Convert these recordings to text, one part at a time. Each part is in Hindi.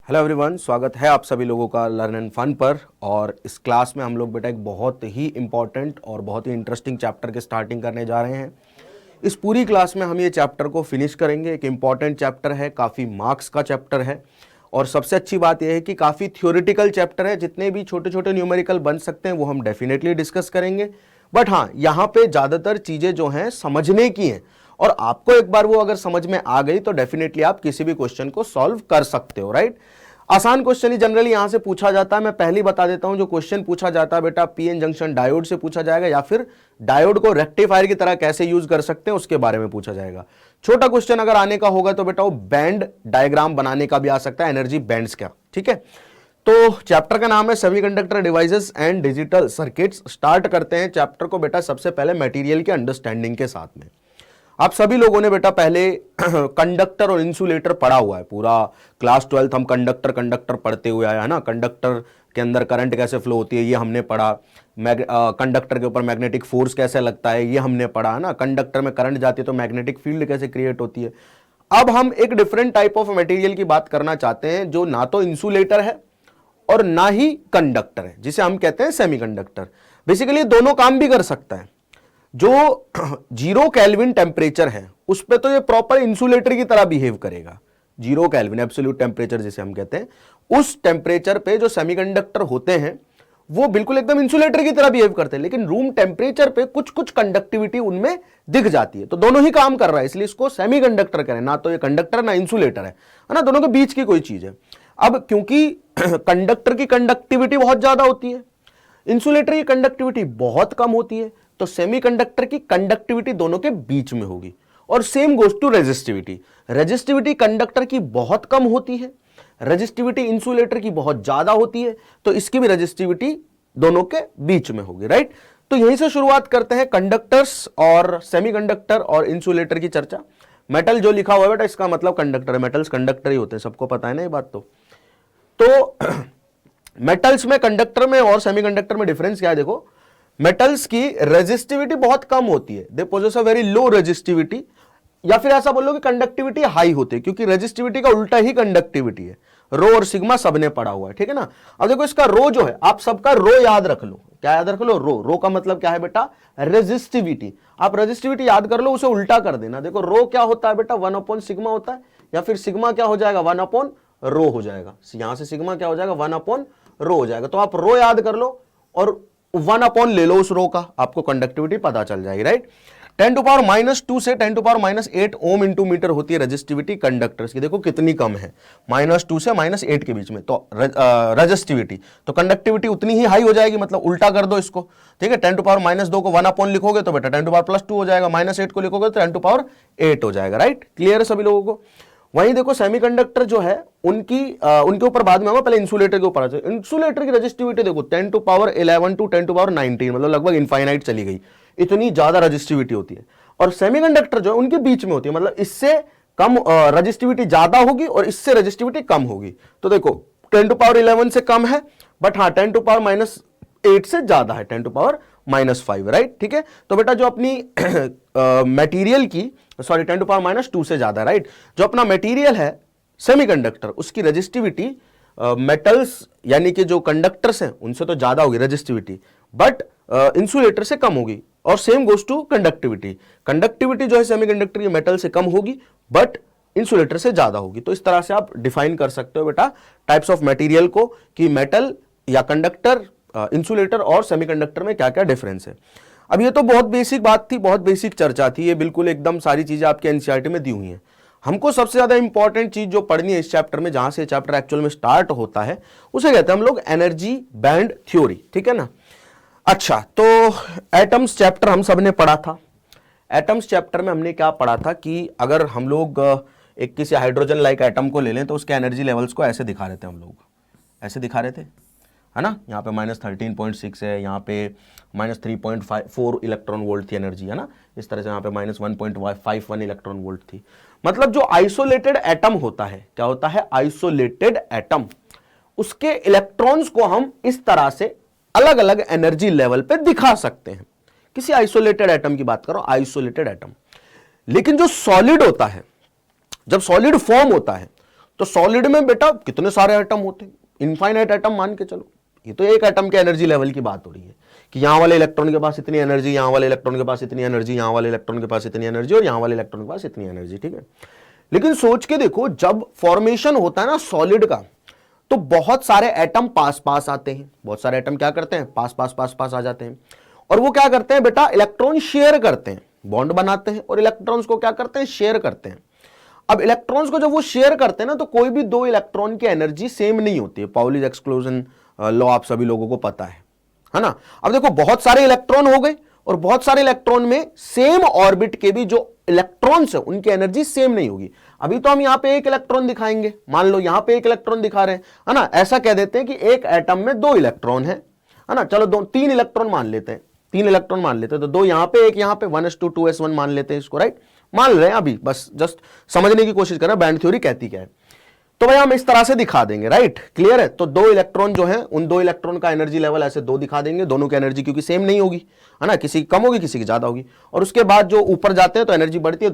हेलो एवरीवन, स्वागत है आप सभी लोगों का लर्न एंड फन पर। और इस क्लास में हम लोग बेटा एक बहुत ही इंपॉर्टेंट और बहुत ही इंटरेस्टिंग चैप्टर के स्टार्टिंग करने जा रहे हैं। इस पूरी क्लास में हम ये चैप्टर को फिनिश करेंगे। एक इंपॉर्टेंट चैप्टर है, काफ़ी मार्क्स का चैप्टर है और सबसे अच्छी बात यह है कि काफ़ी थ्योरेटिकल चैप्टर है। जितने भी छोटे छोटे न्यूमेरिकल बन सकते हैं वो हम डेफिनेटली डिस्कस करेंगे। बट हाँ, यहाँ पे ज़्यादातर चीज़ें जो हैं समझने की हैं और आपको एक बार वो अगर समझ में आ गई तो डेफिनेटली आप किसी भी क्वेश्चन को सॉल्व कर सकते हो, राइट। आसान क्वेश्चन ही जनरली यहां से पूछा जाता है। मैं पहले बता देता हूं, जो क्वेश्चन पूछा जाता है बेटा पीएन जंक्शन डायोड से पूछा जाएगा या फिर डायोड को रेक्टिफायर की तरह कैसे यूज कर सकते हैं उसके बारे में पूछा जाएगा। छोटा क्वेश्चन अगर आने का होगा तो बेटा वो बैंड डायग्राम बनाने का भी आ सकता है, एनर्जी बैंड्स का, ठीक है। तो चैप्टर का नाम है semiconductor devices and digital circuits. Start करते हैं चैप्टर को बेटा सबसे पहले मटेरियल के अंडरस्टैंडिंग के साथ में। आप सभी लोगों ने बेटा पहले कंडक्टर और इंसुलेटर पढ़ा हुआ है। पूरा क्लास 12 हम कंडक्टर पढ़ते हुए आया है ना। कंडक्टर के अंदर करंट कैसे फ्लो होती है ये हमने पढ़ा। कंडक्टर के ऊपर मैग्नेटिक फोर्स कैसे लगता है ये हमने पढ़ा है ना। कंडक्टर में करंट जाती है तो मैग्नेटिक फील्ड कैसे क्रिएट होती है। अब हम एक डिफरेंट टाइप ऑफ मटेरियल की बात करना चाहते हैं जो ना तो इंसुलेटर है और ना ही कंडक्टर है, जिसे हम कहते हैं सेमीकंडक्टर। बेसिकली दोनों काम भी कर सकता है। जो 0 केल्विन टेम्परेचर है उस पे तो ये प्रॉपर इंसुलेटर की तरह बिहेव करेगा। 0 केल्विन एब्सोल्यूट टेम्परेचर जिसे हम कहते हैं, उस टेम्परेचर पे जो सेमीकंडक्टर होते हैं वो बिल्कुल एकदम इंसुलेटर की तरह बिहेव करते हैं। लेकिन रूम टेम्परेचर पे कुछ कुछ कंडक्टिविटी उनमें दिख जाती है। तो दोनों ही काम कर रहा है, इसलिए इसको सेमीकंडक्टर करें। ना तो ये कंडक्टर ना इंसुलेटर है ना, दोनों के बीच की कोई चीज है। अब क्योंकि कंडक्टर की कंडक्टिविटी बहुत ज्यादा होती है, इंसुलेटर की कंडक्टिविटी बहुत कम होती है, तो सेमीकंडक्टर की कंडक्टिविटी दोनों के बीच में होगी। और same goes to resistivity. Resistivity conductor की बहुत कम होती है, रेजिस्टिविटी इंसुलेटर की बहुत ज्यादा होती है, तो इसकी भी रेजिस्टिविटी दोनों के बीच में होगी, राइट। तो यहीं से शुरुआत करते हैं कंडक्टर्स और सेमीकंडक्टर और इंसुलेटर की चर्चा। मेटल जो लिखा हुआ है बेटा इसका मतलब कंडक्टर है। मेटल्स कंडक्टर ही होते हैं, सबको पता है ना ये बात। तो मेटल्स में, कंडक्टर में और सेमीकंडक्टर में डिफरेंस क्या है देखो। मेटल्स की रेजिस्टिविटी बहुत कम होती है, they possess a very low resistivity, या फिर ऐसा बोलो कि कंडक्टिविटी हाई होती है, क्योंकि रेजिस्टिविटी का उल्टा ही कंडक्टिविटी है। रो और सिग्मा सबने पढ़ा हुआ है, ठीक है ना। अब देखो इसका रो जो है, आप सबका रो याद रख लो। क्या याद रख लो? रो का मतलब क्या है बेटा? रेजिस्टिविटी। आप रेजिस्टिविटी याद कर लो, उसे उल्टा कर देना। देखो रो क्या होता है बेटा? 1/सिग्मा होता है, या फिर सिग्मा क्या हो जाएगा? 1/रो हो जाएगा। यहां से सिग्मा क्या हो जाएगा? 1/रो हो जाएगा। तो आप रो याद कर लो और 1 ले लो उस रो का, आपको कंडक्टिविटी पता चल जाएगी, राइट। 10⁻² से 10⁻8 ओम इंटू मीटर होती है रेजिस्टिविटी कंडक्टर्स की। देखो कितनी कम है, -2 से -8 के बीच में। तो रेजिस्टिविटी तो कंडक्टिविटी उतनी ही हाई हो जाएगी, मतलब उल्टा कर दो इसको, ठीक है। 10⁻2 को 1 लिखोगे तो बेटा 10⁻+2 हो जाएगा, -8 को लिखोगे तो 10⁻8 हो जाएगा, राइट। क्लियर है सभी लोगों को? वहीं देखो सेमीकंडक्टर जो है उनके ऊपर बाद में आऊंगा, पहले इंसुलेटर के ऊपर। इंसुलेटर की रेजिस्टिविटी देखो 10⁻11 टू 10⁻19, मतलब लगभग इनफाइनाइट चली गई, इतनी ज्यादा रेजिस्टिविटी होती है। और सेमीकंडक्टर जो है उनके बीच में होती है, मतलब इससे कम रेजिस्टिविटी ज्यादा होगी और इससे रेजिस्टिविटी कम होगी। तो देखो 10⁻11 से कम है, बट हाँ 10⁻8 से ज्यादा है, 10⁻5, राइट, ठीक है। तो बेटा जो अपनी मटेरियल की, सॉरी 10⁻2 से ज्यादा, राइट। जो अपना मटेरियल है सेमीकंडक्टर, उसकी रेजिस्टिविटी मेटल्स यानी कि जो कंडक्टर्स हैं उनसे तो ज्यादा होगी रेजिस्टिविटी, बट इंसुलेटर से कम होगी। और same goes to conductivity. Conductivity जो है सेमीकंडक्टर की मेटल से कम होगी, बट इंसुलेटर से ज्यादा होगी। तो इस तरह से आप डिफाइन कर सकते हो बेटा टाइप्स ऑफ मटेरियल को, कि मेटल या कंडक्टर, इंसुलेटर और सेमीकंडक्टर में क्या क्या डिफरेंस है। अब ये तो बहुत बेसिक बात थी, बहुत बेसिक चर्चा थी, ये बिल्कुल एकदम सारी चीजें आपके एनसीईआरटी में दी हुई हैं। हमको सबसे ज्यादा इंपॉर्टेंट चीज जो पढ़नी है इस चैप्टर में, जहां से चैप्टर एक्चुअल में स्टार्ट होता है, उसे कहते हैं हम लोग एनर्जी बैंड थ्योरी, ठीक है ना। अच्छा, तो एटम्स चैप्टर हम सब ने पढ़ा था। एटम्स चैप्टर में हमने क्या पढ़ा था कि अगर हम लोग एक किसी हाइड्रोजन लाइक एटम को ले लें तो उसके एनर्जी लेवल्स को ऐसे दिखा रहे थे हम लोग, ऐसे दिखा रहे थे, है ना। यहाँ पे -13.6 है, यहाँ पे -3.4 इलेक्ट्रॉन वोल्ट थी एनर्जी, है ना। इस तरह से यहाँ पे -1.51 इलेक्ट्रॉन वोल्ट थी। मतलब जो आइसोलेटेड एटम होता है, क्या होता है? आइसोलेटेड एटम, उसके इलेक्ट्रॉन्स को हम इस तरह से अलग अलग एनर्जी लेवल पे दिखा सकते हैं। किसी आइसोलेटेड एटम की बात करो, आइसोलेटेड एटम। लेकिन जो सॉलिड होता है, जब सॉलिड फॉर्म होता है तो सॉलिड में बेटा कितने सारे एटम होते हैं, इनफाइनाइट एटम मान के चलो। ये तो एक एटम के एनर्जी लेवल की बात हो रही है कि यहां वाले इलेक्ट्रॉन के पास इतनी एनर्जी, यहां वाले इलेक्ट्रॉन के पास इतनी एनर्जी, यहां वाले इलेक्ट्रॉन के पास इतनी एनर्जी और यहां वाले इलेक्ट्रॉन के पास इतनी एनर्जी, ठीक है। लेकिन सोच के देखो, जब फॉर्मेशन होता है ना सॉलिड का, तो बहुत सारे एटम पास पास आते हैं, बहुत सारे एटम क्या करते हैं, पास पास पास पास आ जाते हैं, और वो क्या करते हैं बेटा, इलेक्ट्रॉन शेयर करते हैं, बॉन्ड बनाते हैं और इलेक्ट्रॉन्स को क्या करते हैं, शेयर करते हैं। अब इलेक्ट्रॉन्स को जब वो शेयर करते हैं ना, तो कोई भी दो इलेक्ट्रॉन की एनर्जी सेम नहीं होती है। पाउलीज एक्सक्लूजन लॉ आप सभी लोगों को पता है ना। अब देखो, बहुत सारे इलेक्ट्रॉन हो गए और बहुत सारे इलेक्ट्रॉन में सेम ऑर्बिट के भी जो इलेक्ट्रॉन्स है उनकी एनर्जी सेम नहीं होगी। अभी तो हम यहां पे एक इलेक्ट्रॉन दिखाएंगे, मान लो यहां पे एक इलेक्ट्रॉन दिखा रहे हैं, है ना। ऐसा कह देते हैं कि एक एटम में दो इलेक्ट्रॉन है ना। चलो तीन इलेक्ट्रॉन मान लेते हैं, तीन इलेक्ट्रॉन मान लेते हैं, तो दो यहां पे एक यहां पे 1s2 2s1 मान लेते हैं इसको, राइट। मान रहे हैं अभी, बस जस्ट समझने की कोशिश कर रहे हैं बैंड थ्योरी कहती क्या है। तो भाई हम इस तरह से दिखा देंगे, राइट, क्लियर है। तो दो इलेक्ट्रॉन जो है, उन दो इलेक्ट्रॉन का एनर्जी लेवल ऐसे दो दिखा देंगे, दोनों की एनर्जी क्योंकि सेम नहीं होगी, है ना, किसी की कम होगी किसी की ज्यादा होगी। और उसके बाद जो ऊपर जाते हैं तो एनर्जी बढ़ती है,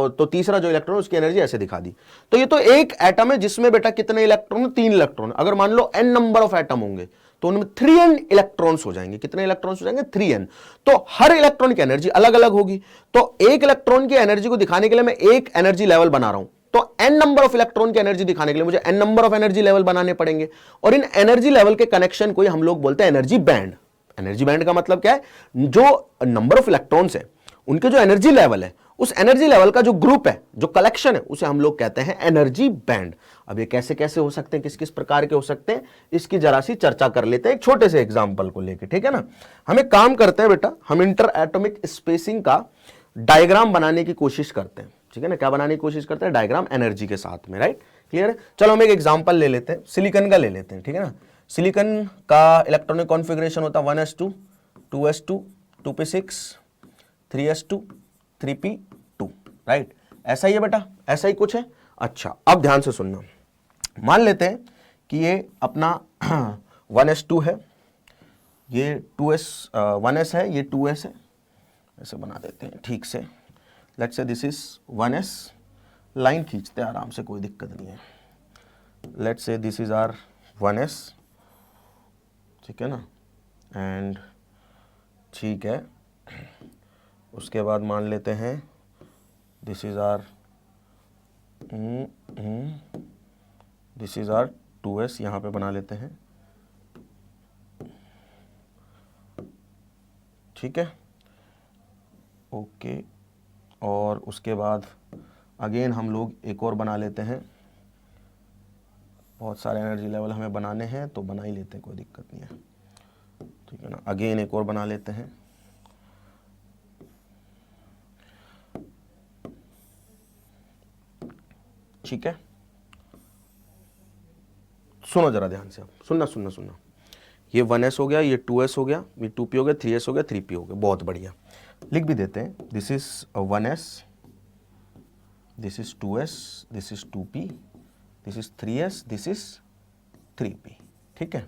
तो तीसरा जो इलेक्ट्रॉन उसकी एनर्जी ऐसे दिखा दी। तो ये तो एक एटम है जिसमें बेटा कितने इलेक्ट्रॉन, तीन इलेक्ट्रॉन। अगर मान लो n नंबर ऑफ एटम होंगे तो उनमें 3n इलेक्ट्रॉन्स हो जाएंगे। कितने इलेक्ट्रॉन्स हो जाएंगे, 3n। तो हर इलेक्ट्रॉन की एनर्जी अलग अलग होगी। तो एक इलेक्ट्रॉन की एनर्जी को दिखाने के लिए मैं एक एनर्जी लेवल बना रहा हूं, तो n नंबर ऑफ इलेक्ट्रॉन की एनर्जी दिखाने के लिए मुझे n number of energy level बनाने पड़ेंगे। और इन एनर्जी लेवल के कनेक्शन को हम लोग बोलते हैं एनर्जी बैंड। एनर्जी बैंड का मतलब क्या है, जो नंबर ऑफ इलेक्ट्रॉन्स है उनके जो एनर्जी लेवल है, उस एनर्जी लेवल का जो ग्रुप है, जो कलेक्शन है, उसे हम लोग कहते हैं एनर्जी बैंड। अब ये कैसे कैसे हो सकते हैं, किस किस प्रकार के हो सकते हैं, इसकी जरा सी चर्चा कर लेते हैं एक छोटे से एग्जांपल को लेके, ठीक है ना। हम एक काम करते हैं बेटा, हम इंटर एटॉमिक स्पेसिंग का डायग्राम बनाने की कोशिश करते हैं, ठीक है ना। क्या बनाने की कोशिश करते हैं, डायग्राम एनर्जी के साथ में, राइट, क्लियर है। चलो हम एक एग्जांपल ले लेते हैं, सिलिकॉन का ले लेते हैं, ठीक है ना। सिलिकॉन का इलेक्ट्रॉनिक कॉन्फ़िगरेशन होता है 1s2 2s2 2p6 3s2 3p2, right. ऐसा ही है बेटा, ऐसा ही कुछ है। अच्छा, अब ध्यान से सुनना, मान लेते हैं कि ये अपना 1s2 है, ये 1s है, ये 2s है, ऐसे बना देते हैं ठीक से। Let's say this is 1s, line खींचते हैं आराम से, कोई दिक्कत नहीं है। Let's say this is are 1s, ठीक है ना, एंड ठीक है। उसके बाद मान लेते हैं दिस इज आर 2s, यहाँ पे बना लेते हैं, ठीक है, ओके। और उसके बाद अगेन हम लोग एक और बना लेते हैं, बहुत सारे एनर्जी लेवल हमें बनाने हैं तो बना ही लेते हैं, कोई दिक्कत नहीं है, ठीक है ना। अगेन एक और बना लेते हैं, ठीक है। सुनो जरा ध्यान से, अब सुनना। ये 1s हो गया, ये 2s हो गया, ये 2p हो गया, 3s हो गया, 3p हो गया, बहुत बढ़िया। लिख भी देते हैं, this is 1s, this is 2s, this is 2p, this is 3s, this is 3p, ठीक है।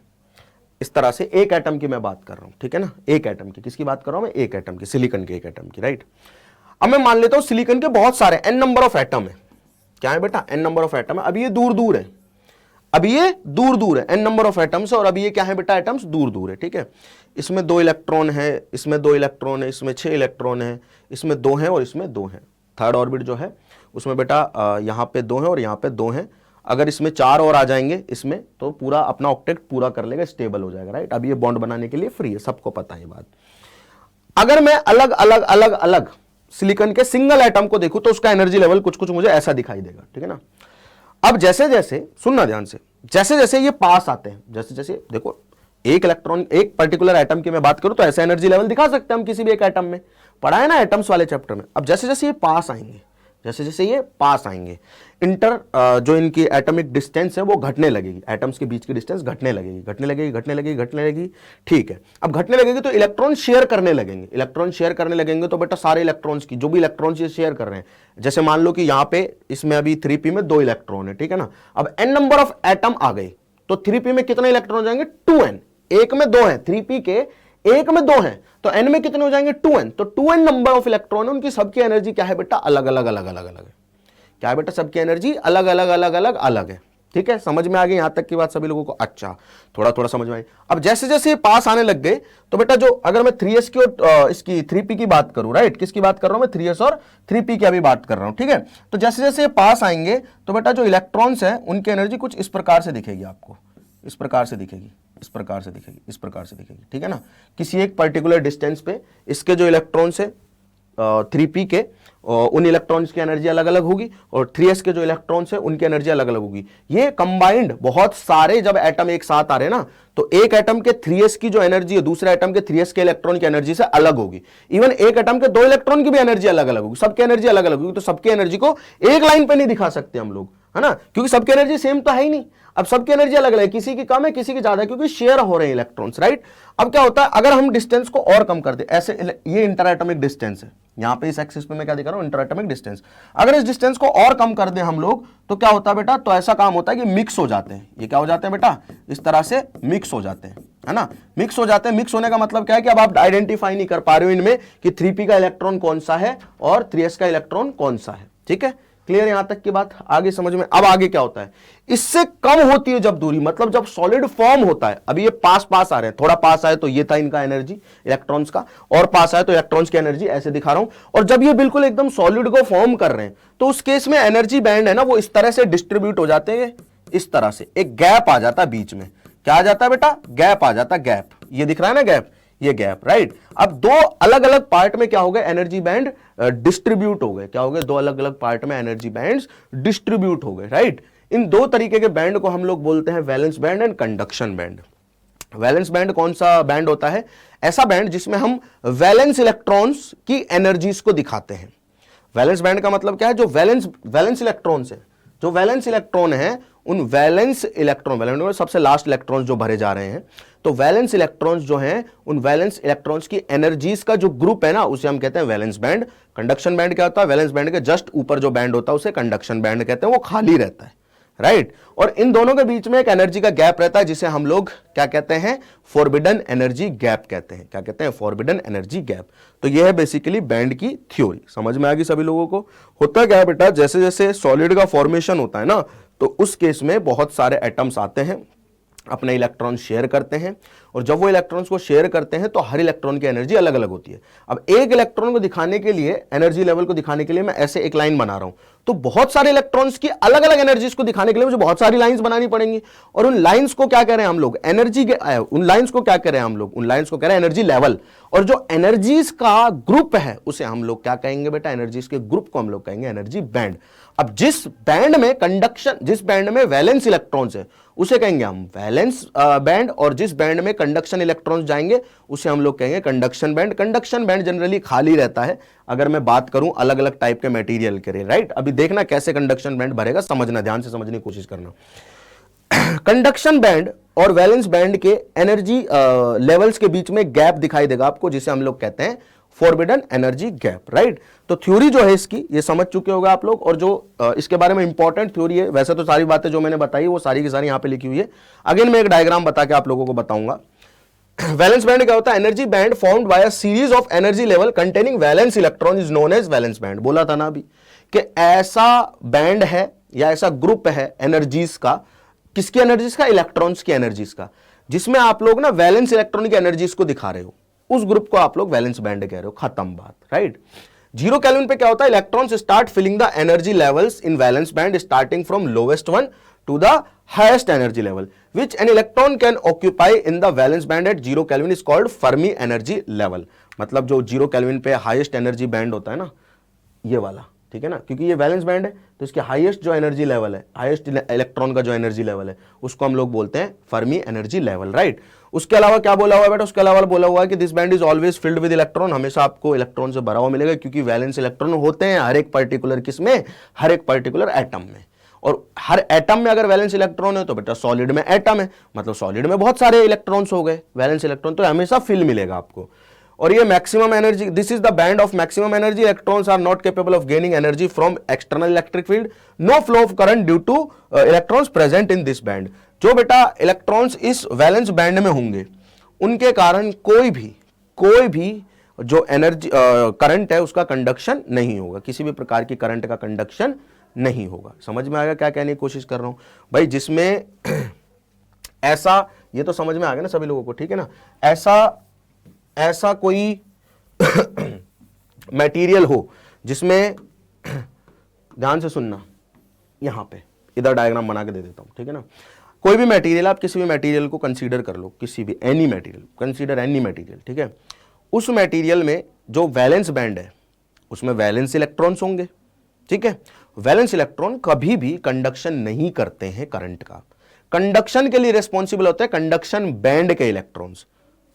इस तरह से एक एटम की मैं बात कर रहा हूं, ठीक है ना, एक एटम की। किसकी बात कर रहा हूं मैं, एक एटम की, सिलिकॉन के एक एटम की, राइट। अब मैं मान लेता हूं सिलिकॉन के बहुत सारे n नंबर ऑफ एटम है। क्या है बेटा, n नंबर ऑफ एटम है। अब ये दूर दूर है, अभी ये दूर दूर है, n नंबर ऑफ एटम्स, और अभी ये क्या है बेटा, एटम्स दूर दूर है, ठीक है। इसमें 2 इलेक्ट्रॉन है, इसमें 2 इलेक्ट्रॉन है, इसमें 6 इलेक्ट्रॉन है, इसमें 2 हैं और इसमें 2 हैं। थर्ड ऑर्बिट जो है उसमें बेटा यहाँ पे 2 हैं और यहाँ पे 2 हैं। अगर इसमें 4 और आ जाएंगे इसमें, तो पूरा अपना ऑक्टेट पूरा कर लेगा, स्टेबल हो जाएगा, राइट। अब ये बॉन्ड बनाने के लिए फ्री है, सबको पता है बात। अगर मैं अलग अलग अलग अलग सिलिकॉन के सिंगल एटम को देखूं तो उसका एनर्जी लेवल कुछ कुछ मुझे ऐसा दिखाई देगा, ठीक है ना। अब जैसे जैसे, सुनना ध्यान से, जैसे जैसे ये पास आते हैं, जैसे जैसे देखो, एक इलेक्ट्रॉन, एक पर्टिकुलर एटम की मैं बात करूं तो ऐसा एनर्जी लेवल दिखा सकते हैं हम किसी भी एक एटम में, पढ़ा है ना एटम्स वाले चैप्टर में। अब जैसे जैसे ये पास आएंगे, जैसे जैसे ये पास आएंगे, जो इनकी एटॉमिक डिस्टेंस है वो घटने लगेगी, एटम्स के बीच की डिस्टेंस घटने लगेगी, घटने लगेगी, घटने लगेगी, घटने लगेगी, ठीक है। अब घटने लगेगी तो इलेक्ट्रॉन शेयर करने लगेंगे, इलेक्ट्रॉन शेयर करने लगेंगे तो बेटा सारे इलेक्ट्रॉन्स की, जो भी इलेक्ट्रॉन्स ये शेयर कर रहे हैं, जैसे मान लो कि यहाँ पे इसमें अभी 3p में 2 इलेक्ट्रॉन है, ठीक है ना। अब n नंबर ऑफ एटम आ गए तो 3p में कितने इलेक्ट्रॉन हो जाएंगे, 2n, एक में 2 है, 3p के एक में 2 हैं, तो n में कितने हो जाएंगे, 2n। तो 2n नंबर ऑफ इलेक्ट्रॉन है, उनकी सबकी एनर्जी क्या है बेटा, अलग अलग अलग अलग अलग है। क्या है बेटा, सबकी एनर्जी अलग अलग अलग अलग अलग है। ठीक है, समझ में आ गई यहां तक की बात सभी लोगों को? अच्छा, थोड़ा थोड़ा समझ में आई। अब जैसे जैसे ये पास आने लग गए तो बेटा जो अगर मैं 3s की और इसकी 3p की बात करूं, राइट, किसकी बात कर रहा हूं मैं, 3s और 3p की अभी बात कर रहा हूं। ठीक है, तो जैसे जैसे ये पास आएंगे तो बेटा जो इलेक्ट्रॉन्स है उनकी एनर्जी कुछ इस प्रकार से दिखेगी आपको, इस प्रकार से दिखेगी, इस प्रकार से दिखेगी, इस प्रकार से दिखेगी। ठीक है ना, किसी एक पर्टिकुलर डिस्टेंस पे इसके जो इलेक्ट्रॉन्स है 3p के उन इलेक्ट्रॉन्स की एनर्जी अलग अलग होगी और 3s के जो इलेक्ट्रॉन्स है उनकी एनर्जी अलग अलग होगी। ये कंबाइंड बहुत सारे जब एटम एक साथ आ रहे हैं ना, तो एक एटम के 3s की जो एनर्जी है दूसरे एटम के 3s के इलेक्ट्रॉन की एनर्जी से अलग होगी। इवन एक एटम के 2 इलेक्ट्रॉन की भी एनर्जी अलग अलग होगी, सबकी एनर्जी अलग अलग होगी। तो सबकी एनर्जी को एक लाइन पे नहीं दिखा सकते हम लोग, है ना, क्योंकि सबकी एनर्जी सेम तो है ही नहीं। अब सबकी एनर्जी अलग अलग है, किसी की कम है किसी की ज्यादा है, क्योंकि शेयर हो रहे हैं इलेक्ट्रॉन्स, राइट। अब क्या होता है, अगर हम डिस्टेंस को और कम कर दे, ऐसे ये इंटर एटॉमिक डिस्टेंस है, यहां पे इस एक्सिस पे मैं क्या दिखा रहा हूं, इंटर एटॉमिक डिस्टेंस। अगर इस डिस्टेंस को और कम कर दें हम लोग तो क्या होता है बेटा, तो ऐसा काम होता है कि मिक्स हो जाते हैं। ये क्या हो जाते हैं बेटा, इस तरह से मिक्स हो जाते हैं, है ना, मिक्स हो जाते हैं। मिक्स होने का मतलब क्या है कि अब आप आइडेंटिफाई नहीं कर पा रहे हो इनमें कि 3p का इलेक्ट्रॉन कौन सा है और 3s का इलेक्ट्रॉन कौन सा है। ठीक है, क्लियर यहां तक की बात, आगे समझ में। अब आगे क्या होता है, इससे कम होती है जब दूरी, मतलब जब सॉलिड फॉर्म होता है, अभी ये पास पास आ रहे हैं, थोड़ा पास आए तो ये था इनका एनर्जी इलेक्ट्रॉन्स का, और पास आए तो इलेक्ट्रॉन्स की एनर्जी, ऐसे दिखा रहा हूं। और जब ये बिल्कुल एकदम सॉलिड को फॉर्म कर रहे हैं तो उस केस में एनर्जी बैंड है ना वो इस तरह से डिस्ट्रीब्यूट हो जाते हैं, इस तरह से एक गैप आ जाता है बीच में। क्या आ जाता है बेटा, गैप आ जाता है, गैप, ये दिख रहा है ना गैप, ये गैप, राइट। अब दो अलग अलग पार्ट में क्या हो गए, एनर्जी बैंड डिस्ट्रीब्यूट हो गए। क्या हो गए, दो अलग अलग पार्ट में एनर्जी बैंड्स डिस्ट्रीब्यूट हो गए, राइट। इन दो तरीके के बैंड को हम लोग बोलते हैं valence band and conduction band. Valence band कौन सा बैंड होता है, ऐसा बैंड जिसमें हम वैलेंस इलेक्ट्रॉन्स की एनर्जीज को दिखाते हैं। वैलेंस बैंड का मतलब क्या है, जो वैलेंस इलेक्ट्रॉन्स है, जो वैलेंस इलेक्ट्रॉन है उन वैलेंस इलेक्ट्रॉन सबसे लास्ट इलेक्ट्रॉन्स जो भरे जा रहे हैं, तो वैलेंस इलेक्ट्रॉन्स जो हैं उन वैलेंस इलेक्ट्रॉन्स की एनर्जीज का जो ग्रुप है ना उसे हम कहते हैं वैलेंस बैंड। कंडक्शन बैंड क्या होता है, वैलेंस बैंड के जस्ट ऊपर जो बैंड होता है उसे कंडक्शन बैंड कहते हैं, वो खाली रहता है, राइट। और इन दोनों के बीच में एक एनर्जी का गैप रहता है जिसे हम लोग क्या कहते हैं, फॉरबिडन एनर्जी गैप कहते हैं। क्या कहते हैं, फॉरबिडन एनर्जी गैप। तो यह है बेसिकली बैंड की थ्योरी। समझ में आ गई सभी लोगों को? होता क्या है बेटा, जैसे जैसे सॉलिड का फॉर्मेशन होता है ना, तो उस केस में बहुत सारे एटम्स आते हैं, अपने इलेक्ट्रॉन शेयर करते हैं, और जब वो इलेक्ट्रॉन्स को शेयर करते हैं तो हर इलेक्ट्रॉन की एनर्जी अलग अलग होती है। अब एक इलेक्ट्रॉन को दिखाने के लिए, एनर्जी लेवल को दिखाने के लिए मैं ऐसे एक लाइन बना रहा हूं, तो बहुत सारे इलेक्ट्रॉन्स की अलग अलग एनर्जीज को दिखाने के लिए मुझे बहुत सारी लाइंस बनानी पड़ेंगी। और उन लाइंस को क्या कह रहे हैं हम लोग, एनर्जी, उन लाइंस को क्या कह रहे हैं हम लोग, उन लाइंस को कह रहे हैं एनर्जी लेवल। और जो एनर्जीज का ग्रुप है उसे हम लोग क्या कहेंगे बेटा, एनर्जीज के ग्रुप को हम लोग कहेंगे एनर्जी बैंड। अब जिस बैंड में कंडक्शन, जिस बैंड में वैलेंस इलेक्ट्रॉन्स है उसे कहेंगे हम वैलेंस बैंड, और जिस बैंड में कंडक्शन इलेक्ट्रॉन्स जाएंगे उसे हम लोग कहेंगे conduction band. Conduction band generally खाली रहता है अगर मैं बात करूं अलग अलग टाइप के मटेरियल के लिए, राइट। अभी देखना कैसे कंडक्शन बैंड भरेगा, समझना, ध्यान से समझने की कोशिश करना। कंडक्शन बैंड और वैलेंस बैंड के एनर्जी लेवल्स के बीच में गैप दिखाई देगा आपको, जिसे हम लोग कहते हैं फॉरबिडन एनर्जी गैप, राइट। तो थ्योरी जो है इसकी, ये समझ चुके होगा आप लोग, और जो इसके बारे में इंपॉर्टेंट थ्योरी है, वैसे तो सारी बातें जो मैंने बताई वो सारी की सारी यहां पे लिखी हुई है। अगेन मैं एक डायग्राम बता के आप लोगों को बताऊंगा। वैलेंस बैंड क्या होता है, energy band formed by a series of energy level containing valence electron is known as valence band. बोला था ना अभी कि ऐसा बैंड है या ऐसा ग्रुप है एनर्जीज का, किसकी एनर्जीज का, इलेक्ट्रॉन्स की एनर्जीज का, जिसमें आप लोग ना वैलेंस इलेक्ट्रॉन की एनर्जीज को दिखा रहे हो, उस ग्रुप को आप लोग वैलेंस बैंड कह रहे हो, खत्म बात, राइट। 0 केल्विन पे क्या होता है, electrons start filling the energy levels in valence band starting from lowest one to the highest energy level which an electron can occupy in the valence band at 0 Kelvin is called Fermi energy level। मतलब जो 0 केल्विन पे हाईएस्ट एनर्जी बैंड होता है ना, ये वाला, ठीक है ना, क्योंकि ये वैलेंस बैंड है तो इसके हाईएस्ट जो एनर्जी लेवल है, हाईएस्ट इलेक्ट्रॉन का जो एनर्जी लेवल है उसको हम लोग बोलते हैं फर्मी एनर्जी लेवल, राइट। उसके अलावा क्या बोला हुआ है बेटा, उसके अलावा बोला हुआ है कि this band is always filled with electron, हमेशा आपको इलेक्ट्रॉन से भरा हुआ मिलेगा, क्योंकि वैलेंस इलेक्ट्रॉन होते हैं हर एक पर्टिकुलर किसमें, हर एक पर्टिकुलर एटम में। और हर एटम में अगर वैलेंस इलेक्ट्रॉन है तो बेटा सॉलिड में एटम है, मतलब सॉलिड में बहुत सारे इलेक्ट्रॉन्स हो गए वैलेंस इलेक्ट्रॉन, तो हमेशा फिल मिलेगा आपको। और ये maximum energy, this is the band of maximum energy, electrons are not capable of gaining energy from external electric field, no flow of current due to electrons present in this band. जो बेटा इलेक्ट्रॉन्स इस वैलेंस बैंड में होंगे उनके कारण कोई भी जो एनर्जी करंट है उसका कंडक्शन नहीं होगा, किसी भी प्रकार की करंट का कंडक्शन नहीं होगा। समझ में आएगा क्या कहने की कोशिश कर रहा हूं भाई? जिसमें ऐसा, ये तो समझ में आ गया ना सभी लोगों को, ठीक है ना? ऐसा कोई मटेरियल हो जिसमें, ध्यान से सुनना, यहां पे इधर डायग्राम बना के दे देता हूं, ठीक है ना? कोई भी मटेरियल, आप किसी भी मटेरियल को कंसीडर कर लो, किसी भी any material, consider any material, ठीक है? उस मटेरियल में जो वैलेंस बैंड है उसमें वैलेंस इलेक्ट्रॉन्स होंगे, ठीक है? वैलेंस इलेक्ट्रॉन कभी भी कंडक्शन नहीं करते हैं करंट का। कंडक्शन के लिए रिस्पॉन्सिबल होते हैं कंडक्शन बैंड के इलेक्ट्रॉन्स,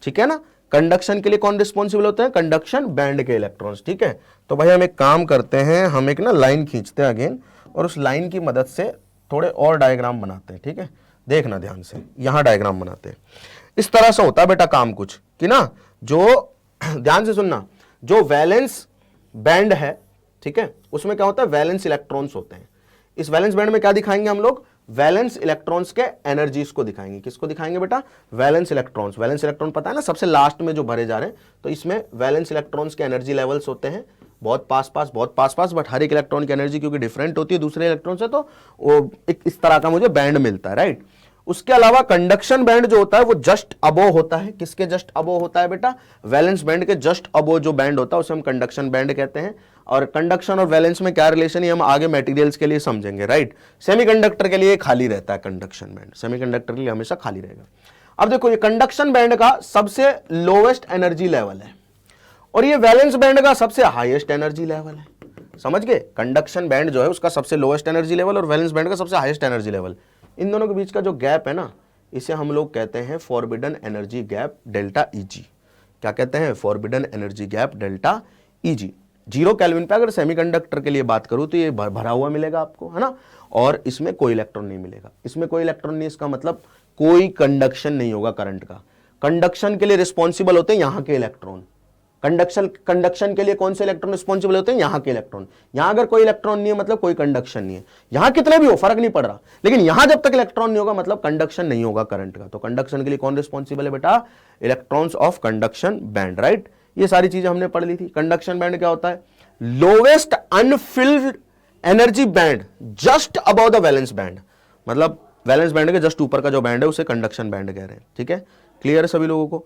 ठीक है ना? कंडक्शन के लिए कौन रिस्पॉन्सिबल होते हैं? कंडक्शन बैंड के इलेक्ट्रॉन्स, ठीक है? तो भाई हम एक काम करते हैं, हम एक ना लाइन खींचते हैं अगेन, और उस लाइन की मदद से थोड़े और डायग्राम बनाते हैं, ठीक है? देखना ध्यान से, यहां डायग्राम बनाते हैं। इस तरह से होता है बेटा काम कुछ, कि ना जो ध्यान से सुनना, जो वैलेंस बैंड है, ठीक है, उसमें क्या होता है? वैलेंस इलेक्ट्रॉन्स होते हैं। इस वैलेंस बैंड में क्या दिखाएंगे हम लोग? वैलेंस इलेक्ट्रॉन्स के एनर्जीज को दिखाएंगे। किसको दिखाएंगे बेटा? Valence electrons. वैलेंस इलेक्ट्रॉन पता है ना, सबसे लास्ट में जो भरे जा रहे हैं, तो इसमें वैलेंस इलेक्ट्रॉन्स के एनर्जी लेवल्स होते हैं, बहुत पास पास, बट हर एक इलेक्ट्रॉन की एनर्जी क्योंकि डिफरेंट होती है दूसरे इलेक्ट्रॉन से, तो वो एक इस तरह का मुझे बैंड मिलता है, राइट? उसके अलावा कंडक्शन बैंड जो होता है वो जस्ट अबो होता है। किसके जस्ट अबो होता है बेटा? वैलेंस बैंड के जस्ट अबो जो बैंड होता है उसे हम कंडक्शन बैंड कहते हैं। और कंडक्शन और वैलेंस में क्या रिलेशन है हम आगे मटेरियल्स के लिए समझेंगे, राइट? सेमीकंडक्टर के लिए खाली रहता है कंडक्शन बैंड, सेमीकंडक्टर के लिए हमेशा खाली रहेगा। अब देखो, ये कंडक्शन बैंड का सबसे लोवेस्ट एनर्जी लेवल है और ये वैलेंस बैंड का सबसे हाईएस्ट एनर्जी लेवल है। समझ गए? कंडक्शन बैंड जो है उसका सबसे लोवेस्ट एनर्जी लेवल और वैलेंस बैंड का सबसे हाईएस्ट एनर्जी लेवल, इन दोनों के बीच का जो गैप है ना, इसे हम लोग कहते हैं forbidden energy gap, delta easy. क्या कहते हैं? Forbidden energy gap, delta easy. 0 kelvin पे अगर सेमीकंडक्टर के लिए बात करूं तो ये भरा हुआ मिलेगा आपको, है ना? और इसमें कोई इलेक्ट्रॉन नहीं मिलेगा। इसमें कोई इलेक्ट्रॉन नहीं, इसका मतलब कोई कंडक्शन नहीं होगा करंट का। कंडक्शन के लिए रिस्पॉन्सिबल होते हैं यहां के इलेक्ट्रॉन। कंडक्शन के लिए कौन से इलेक्ट्रॉन रिस्पॉन्सिबल होते हैं? यहां के इलेक्ट्रॉन। यहां अगर कोई इलेक्ट्रॉन नहीं है मतलब कोई कंडक्शन नहीं है। यहां कितने भी हो फर्क नहीं पड़ रहा, लेकिन यहां जब तक इलेक्ट्रॉन नहीं होगा मतलब कंडक्शन नहीं होगा करंट का। तो कंडक्शन के लिए कौन रिस्पॉन्सिबल है बेटा? Electrons of conduction band, right? ये सारी चीजें हमने पढ़ ली थी। कंडक्शन बैंड क्या होता है? Lowest Anfield energy band just above the valence band, मतलब वैलेंस बैंड के जस्ट ऊपर का जो बैंड है उसे कंडक्शन बैंड कह रहे हैं, ठीक है? क्लियर है सभी लोगों को?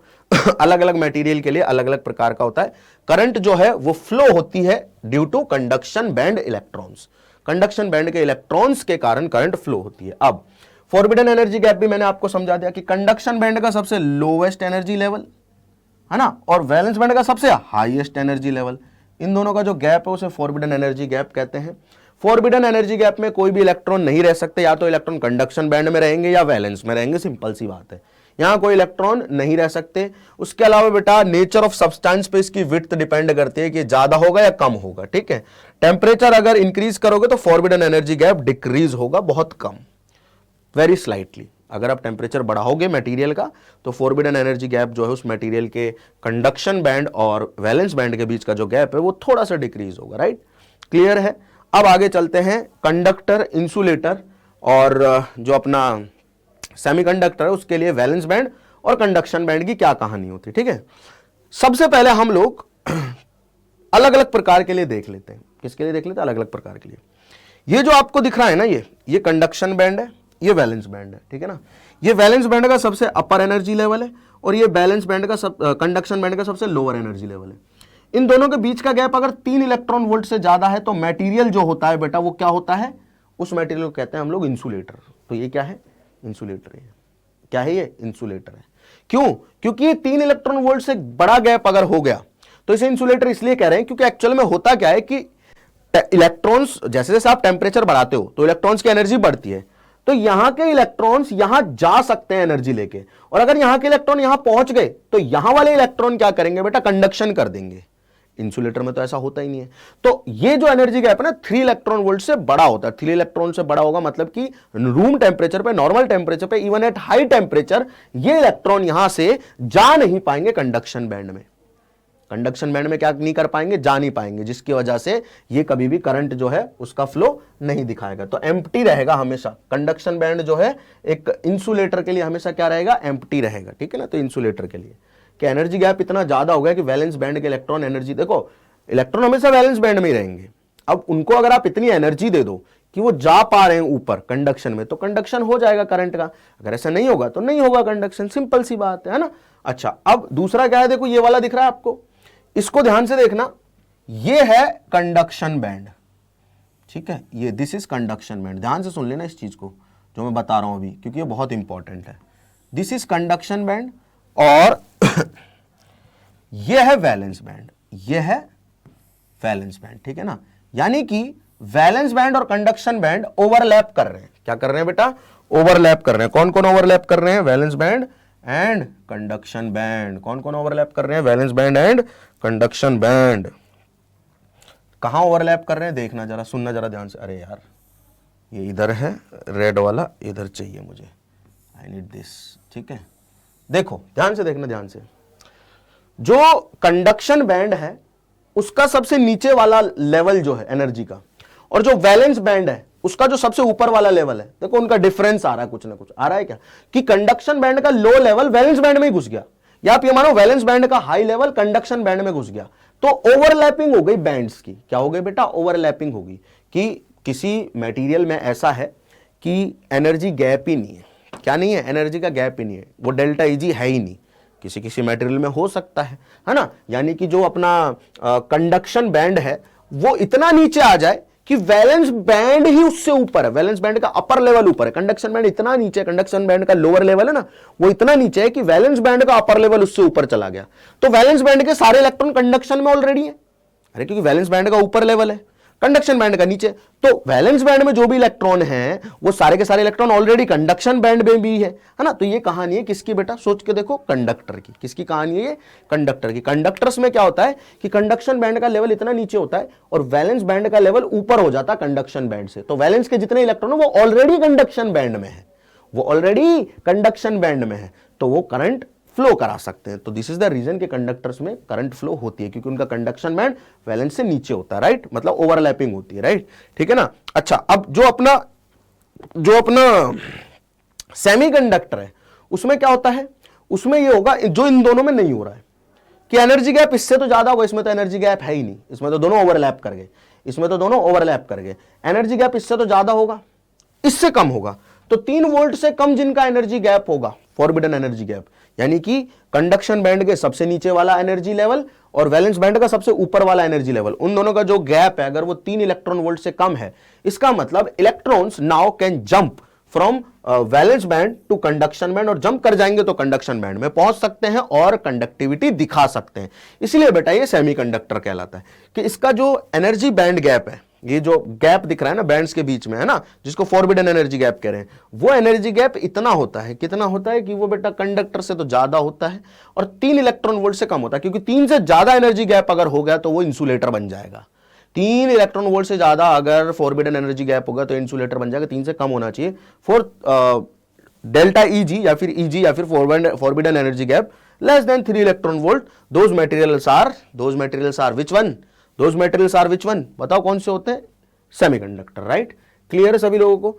अलग अलग मटेरियल के लिए अलग अलग प्रकार का होता है। करंट जो है वो फ्लो होती है due to conduction band electrons. Conduction band के इलेक्ट्रॉन्स के कारण करंट फ्लो होती है। अब फॉरबिडन एनर्जी गैप भी मैंने आपको समझा दिया कि कंडक्शन बैंड का सबसे लोवेस्ट एनर्जी लेवल, है ना, और वैलेंस बैंड का सबसे हाईएस्ट एनर्जी लेवल, इन दोनों का जो गैप है उसे फॉरबिडन एनर्जी गैप कहते हैं। फॉरबिडन एनर्जी गैप में कोई भी इलेक्ट्रॉन नहीं रह सकते, या तो इलेक्ट्रॉन कंडक्शन बैंड में रहेंगे या वैलेंस में रहेंगे, सिंपल सी बात है। यहां कोई इलेक्ट्रॉन नहीं रह सकते। उसके अलावा बेटा नेचर ऑफ सब्सटेंस पे इसकी विड्थ डिपेंड करती है कि ज्यादा होगा या कम होगा, ठीक है? टेम्परेचर अगर इंक्रीज करोगे तो फॉरबिडन एनर्जी गैप डिक्रीज होगा, बहुत कम, वेरी स्लाइटली। अगर आप टेम्परेचर बढ़ाओगे मटेरियल का तो फॉरबिडन एनर्जी गैप जो है उस मटेरियल के कंडक्शन बैंड और वैलेंस बैंड के बीच का जो गैप है वो थोड़ा सा डिक्रीज होगा, राइट? क्लियर है? अब आगे चलते हैं। कंडक्टर, इंसुलेटर और जो अपना सेमीकंडक्टर है उसके लिए वैलेंस बैंड और कंडक्शन बैंड की क्या कहानी होती है, ठीक है? सबसे पहले हम लोग अलग अलग प्रकार के लिए देख लेते हैं। किसके लिए देख लेते हैं? अलग अलग प्रकार के लिए। ये जो आपको दिख रहा है ना, ये कंडक्शन बैंड है, ये वैलेंस बैंड है, ठीक है ना? ये वैलेंस बैंड का सबसे अपर एनर्जी लेवल है और ये बैलेंस बैंड का कंडक्शन बैंड का सबसे लोअर एनर्जी लेवल है। इन दोनों के बीच का गैप अगर 3 इलेक्ट्रॉन वोल्ट से ज्यादा है तो मटेरियल जो होता है बेटा वो क्या होता है? उस मटेरियल को कहते हैं हम लोग इंसुलेटर। तो ये क्या है? इंसुलेटर है। क्या है ये? इंसुलेटर है। क्यों? क्योंकि ये 3 इलेक्ट्रॉन वोल्ट से बड़ा गैप अगर हो गया तो इसे इंसुलेटर इसलिए कह रहे हैं क्योंकि एक्चुअल में होता क्या है कि इलेक्ट्रॉन्स, जैसे जैसे आप टेम्परेचर बढ़ाते हो तो इलेक्ट्रॉन्स की एनर्जी बढ़ती है, तो यहां के इलेक्ट्रॉन्स यहां जा सकते हैं एनर्जी लेके, और अगर यहां के इलेक्ट्रॉन यहां पहुंच गए तो यहां वाले इलेक्ट्रॉन क्या करेंगे बेटा? कंडक्शन कर देंगे। इंसुलेटर में तो ऐसा होता ही नहीं है। तो ये जो एनर्जी गैप है ना 3 इलेक्ट्रॉन वोल्ट से बड़ा होता है। 3 इलेक्ट्रॉन से बड़ा होगा मतलब कि रूम टेम्परेचर पे, नॉर्मल टेम्परेचर पे, इवन एट हाई टेम्परेचर ये इलेक्ट्रॉन यहां से जा नहीं पाएंगे कंडक्शन बैंड में। कंडक्शन बैंड में क्या नहीं कर पाएंगे? जा नहीं पाएंगे, जिसकी वजह से ये कभी भी करंट जो है उसका फ्लो नहीं दिखाएगा। तो एम्प्टी रहेगा हमेशा। कंडक्शन बैंड जो है एक इंसुलेटर के लिए हमेशा क्या रहेगा? एम्प्टी रहेगा, ठीक है ना? तो इंसुलेटर के लिए कि एनर्जी गैप इतना ज्यादा हो गया कि वैलेंस बैंड के इलेक्ट्रॉन एनर्जी, देखो इलेक्ट्रॉन हमेशा वैलेंस बैंड में ही रहेंगे। अब उनको अगर आप इतनी एनर्जी दे दो कि वो जा पा रहे हैं ऊपर कंडक्शन में, तो कंडक्शन हो जाएगा करंट का। अगर ऐसा नहीं होगा तो नहीं होगा कंडक्शन, सिंपल सी बात है ना। अच्छा, अब दूसरा क्या है, देखो ये वाला दिख रहा है आपको, इसको ध्यान से देखना, ये है कंडक्शन बैंड, ठीक है, ये दिस इज कंडक्शन बैंड। ध्यान से सुन लेना इस चीज को जो मैं बता रहा हूं अभी, क्योंकि ये बहुत इंपॉर्टेंट है। दिस इज कंडक्शन बैंड और ये है वैलेंस बैंड, ये है वैलेंस बैंड, ठीक है ना। यानी कि वैलेंस बैंड और कंडक्शन बैंड ओवरलैप कर रहे हैं। क्या कर रहे हैं बेटा? ओवरलैप कर रहे हैं। कौन कौन ओवरलैप कर रहे हैं? Valence band and conduction band. कौन कौन ओवरलैप कर रहे हैं? Valence band and conduction band. कहां ओवरलैप कर रहे हैं देखना जरा, सुनना जरा ध्यान से। अरे यार ये इधर है, रेड वाला इधर चाहिए मुझे, आई नीड दिस, ठीक है। देखो ध्यान से देखना, ध्यान से। जो कंडक्शन बैंड है उसका सबसे नीचे वाला लेवल जो है एनर्जी का, और जो वैलेंस बैंड है उसका जो सबसे ऊपर वाला लेवल है, देखो उनका डिफरेंस आ रहा है, कुछ ना कुछ आ रहा है क्या, कि कंडक्शन बैंड का लो लेवल वैलेंस बैंड में ही घुस गया, या आप ये मानो वैलेंस बैंड का हाई लेवल कंडक्शन बैंड में घुस गया, तो ओवरलैपिंग हो गई बैंड्स की। क्या हो गई बेटा? ओवरलैपिंग होगी कि किसी मटेरियल में ऐसा है कि एनर्जी गैप ही नहीं है। क्या नहीं है? एनर्जी का गैप ही नहीं है, वो डेल्टा ईजी है ही नहीं। किसी किसी मटेरियल में हो सकता है ना। यानी कि जो अपना कंडक्शन बैंड है वो इतना नीचे आ जाए कि वैलेंस बैंड ही उससे ऊपर है, वैलेंस बैंड का अपर लेवल ऊपर है, कंडक्शन बैंड इतना नीचे, कंडक्शन बैंड का लोअर लेवल है ना वो इतना नीचे है कि वैलेंस बैंड का अपर लेवल उससे ऊपर चला गया, तो वैलेंस बैंड के सारे इलेक्ट्रॉन कंडक्शन में ऑलरेडी है। अरे क्योंकि वैलेंस बैंड का ऊपर लेवल है, कंडक्शन बैंड का नीचे, तो वैलेंस बैंड में जो भी इलेक्ट्रॉन है वो सारे के सारे इलेक्ट्रॉन ऑलरेडी कंडक्शन बैंड में भी है ना। तो ये कहानी है किसकी बेटा? सोच के देखो, कंडक्टर की। किसकी कहानी है ये? कंडक्टर की। कंडक्टर्स में क्या होता है कि कंडक्शन बैंड का लेवल इतना नीचे होता है और वैलेंस बैंड का लेवल ऊपर हो जाता है कंडक्शन बैंड से, तो वैलेंस के जितने इलेक्ट्रॉन है वो ऑलरेडी कंडक्शन बैंड में है, वो ऑलरेडी कंडक्शन बैंड में है, तो वो करंट फ्लो करा सकते हैं। तो दिस इज द रीजन कि कंडक्टर्स में करंट फ्लो होती है, क्योंकि उनका कंडक्शन बैंड वैलेंस से नीचे होता है, राइट, मतलब ओवरलैपिंग होती है, राइट, ठीक है ना। अच्छा, अब जो अपना सेमीकंडक्टर है उसमें क्या होता है? उसमें ये होगा जो इन दोनों में नहीं हो रहा है कि एनर्जी गैप इससे तो ज्यादा होगा, इसमें तो एनर्जी गैप है ही नहीं, इसमें तो दोनों ओवरलैप कर गए, इसमें तो दोनों ओवरलैप कर गए। एनर्जी गैप इससे तो ज्यादा होगा, इससे कम होगा, तो 3 वोल्ट से कम जिनका एनर्जी गैप होगा, फॉरबिडन एनर्जी गैप, यानी कि कंडक्शन बैंड के सबसे नीचे वाला एनर्जी लेवल और वैलेंस बैंड का सबसे ऊपर वाला एनर्जी लेवल, उन दोनों का जो गैप है अगर वो 3 इलेक्ट्रॉन वोल्ट से कम है, इसका मतलब electrons now can jump from valence band to conduction band, और जंप कर जाएंगे तो कंडक्शन बैंड में पहुंच सकते हैं और कंडक्टिविटी दिखा सकते हैं। इसलिए बेटा ये सेमीकंडक्टर कहलाता है कि इसका जो एनर्जी बैंड गैप है, ये जो गैप दिख रहा है ना बैंड्स के बीच में, है ना, जिसको फॉरबिडन एनर्जी गैप कह रहे हैं, वो एनर्जी गैप इतना होता है, कितना होता है कि वो बेटा कंडक्टर से तो ज्यादा होता है और 3 इलेक्ट्रॉन वोल्ट से कम होता है, क्योंकि 3 से ज्यादा एनर्जी गैप अगर हो गया तो वो इंसुलेटर बन जाएगा। 3 इलेक्ट्रॉन वोल्ट से ज्यादा अगर फॉरबिडन एनर्जी गैप होगा तो इंसुलेटर बन जाएगा। 3 से कम होना चाहिए फॉर डेल्टा ईजी या फिर ईजी या फिर forbidden energy gap less than 3 electron volt. Those materials are which one? Those materials are which one? बताओ कौन से होते हैं? Semiconductor, right. क्लियर है सभी लोगों को?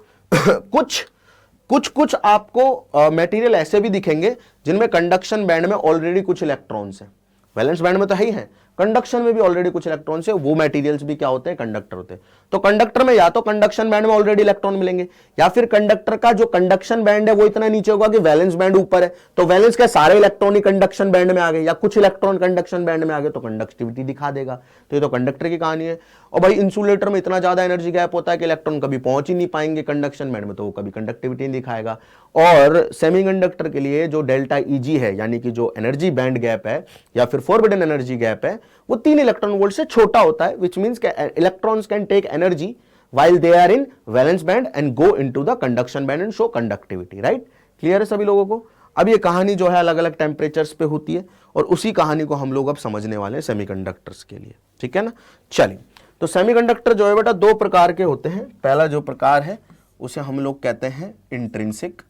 कुछ आपको मटेरियल ऐसे भी दिखेंगे जिनमें कंडक्शन बैंड में ऑलरेडी कुछ इलेक्ट्रॉन्स हैं, वैलेंस बैंड में तो है ही है, कंडक्शन में भी ऑलरेडी कुछ इलेक्ट्रॉन्स है, वो मटेरियल्स भी क्या होते हैं? कंडक्टर होते हैं। तो कंडक्टर में या तो कंडक्शन बैंड में ऑलरेडी इलेक्ट्रॉन मिलेंगे, या फिर कंडक्टर का जो कंडक्शन बैंड है वो इतना नीचे होगा कि वैलेंस बैंड ऊपर है, तो वैलेंस के सारे इलेक्ट्रॉन ही कंडक्शन बैंड में आ गए या कुछ इलेक्ट्रॉन कंडक्शन बैंड में आ गए, तो कंडक्टिविटी दिखा देगा। तो ये तो कंडक्टर की कहानी है। और भाई इंसुलेटर में इतना ज्यादा एनर्जी गैप होता है कि इलेक्ट्रॉन कभी पहुंच ही नहीं पाएंगे कंडक्शन बैंड में, तो वो कभी कंडक्टिविटी नहीं दिखाएगा। और सेमीकंडक्टर के लिए जो डेल्टा ईजी है, यानी कि जो एनर्जी बैंड गैप है या फिर फॉरबिडन एनर्जी गैप है, वो 3 इलेक्ट्रॉन वोल्ट से छोटा होता है, which means electrons can take energy while they are in valence band and go into the conduction band and show conductivity, right? Clear है सभी लोगों को? अब ये कहानी जो है अलग अलग टेम्परेचर्स पे होती है और उसी कहानी को हम लोग अब समझने वाले हैं सेमीकंडक्टर्स के लिए, ठीक है ना। चलिए, तो सेमीकंडक्टर जो है बेटा 2 प्रकार के होते हैं। पहला जो प्रकार है उसे हम लोग कहते हैं इंट्रिंसिक,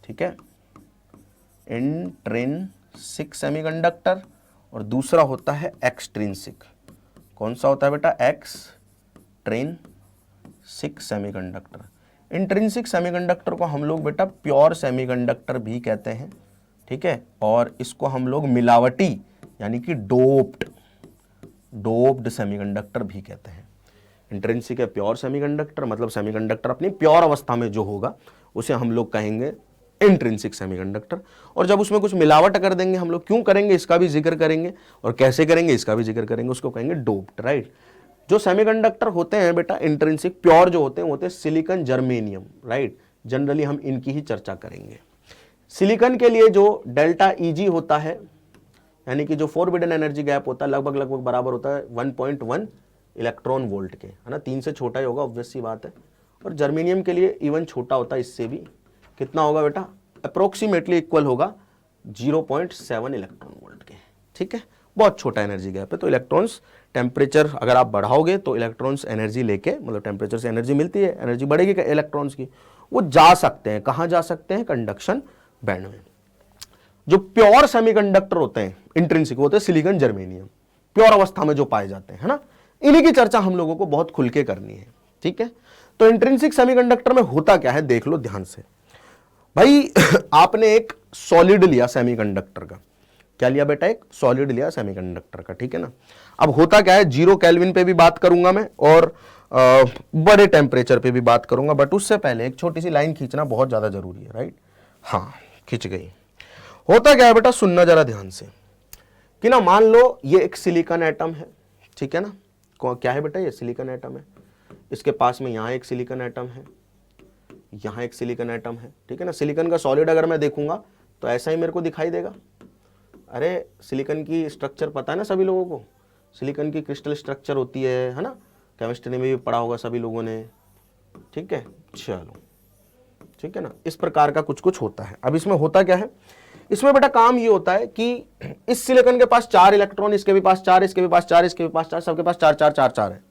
ठीक है, इंट्रिंसिक सेमीकंडक्टर, और दूसरा होता है एक्सट्रिंसिक। कौन सा होता है बेटा? Extrinsic semiconductor. इंट्रिंसिक सेमीकंडक्टर को हम लोग बेटा प्योर सेमीकंडक्टर भी कहते हैं, ठीक है, और इसको हम लोग मिलावटी यानी कि डोप्ड सेमीकंडक्टर भी कहते हैं। इंट्रिंसिक है प्योर सेमीकंडक्टर, मतलब सेमीकंडक्टर अपनी प्योर अवस्था में जो होगा उसे हम लोग कहेंगे इंट्रिंसिक सेमीकंडक्टर। और जब उसमें कुछ मिलावट कर देंगे हम लोग, क्यों करेंगे इसका भी जिक्र करेंगे, और कैसे करेंगे इसका भी जिक्र करेंगे, उसको कहेंगे डोप्ड, राइट। जो सेमीकंडक्टर होते हैं बेटा इंट्रिंसिक प्योर जो होते हैं वो होते हैं सिलिकॉन, जर्मेनियम, राइट। जनरली हम इनकी ही चर्चा करेंगे। सिलिकॉन के लिए जो डेल्टा ईजी होता है, यानी कि जो फोरबिडन एनर्जी गैप होता है, लगभग बराबर होता है 1.1 इलेक्ट्रॉन वोल्ट के, है ना। 3 से छोटा ही होगा, ऑब्वियस सी बात है। और जर्मेनियम के लिए इवन छोटा होता है इससे भी, कितना होगा बेटा, अप्रोक्सीमेटली इक्वल होगा 0.7 इलेक्ट्रॉन वोल्ट के, ठीक है। बहुत छोटा एनर्जी गैप है। तो इलेक्ट्रॉन्स टेम्परेचर अगर आप बढ़ाओगे तो इलेक्ट्रॉन्स एनर्जी लेके, मतलब टेम्परेचर से एनर्जी मिलती है, एनर्जी बढ़ेगी इलेक्ट्रॉन्स की, वो जा सकते हैं, कहाँ जा सकते हैं, कंडक्शन बैंड में। जो प्योर सेमीकंडक्टर होते हैं इंट्रिंसिक होते हैं सिलिकॉन, जर्मेनियम, प्योर अवस्था में जो पाए जाते हैं, है ना। इन्हीं की चर्चा हम लोगों को बहुत खुल के करनी है, ठीक है। तो इंट्रिंसिक सेमीकंडक्टर में होता क्या है, देख लो ध्यान से भाई। आपने एक सॉलिड लिया सेमीकंडक्टर का, क्या लिया बेटा, एक सॉलिड लिया सेमीकंडक्टर का, ठीक है ना। अब होता क्या है, 0 केल्विन पे भी बात करूंगा मैं और बड़े टेम्परेचर पे भी बात करूंगा, बट उससे पहले एक छोटी सी लाइन खींचना बहुत ज्यादा जरूरी है, राइट। हाँ, खींच गई। होता क्या है बेटा, सुनना जरा ध्यान से कि ना, मान लो ये एक सिलिकॉन एटम है, ठीक है ना। क्या है बेटा, ये सिलिकॉन एटम है, इसके पास में यहाँ एक सिलिकॉन एटम है, यहाँ एक सिलिकॉन एटम है, ठीक है ना। सिलिकॉन का सॉलिड अगर मैं देखूंगा तो ऐसा ही मेरे को दिखाई देगा। अरे सिलिकॉन की स्ट्रक्चर पता है ना सभी लोगों को, सिलिकॉन की क्रिस्टल स्ट्रक्चर होती है ना, केमिस्ट्री में भी पढ़ा होगा सभी लोगों ने, ठीक है। चलो, ठीक है ना, इस प्रकार का कुछ कुछ होता है। अब इसमें होता क्या है, इसमें बेटा काम ये होता है कि इस सिलिकॉन के पास 4 इलेक्ट्रॉन, इसके भी पास 4, इसके भी पास 4, इसके भी पास 4, सबके पास 4 4 4 4 है।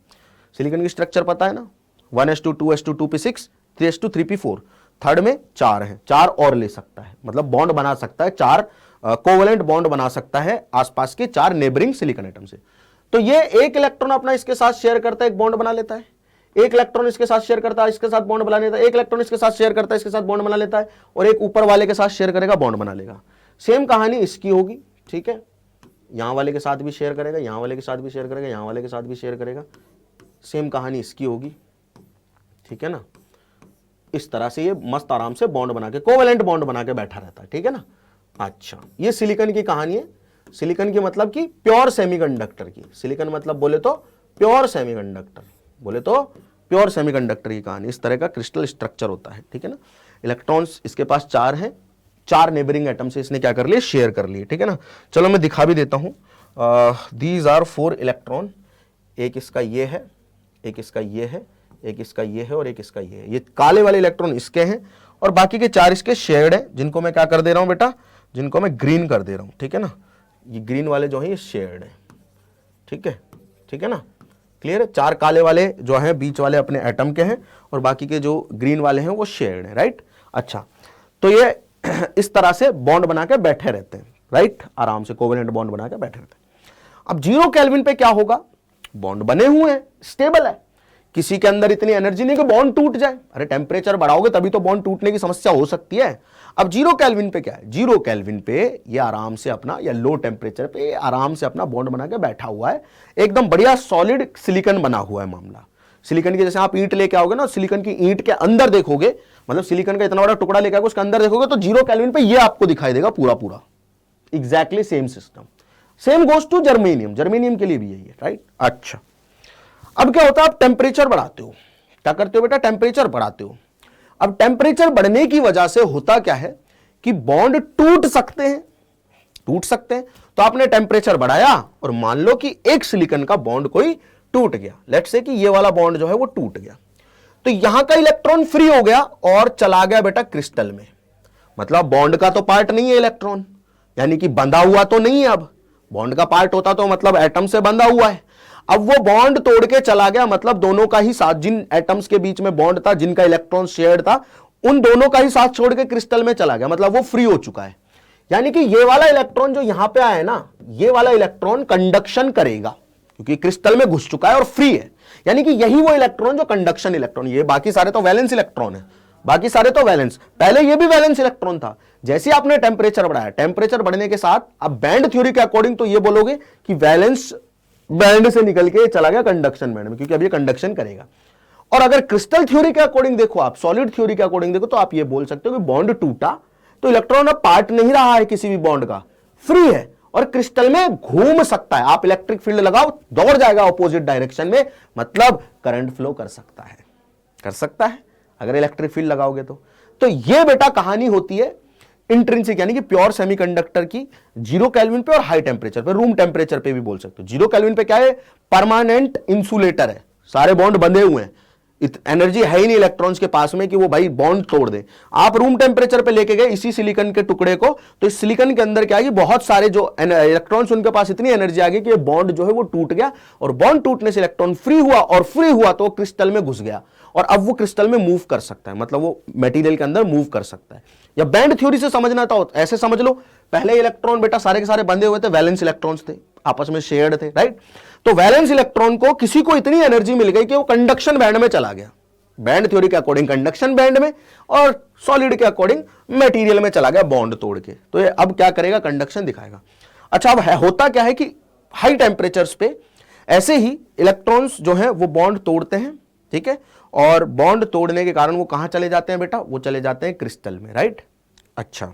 सिलिकॉन की स्ट्रक्चर पता है ना, 1s2 2s2 2p6 3s2 3p4, third में 4 है, 4 और ले सकता है, मतलब बॉन्ड बना सकता है, 4 कोवेलेंट बॉन्ड बना सकता है आसपास के 4 नेबरिंग सिलिकॉन एटम से। तो ये एक इलेक्ट्रॉन अपना इसके साथ शेयर करता है, एक बॉन्ड बना लेता है, एक इलेक्ट्रॉन इसके साथ शेयर करता है, इसके साथ बॉन्ड बना लेता है, एक इलेक्ट्रॉन इसके साथ शेयर करता है, इसके साथ बॉन्ड बना लेता है, और एक ऊपर वाले के साथ शेयर करेगा, बॉन्ड बना लेगा। सेम कहानी इसकी होगी, ठीक है। यहां वाले के साथ भी शेयर करेगा, यहां वाले के साथ भी शेयर करेगा, यहां वाले के साथ भी शेयर करेगा, सेम कहानी इसकी होगी, ठीक है ना। इस तरह से ये मस्त आराम से बॉन्ड बना के, कोवेलेंट बॉन्ड बना के बैठा रहता है, ठीक है ना। अच्छा, ये सिलिकॉन की कहानी है। सिलिकॉन की मतलब कि प्योर सेमीकंडक्टर की, सिलिकॉन मतलब बोले तो प्योर सेमीकंडक्टर, बोले तो प्योर सेमीकंडक्टर की कहानी। इस तरह का क्रिस्टल स्ट्रक्चर होता है, ठीक है ना। इलेक्ट्रॉन्स इसके पास 4 हैं, 4 नेबरिंग एटम से इसने क्या कर लिए, शेयर कर लिए, ठीक है ना। चलो मैं दिखा भी देता हूं। दीज आर 4 इलेक्ट्रॉन, एक इसका ये है, एक इसका ये है, एक इसका ये है और एक इसका ये है। ये काले वाले इलेक्ट्रॉन इसके हैं और बाकी के 4 इसके शेयर्ड हैं, जिनको मैं क्या कर दे रहा हूं बेटा, जिनको मैं ग्रीन कर दे रहा हूं, ठीक है ना। ये ग्रीन वाले जो है ये शेयर्ड है, ठीक है, ठीक है ना, क्लियर है। 4 काले वाले जो हैं बीच वाले अपने एटम के हैं और बाकी के जो ग्रीन वाले हैं वो शेयर्ड है, राइट। अच्छा, तो ये इस तरह से बॉन्ड बना के बैठे रहते हैं, राइट, आराम से कोवेलेंट बॉन्ड बना के बैठे रहते हैं। अब 0 केल्विन पे क्या होगा, बॉन्ड बने हुए हैं, स्टेबल है, किसी के अंदर इतनी एनर्जी नहीं कि बॉन्ड टूट जाए। अरे टेम्परेचर बढ़ाओगे तभी तो बॉन्ड टूटने की समस्या हो सकती है। अब 0 केल्विन पे क्या है, 0 केल्विन पे ये आराम से अपना, या लो टेम्परेचर पे आराम से अपना बॉन्ड बना के बैठा हुआ है, एकदम बढ़िया सॉलिड सिलिकॉन बना हुआ है मामला। सिलिकॉन की जैसे आप ईंट लेके आओगे ना, सिलिकॉन की ईंट के अंदर देखोगे, मतलब सिलिकॉन का इतना बड़ा टुकड़ा लेके आओगे, उसके अंदर देखोगे तो 0 केल्विन पे ये आपको दिखाई देगा पूरा पूरा, exactly same system. Same goes to germanium, germanium के लिए भी यही है, राइट। अच्छा, अब क्या होता है, आप टेम्परेचर बढ़ाते हो, क्या करते हो बेटा, टेम्परेचर बढ़ाते हो। अब टेम्परेचर बढ़ने की वजह से होता क्या है कि बॉन्ड टूट सकते हैं, टूट सकते हैं। तो आपने टेम्परेचर बढ़ाया और मान लो कि एक सिलिकॉन का बॉन्ड कोई टूट गया, लेट्स से कि ये वाला बॉन्ड जो है वो टूट गया, तो यहां का इलेक्ट्रॉन फ्री हो गया और चला गया बेटा क्रिस्टल में। मतलब बॉन्ड का तो पार्ट नहीं है इलेक्ट्रॉन, यानी कि बंधा हुआ तो नहीं है। अब बॉन्ड का पार्ट होता तो मतलब एटम से बंधा हुआ है, अब वो बॉन्ड तोड़ के चला गया, मतलब दोनों का ही साथ, जिन एटम्स के बीच में बॉन्ड था, जिनका इलेक्ट्रॉन शेयर्ड था, उन दोनों का ही साथ छोड़ के क्रिस्टल में चला गया, मतलब वो फ्री हो चुका है। यानी कि ये वाला इलेक्ट्रॉन जो यहां पे आया है ना, ये वाला इलेक्ट्रॉन कंडक्शन करेगा क्योंकि क्रिस्टल में घुस चुका है और फ्री है। यानी कि यही वो इलेक्ट्रॉन जो कंडक्शन इलेक्ट्रॉन, ये बाकी सारे तो वैलेंस इलेक्ट्रॉन है, बाकी सारे तो वैलेंस, पहले ये भी वैलेंस इलेक्ट्रॉन था। जैसे आपने टेम्परेचर बढ़ाया, टेम्परेचर बढ़ने के साथ अब बैंड थ्योरी के अकॉर्डिंग तो ये बोलोगे कि वैलेंस बैंड से निकल के चला गया कंडक्शन बैंड में, क्योंकि अब ये कंडक्शन करेगा। और अगर क्रिस्टल थ्योरी के अकॉर्डिंग देखो, आप सॉलिड थ्योरी के अकॉर्डिंग देखो, तो आप ये बोल सकते हो कि बॉन्ड टूटा तो इलेक्ट्रॉन अब पार्ट नहीं रहा है किसी भी बॉन्ड का, फ्री है और क्रिस्टल में घूम सकता है। आप इलेक्ट्रिक फील्ड लगाओ, दौड़ जाएगा ऑपोजिट डायरेक्शन में, मतलब करंट फ्लो कर सकता है, कर सकता है अगर इलेक्ट्रिक फील्ड लगाओगे तो ये बेटा कहानी होती है इंट्रिंसिक यानी कि प्योर सेमीकंडक्टर की। 0 केल्विन पे और हाई टेम्परेचर पे, रूम टेम्परेचर पे भी बोल सकते हो। 0 केल्विन पे क्या है, परमानेंट इंसुलेटर है, सारे बॉन्ड बंधे हुए हैं, एनर्जी है ही नहीं इलेक्ट्रॉन्स के पास में कि वो भाई बॉन्ड तोड़ दे। आप रूम टेम्परेचर पे लेके गए इसी सिलिकॉन के टुकड़े को, तो इस सिलिकॉन के अंदर क्या है कि बहुत सारे जो इलेक्ट्रॉन्स उनके पास इतनी एनर्जी आ गई कि बॉन्ड जो है वो टूट गया, और बॉन्ड टूटने से इलेक्ट्रॉन फ्री हुआ, और फ्री हुआ तो क्रिस्टल में घुस गया, और अब वो क्रिस्टल में मूव कर सकता है, मतलब वो मटेरियल के अंदर मूव कर सकता है। या बैंड थ्योरी से समझना था ऐसे समझ लो, पहले इलेक्ट्रॉन बेटा सारे के सारे बंधे हुए थे, वैलेंस इलेक्ट्रॉन्स थे, आपस में शेयर्ड थे, राइट। तो वैलेंस इलेक्ट्रॉन को किसी को इतनी एनर्जी मिल गई कि वो कंडक्शन बैंड में चला गया, बैंड थ्योरी के अकॉर्डिंग कंडक्शन बैंड में, और सॉलिड के अकॉर्डिंग मटेरियल में चला गया बॉन्ड तोड़ के। तो ये अब क्या करेगा, कंडक्शन दिखाएगा। अच्छा, अब होता क्या है कि हाई टेम्परेचर्स पे ऐसे ही इलेक्ट्रॉन्स जो है वो बॉन्ड तोड़ते हैं, ठीक है, और बॉन्ड तोड़ने के कारण वो कहां चले जाते हैं बेटा, वो चले जाते हैं क्रिस्टल में, राइट। अच्छा,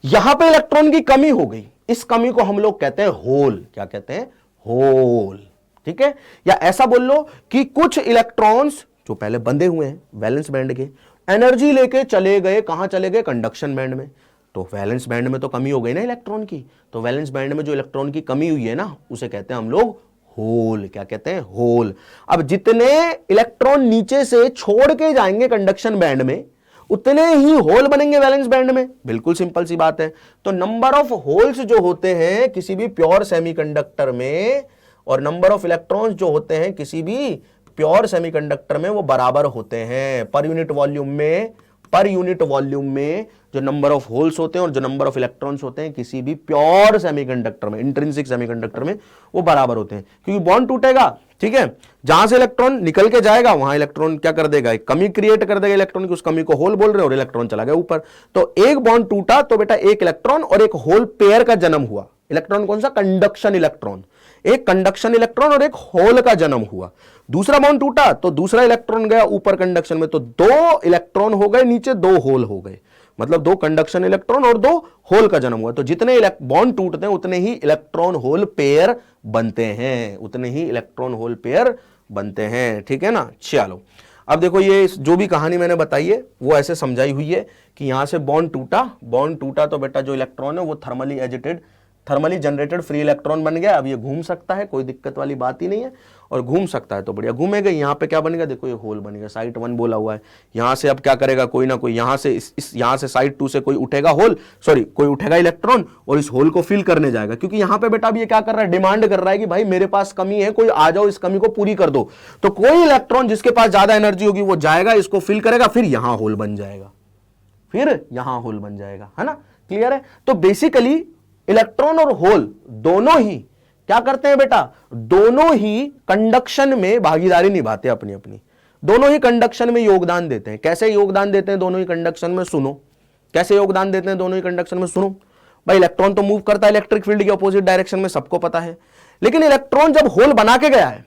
यहां पे इलेक्ट्रॉन की कमी हो गई, इस कमी को हम लोग कहते हैं होल। क्या कहते हैं, होल, ठीक है। या ऐसा बोल लो कि कुछ इलेक्ट्रॉन्स जो पहले बंधे हुए हैं वैलेंस बैंड के, एनर्जी लेके चले गए, कहां चले गए, कंडक्शन बैंड में। तो वैलेंस बैंड में तो कमी हो गई ना इलेक्ट्रॉन की, तो वैलेंस बैंड में जो इलेक्ट्रॉन की कमी हुई है ना, उसे कहते हैं हम लोग होल। क्या कहते हैं, होल। अब जितने इलेक्ट्रॉन नीचे से छोड़ के जाएंगे कंडक्शन बैंड में, उतने ही होल बनेंगे वैलेंस बैंड में, बिल्कुल सिंपल सी बात है। तो नंबर ऑफ होल्स जो होते हैं किसी भी प्योर सेमीकंडक्टर में, और नंबर ऑफ इलेक्ट्रॉन्स जो होते हैं किसी भी प्योर सेमीकंडक्टर में, वो बराबर होते हैं पर यूनिट वॉल्यूम में। पर यूनिट वॉल्यूम में जो नंबर ऑफ होल्स होते हैं और जो नंबर ऑफ इलेक्ट्रॉन्स होते हैं किसी भी प्योर सेमीकंडक्टर में, इंट्रिंसिक सेमीकंडक्टर में, वो बराबर होते हैं, क्योंकि बॉन्ड टूटेगा, ठीक है, जहां से इलेक्ट्रॉन निकल के जाएगा वहां इलेक्ट्रॉन क्या कर देगा, एक कमी क्रिएट कर देगा इलेक्ट्रॉन की, उस कमी को होल बोल रहे हैं, और इलेक्ट्रॉन चला गया ऊपर। तो एक बॉन्ड टूटा तो बेटा एक इलेक्ट्रॉन और एक होल पेयर का जन्म हुआ। इलेक्ट्रॉन कौन सा, कंडक्शन इलेक्ट्रॉन, एक कंडक्शन इलेक्ट्रॉन और एक होल का जन्म हुआ। दूसरा बॉन्ड टूटा तो दूसरा इलेक्ट्रॉन गया ऊपर कंडक्शन में, तो 2 इलेक्ट्रॉन हो गए, नीचे 2 होल हो गए, मतलब 2 कंडक्शन इलेक्ट्रॉन और 2 होल का जन्म हुआ। तो जितने बॉन्ड टूटते हैं उतने ही इलेक्ट्रॉन होल पेयर बनते हैं, उतने ही इलेक्ट्रॉन होल पेयर बनते हैं, ठीक है ना। चलो अब देखो, ये जो भी कहानी मैंने बताई है वो ऐसे समझाई हुई है कि यहां से बॉन्ड टूटा तो बेटा जो इलेक्ट्रॉन है वो thermally agitated, thermally generated free electron बन गया। अब ये घूम सकता है, कोई दिक्कत वाली बात ही नहीं है, और घूम सकता है तो बढ़िया घूमेगा। यहाँ पे क्या बनेगा, देखो ये होल बनेगा, साइट 1 बोला हुआ है। यहाँ से अब क्या करेगा, कोई ना कोई यहाँ से यहाँ से साइट 2 से कोई उठेगा होल, सॉरी कोई उठेगा इलेक्ट्रॉन और इस होल को फिल करने जाएगा, क्योंकि यहाँ पे बेटा अब ये क्या कर रहा है, डिमांड कर रहा है कि भाई मेरे पास कमी है, कोई आ जाओ इस कमी को पूरी कर दो। तो कोई इलेक्ट्रॉन जिसके पास ज्यादा एनर्जी होगी वो जाएगा, इसको फिल करेगा, फिर यहाँ होल बन जाएगा, फिर यहाँ होल बन जाएगा, है ना। क्लियर है। तो बेसिकली इलेक्ट्रॉन और होल दोनों ही क्या करते हैं बेटा, दोनों ही कंडक्शन में भागीदारी निभाते हैं अपनी अपनी, दोनों ही कंडक्शन में योगदान देते हैं। कैसे योगदान देते हैं दोनों ही कंडक्शन में, सुनो कैसे योगदान देते हैं दोनों ही कंडक्शन में, सुनो भाई। इलेक्ट्रॉन तो मूव करता है इलेक्ट्रिक फील्ड के अपोजिट डायरेक्शन में, सबको पता है, लेकिन इलेक्ट्रॉन जब होल बना के गया है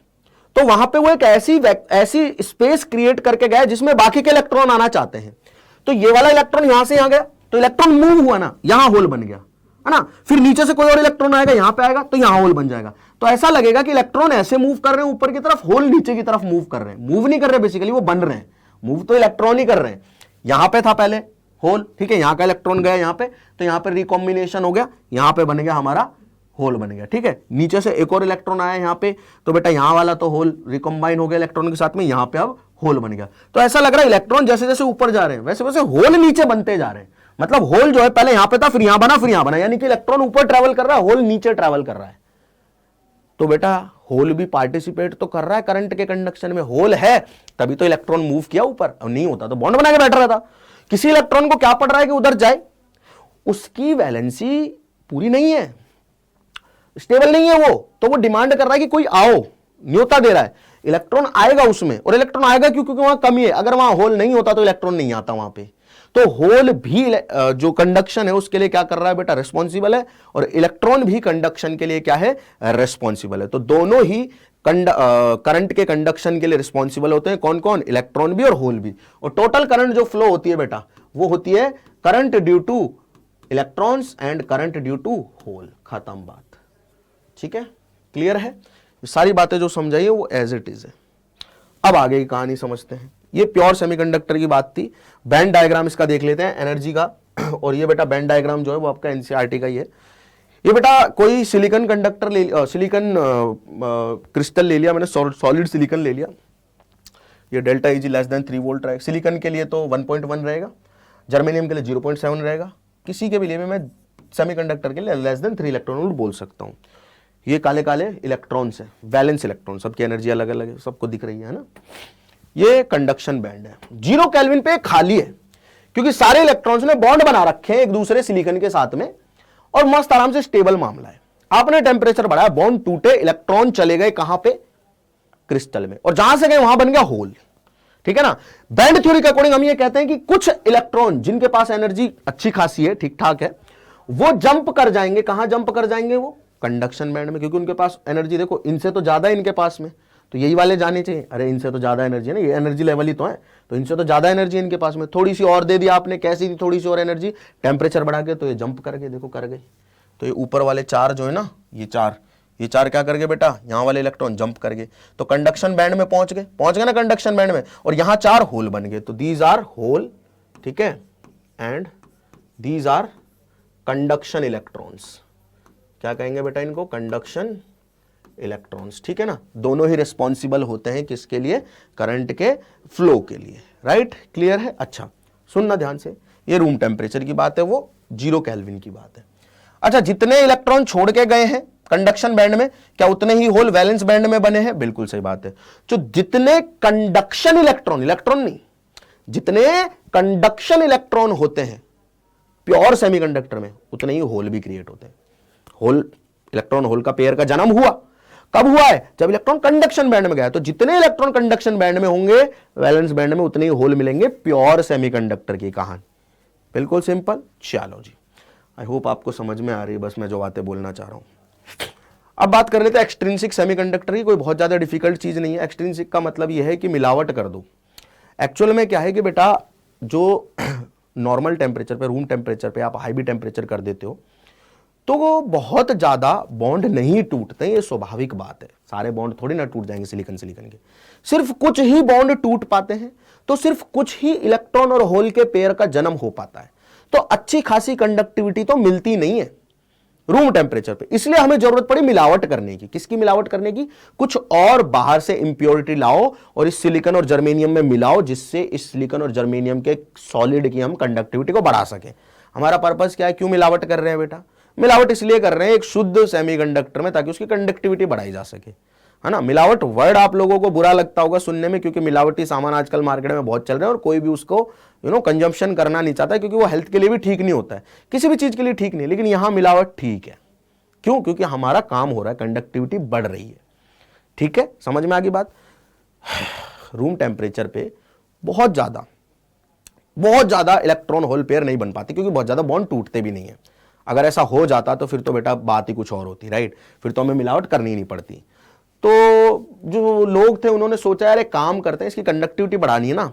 तो वहां पे वो एक ऐसी स्पेस क्रिएट करके गया जिसमें बाकी के इलेक्ट्रॉन आना चाहते हैं। तो ये वाला इलेक्ट्रॉन यहां से यहां गया तो इलेक्ट्रॉन मूव हुआ ना, यहां होल बन गया, है ना। फिर नीचे से कोई और इलेक्ट्रॉन आएगा, यहां पे आएगा तो यहां होल बन जाएगा। तो ऐसा लगेगा कि इलेक्ट्रॉन ऐसे मूव कर रहे हैं ऊपर की तरफ, होल नीचे की तरफ मूव कर रहे हैं। मूव नहीं कर रहे बेसिकली, वो बन रहे हैं, मूव तो इलेक्ट्रॉन ही कर रहे हैं। यहां पे था पहले होल, ठीक है, यहां का इलेक्ट्रॉन गया यहां पे, तो यहां पे रिकॉम्बिनेशन हो गया, यहां पे बन गया हमारा होल बन गया, ठीक है। नीचे से एक और इलेक्ट्रॉन आया यहां पे, तो बेटा यहां वाला तो होल रिकॉम्बाइन हो गया इलेक्ट्रॉन के साथ में, यहां पे अब होल बन गया। तो ऐसा लग रहा है इलेक्ट्रॉन जैसे जैसे ऊपर जा रहे हैं वैसे वैसे होल नीचे बनते जा रहे हैं। मतलब होल जो है पहले यहां पे था, फिर यहां बना, फिर यहां बना, यानी कि इलेक्ट्रॉन ऊपर ट्रैवल कर रहा है, होल नीचे ट्रैवल कर रहा है। तो बेटा होल भी पार्टिसिपेट तो कर रहा है करंट के कंडक्शन में, होल है तभी तो इलेक्ट्रॉन मूव किया ऊपर, अब नहीं होता तो बॉन्ड बना के बैठ रहा था। किसी इलेक्ट्रॉन को क्या पड़ रहा है कि उधर जाए, उसकी वैलेंसी पूरी नहीं है, स्टेबल नहीं है वो, तो वो डिमांड कर रहा है कि कोई आओ, न्योता दे रहा है, इलेक्ट्रॉन आएगा उसमें। और इलेक्ट्रॉन आएगा क्यों, क्योंकि वहां कमी है। अगर वहां होल नहीं होता तो इलेक्ट्रॉन नहीं आता वहां पे। तो होल भी जो कंडक्शन है उसके लिए क्या कर रहा है बेटा, रिस्पॉन्सिबल है, और इलेक्ट्रॉन भी कंडक्शन के लिए क्या है, रिस्पॉन्सिबल है। तो दोनों ही करंट के कंडक्शन के लिए रिस्पॉन्सिबल होते हैं। कौन कौन, इलेक्ट्रॉन भी और होल भी। और टोटल करंट जो फ्लो होती है बेटा वो होती है current due to electrons and current due to hole. खत्म बात, ठीक है, क्लियर है। सारी बातें जो समझाई है वो एज इट इज है। अब आगे की कहानी समझते हैं। ये प्योर सेमीकंडक्टर की बात थी। बैंड डायग्राम इसका देख लेते हैं एनर्जी का। और ये बेटा बैंड डायग्राम जो है वो आपका एनसीईआरटी का ही है। ये बेटा कोई सिलिकॉन कंडक्टर ले सिलिकॉन क्रिस्टल ले लिया मैंने, सॉलिड सिलिकॉन ले लिया। ये delta easy less than 3 volt रहेगा। सिलिकॉन के लिए तो 1.1 रहेगा, जर्मेनियम के लिए 0.7 रहेगा, किसी के भी लिए मैं सेमीकंडक्टर के लिए लेस देन 3 इलेक्ट्रॉन वोल्ट बोल सकता हूँ। ये काले काले इलेक्ट्रॉन्स है, वैलेंस इलेक्ट्रॉन, सबकी एनर्जी अलग अलग है, सबको दिख रही है ना। ये कंडक्शन बैंड है। 0 केल्विन पे खाली है क्योंकि सारे इलेक्ट्रॉन्स ने बॉन्ड बना रखे हैं एक दूसरे सिलिकॉन के साथ में, और मस्त आराम से स्टेबल मामला है। आपने टेम्परेचर बढ़ाया, बॉन्ड टूटे, इलेक्ट्रॉन चले गए कहां पे, क्रिस्टल में, और जहां से गए वहां बन गया होल, ठीक है ना। बैंड थ्योरी के अकॉर्डिंग हम ये कहते हैं कि कुछ इलेक्ट्रॉन जिनके पास एनर्जी अच्छी खासी है, ठीक ठाक है, वो जंप कर जाएंगे। कहां जंप कर जाएंगे, वो कंडक्शन बैंड में, क्योंकि उनके पास एनर्जी देखो इनसे तो ज्यादा है इनके पास में, तो यही वाले जाने चाहिए। अरे इनसे तो ज्यादा एनर्जी है ना, ये एनर्जी लेवल ही तो है, तो इनसे तो ज्यादा एनर्जी है इनके पास में, थोड़ी सी और दे दी आपने, कैसी थी थोड़ी सी और एनर्जी, टेम्परेचर बढ़ा के, तो ये जंप कर गए, देखो कर गए। तो ये ऊपर वाले 4 जो है ना, ये चार क्या कर गए बेटा, यहां वाले इलेक्ट्रॉन जंप कर गए, तो कंडक्शन बैंड में पहुंच गए ना कंडक्शन बैंड में, और यहां 4 होल बन गए। तो दीज आर होल, ठीक है, and these are conduction electrons. क्या कहेंगे बेटा इनको, कंडक्शन इलेक्ट्रॉन्स, ठीक है ना। दोनों ही रिस्पॉन्सिबल होते हैं किसके लिए, करंट के फ्लो के लिए, राइट, क्लियर है। अच्छा सुनना ध्यान से, ये रूम टेम्परेचर की बात है, वो 0 केल्विन की बात है। अच्छा, जितने इलेक्ट्रॉन छोड़ के गए हैं कंडक्शन बैंड में, क्या उतने ही होल वैलेंस बैंड में बने हैं, बिल्कुल सही बात है। जो जितने कंडक्शन इलेक्ट्रॉन नहीं, जितने कंडक्शन इलेक्ट्रॉन होते हैं प्योर सेमीकंडक्टर में, उतने ही होल भी क्रिएट होते हैं। होल, इलेक्ट्रॉन होल का पेयर का जन्म हुआ कब हुआ है, जब इलेक्ट्रॉन कंडक्शन बैंड में गया। तो जितने इलेक्ट्रॉन कंडक्शन बैंड में होंगे वैलेंस बैंड में उतने ही होल मिलेंगे, प्योर सेमीकंडक्टर की कहानी, बिल्कुल सिंपल। चलो जी, आई होप आपको समझ में आ रही है बस मैं जो बातें बोलना चाह रहा हूं। अब बात कर लेते हैं एक्सट्रिंसिक सेमीकंडक्टर की। कोई बहुत ज्यादा डिफिकल्ट चीज नहीं है। एक्सट्रिंसिक का मतलब यह है कि मिलावट कर दो। एक्चुअल में क्या है कि बेटा जो नॉर्मल टेम्परेचर पे, रूम टेम्परेचर पे आप हाई भी टेम्परेचर कर देते हो तो वो बहुत ज्यादा बॉन्ड नहीं टूटते, ये स्वाभाविक बात है। सारे बॉन्ड थोड़ी ना टूट जाएंगे सिलिकॉन के, सिर्फ कुछ ही बॉन्ड टूट पाते हैं, तो सिर्फ कुछ ही इलेक्ट्रॉन और होल के पेयर का जन्म हो पाता है। तो अच्छी खासी कंडक्टिविटी तो मिलती नहीं है रूम टेम्परेचर पे, इसलिए हमें जरूरत पड़ी मिलावट करने की। किसकी मिलावट करने की, कुछ और बाहर से इंप्योरिटी लाओ और इस सिलिकॉन और जर्मेनियम में मिलाओ, जिससे इस सिलिकॉन और जर्मेनियम के सॉलिड की हम कंडक्टिविटी को बढ़ा सके। हमारा पर्पस क्या है, क्यों मिलावट कर रहे हैं बेटा, मिलावट इसलिए कर रहे हैं एक शुद्ध सेमीकंडक्टर में, ताकि उसकी कंडक्टिविटी बढ़ाई जा सके, है ना। मिलावट वर्ड आप लोगों को बुरा लगता होगा सुनने में, क्योंकि मिलावटी सामान आजकल मार्केट में बहुत चल रहे हैं और कोई भी उसको कंजम्पशन करना नहीं चाहता, क्योंकि वो हेल्थ के लिए भी ठीक नहीं होता है, किसी भी चीज के लिए ठीक नहीं। लेकिन यहां मिलावट ठीक है, क्यों, क्योंकि हमारा काम हो रहा है, कंडक्टिविटी बढ़ रही है, ठीक है, समझ में आ गई बात। रूम टेम्परेचर पे बहुत ज्यादा इलेक्ट्रॉन होल पेयर नहीं बन पाते, क्योंकि बहुत ज्यादा बॉन्ड टूटते भी नहीं है। अगर ऐसा हो जाता तो फिर तो बेटा बात ही कुछ और होती, राइट, फिर तो हमें मिलावट करनी ही नहीं पड़ती। तो जो लोग थे उन्होंने सोचा यार एक काम करते हैं, इसकी कंडक्टिविटी बढ़ानी है ना,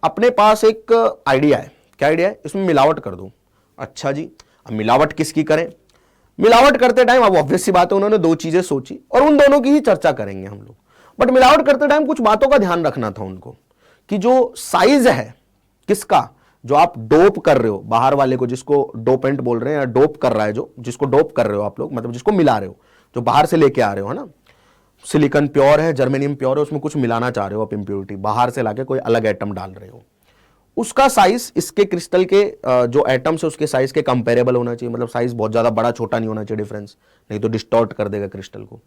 अपने पास एक आइडिया है। क्या आइडिया है, इसमें मिलावट कर दो। अच्छा जी, अब मिलावट किसकी करें, मिलावट करते टाइम अब ऑब्वियस सी बात है उन्होंने 2 चीजें सोची और उन दोनों की ही चर्चा करेंगे हम लोग। बट मिलावट करते टाइम कुछ बातों का ध्यान रखना था उनको, कि जो साइज है किसका, जो आप डोप कर रहे हो बाहर वाले को, जिसको डोपेंट बोल रहे हैं, या डोप कर रहा है जो, जिसको डोप कर रहे हो आप लोग, मतलब जिसको मिला रहे हो, जो बाहर से लेके आ रहे हो, है ना। सिलिकॉन प्योर है, जर्मेनियम प्योर है, उसमें कुछ मिलाना चाह रहे हो आप, इंप्योरिटी बाहर से लाके कोई अलग एटम डाल रहे हो, उसका साइज इसके क्रिस्टल के जो एटम्स है उसके साइज के कंपेरेबल होना चाहिए। मतलब साइज बहुत ज्यादा बड़ा छोटा नहीं होना चाहिए डिफरेंस, नहीं तो डिस्टॉर्ट कर देगा क्रिस्टल को।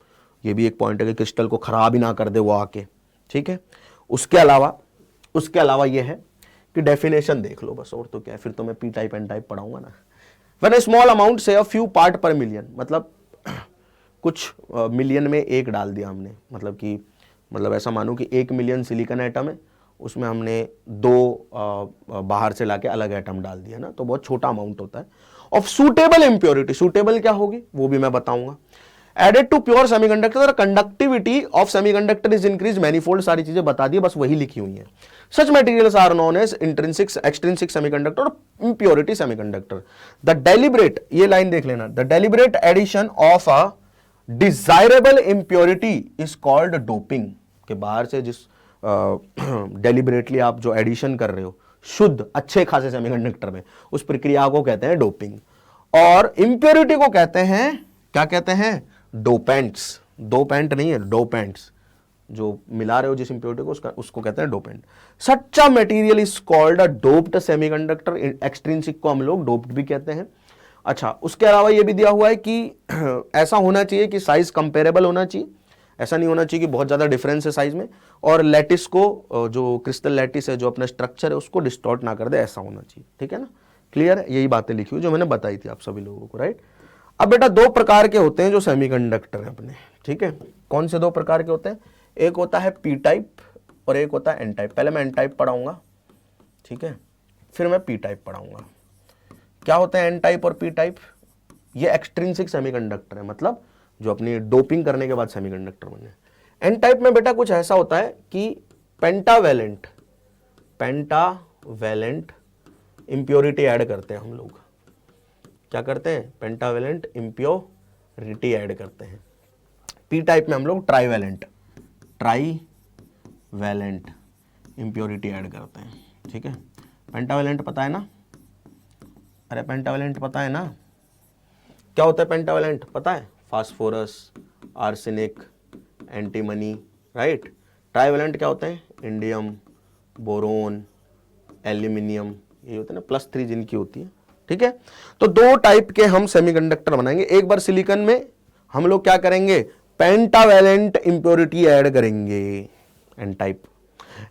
ये भी एक पॉइंट है कि क्रिस्टल को खराब ही ना कर दे वो आके, ठीक है। उसके अलावा ये है कि डेफिनेशन देख लो बस, और तो क्या है, फिर तो मैं पी टाइप एन टाइप पढ़ाऊंगा ना। व्हेन ए स्मॉल अमाउंट से अ फ्यू पार्ट पर मिलियन, मतलब कुछ मिलियन में एक डाल दिया हमने, मतलब ऐसा मानो कि 1 मिलियन सिलिकॉन एटम है उसमें हमने 2 बाहर से लाके अलग एटम डाल दिया ना, तो बहुत छोटा अमाउंट होता है। ऑफ सुटेबल इंप्योरिटी, सुटेबल क्या होगी वो भी मैं बताऊंगा। Added to pure semiconductor, conductivity of semiconductor is increase manifold, सारी चीजें बता दी, बस वही लिखी हुई है। Such materials are known as intrinsic extrinsic semiconductor और इंप्योरिटी सेमीकंडक्टर। द डेलिब्रेट, ये लाइन देख लेना, the deliberate addition of a desirable impurity is called doping, के बाहर से जिस डेलिबरेटली आप जो एडिशन कर रहे हो शुद्ध अच्छे खासे सेमीकंडक्टर में, उस प्रक्रिया को कहते हैं डोपिंग। और इंप्योरिटी को कहते हैं, क्या कहते हैं, डोपेंट्स। डोपेंट नहीं है, डोपेंट्स, जो मिला रहे हो जिस इंप्योरिटी को उसको कहते हैं dopant. Such a material is called a doped semiconductor, extrinsic को हम लोग डोप्ड भी कहते हैं। अच्छा, उसके अलावा यह भी दिया हुआ है कि ऐसा होना चाहिए कि साइज कंपेरेबल होना चाहिए, ऐसा नहीं होना चाहिए कि बहुत ज्यादा डिफरेंस है साइज में, और लैटिस को, जो क्रिस्टल लैटिस है, जो अपना स्ट्रक्चर है उसको डिस्टॉर्ट ना कर दे, ऐसा होना चाहिए। ठीक है ना, क्लियर है, यही बातें लिखी हुई जो मैंने बताई थी आप सभी लोगों को, राइट। अब बेटा 2 प्रकार के होते हैं जो सेमीकंडक्टर है अपने, ठीक है। कौन से 2 प्रकार के होते हैं? एक होता है पी टाइप और एक होता है एन टाइप। पहले मैं एन टाइप पढ़ाऊंगा, ठीक है, फिर मैं पी टाइप पढ़ाऊंगा। क्या होते हैं एन टाइप और पी टाइप? ये एक्सट्रिंसिक सेमीकंडक्टर है, मतलब जो अपनी डोपिंग करने के बाद सेमीकंडक्टर बने। एन टाइप में बेटा कुछ ऐसा होता है कि पेंटावैलेंट इंप्योरिटी ऐड करते हैं हम लोग। क्या करते हैं? पेंटावैलेंट इंप्योरिटी ऐड करते हैं। पी टाइप में हम लोग ट्राईवैलेंट इंप्योरिटी ऐड करते हैं, ठीक है। पेंटावैलेंट पता है ना? अरे पेंटावैलेंट पता है ना? क्या होता है पेंटावैलेंट पता है? Phosphorus, arsenic, antimony, right. Trivalent क्या होते हैं? इंडियम, बोरोन, एल्यूमिनियम, ये होते हैं ना, +3 जिनकी होती है, ठीक है। तो 2 टाइप के हम सेमीकंडक्टर बनाएंगे। एक बार सिलिकॉन में हम लोग क्या करेंगे? पेंटावैलेंट इंप्योरिटी ऐड करेंगे, एन टाइप।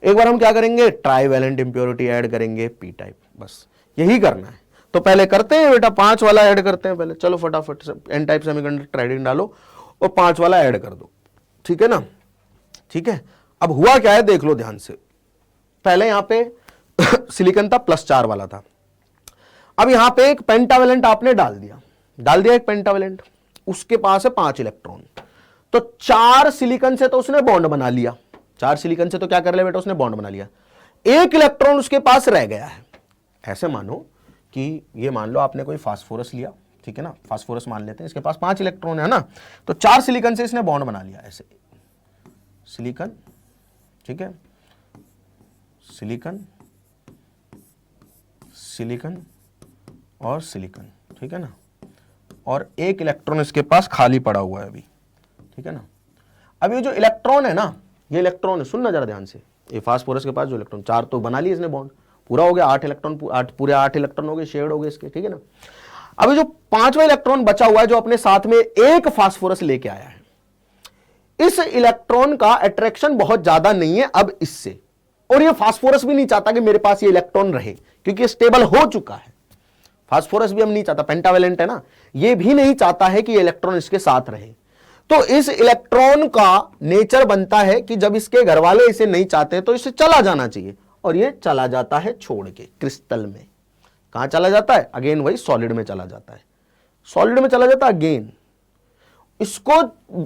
एक बार हम क्या करेंगे? ट्राईवैलेंट इंप्योरिटी ऐड करेंगे, पी टाइप। बस यही करना है। तो पहले करते हैं बेटा 5 वाला ऐड करते हैं पहले, चलो फटाफट से एन टाइप सेमीकंडक्टर एडिंग डालो और 5 वाला ऐड कर दो, ठीक है ना। ठीक है, अब हुआ क्या है देख लो ध्यान से। पहले यहां पे सिलिकॉन था, +4 वाला था। अब यहां पे एक पेंटावैलेंट आपने डाल दिया एक पेंटावैलेंट, उसके पास है 5 इलेक्ट्रॉन। तो 4 सिलिकॉन से तो उसने बॉन्ड बना लिया, 4 सिलिकॉन से तो क्या कर लिया बेटा? उसने बॉन्ड बना लिया। 1 इलेक्ट्रॉन उसके पास रह गया है। ऐसे मानो कि ये मान लो आपने कोई फास्फोरस लिया, ठीक है ना, फास्फोरस मान लेते हैं, इसके पास 5 इलेक्ट्रॉन है ना, तो 4 सिलिकॉन से इसने बॉन्ड बना लिया, ऐसे सिलिकॉन, ठीक है, सिलिकॉन, सिलिकॉन और सिलिकॉन, ठीक है ना, और 1 इलेक्ट्रॉन इसके पास खाली पड़ा हुआ है अभी, ठीक है ना। अब ये जो इलेक्ट्रॉन है ना, ये इलेक्ट्रॉन है, सुनना जरा ध्यान से, ये फास्फोरस के पास जो इलेक्ट्रॉन, 4 तो बना लिए इसने बॉन्ड, पूरा हो गया, 8 इलेक्ट्रॉन, पूरे 8 इलेक्ट्रॉन हो गए, शेड हो गए इसके, ठीक है ना। अभी जो 5वां इलेक्ट्रॉन बचा हुआ है, जो अपने साथ में एक फास्फोरस लेके आया है, इस इलेक्ट्रॉन का अट्रैक्शन बहुत ज्यादा नहीं है अब इससे, और ये फास्फोरस भी नहीं चाहता कि मेरे पास ये इलेक्ट्रॉन रहे, क्योंकि स्टेबल हो चुका है। फास्फोरस भी हम नहीं चाहता, पेंटावैलेंट है ना, ये भी नहीं चाहता है कि ये इलेक्ट्रॉन इसके साथ रहे। तो इस इलेक्ट्रॉन का नेचर बनता है कि जब इसके घर वाले इसे नहीं चाहते तो इसे चला जाना चाहिए, और ये चला जाता है छोड़ के क्रिस्टल में। कहां चला जाता है? अगेन वही सॉलिड में चला जाता है, सॉलिड में चला जाता है अगेन। इसको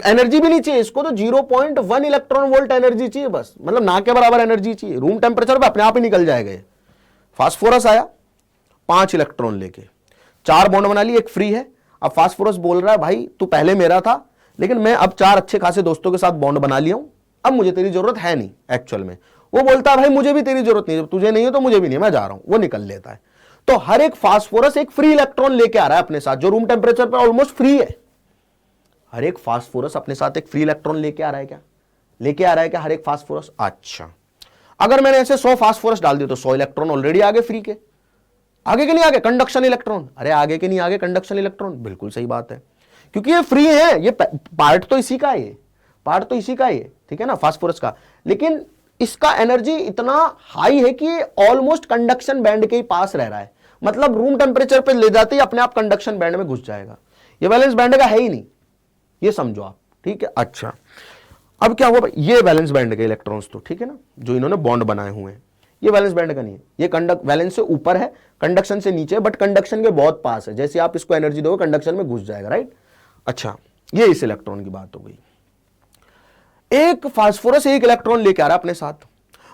एनर्जी भी नहीं चाहिए, इसको तो 0.1 इलेक्ट्रॉन वोल्ट एनर्जी चाहिए बस, मतलब ना के बराबर एनर्जी चाहिए, रूम टेम्परेचर पे अपने आप ही निकल जाएगा। फास्फोरस आया 5 इलेक्ट्रॉन लेके, 4 बॉन्ड बना ली, एक फ्री है। अब फास्फोरस बोल रहा है भाई तू पहले मेरा था, लेकिन मैं अब 4 अच्छे खासे दोस्तों के साथ बॉन्ड बना लिया हूं, अब मुझे तेरी जरूरत है नहीं। एक्चुअल में वो बोलता है भाई मुझे भी तेरी जरूरत नहीं, जब तुझे नहीं है तो मुझे भी नहीं, मैं जा रहा हूं, वो निकल लेता है। तो हर एक फास्फोरस एक फ्री इलेक्ट्रॉन लेके आ रहा है अपने साथ, जो रूम टेम्परेचर पर ऑलमोस्ट फ्री है। हर एक फास्फोरस अपने साथ एक फ्री इलेक्ट्रॉन लेके आ रहा है क्या? लेके आ रहा है क्या हर एक फास्फोरस? अच्छा, अगर मैंने ऐसे 100 फास्फोरस डाल दिए तो 100 इलेक्ट्रॉन ऑलरेडी आगे फ्री के, आगे के नहीं आगे कंडक्शन इलेक्ट्रॉन, अरे आगे के नहीं आगे कंडक्शन इलेक्ट्रॉन, बिल्कुल सही बात है, क्योंकि ये फ्री है, ये पार्ट तो इसी का है, पार्ट तो इसी का ही है, ठीक है ना, फास्फोरस का। लेकिन इसका एनर्जी इतना हाई है कि ऑलमोस्ट कंडक्शन बैंड के ही पास रह रहा है, मतलब रूम टेम्परेचर पे ले जाते ही अपने आप कंडक्शन बैंड में घुस जाएगा, ये वैलेंस बैंड का है ही नहीं, ये समझो आप, ठीक है। अच्छा, अब क्या हुआ भाई, ये वैलेंस बैंड के इलेक्ट्रॉन्स तो ठीक है ना, जो इन्होंने बॉन्ड बनाए हुए हैं, ये वैलेंस बैंड का नहीं है, ये कंडक्ट वैलेंस से ऊपर है, कंडक्शन से नीचे, बट कंडक्शन के बहुत पास है, जैसे आप इसको एनर्जी दोगे कंडक्शन में घुस जाएगा, राइट। अच्छा, ये इस इलेक्ट्रॉन की बात हो गई। एक फास्फोरस एक इलेक्ट्रॉन लेके आ रहा है अपने साथ,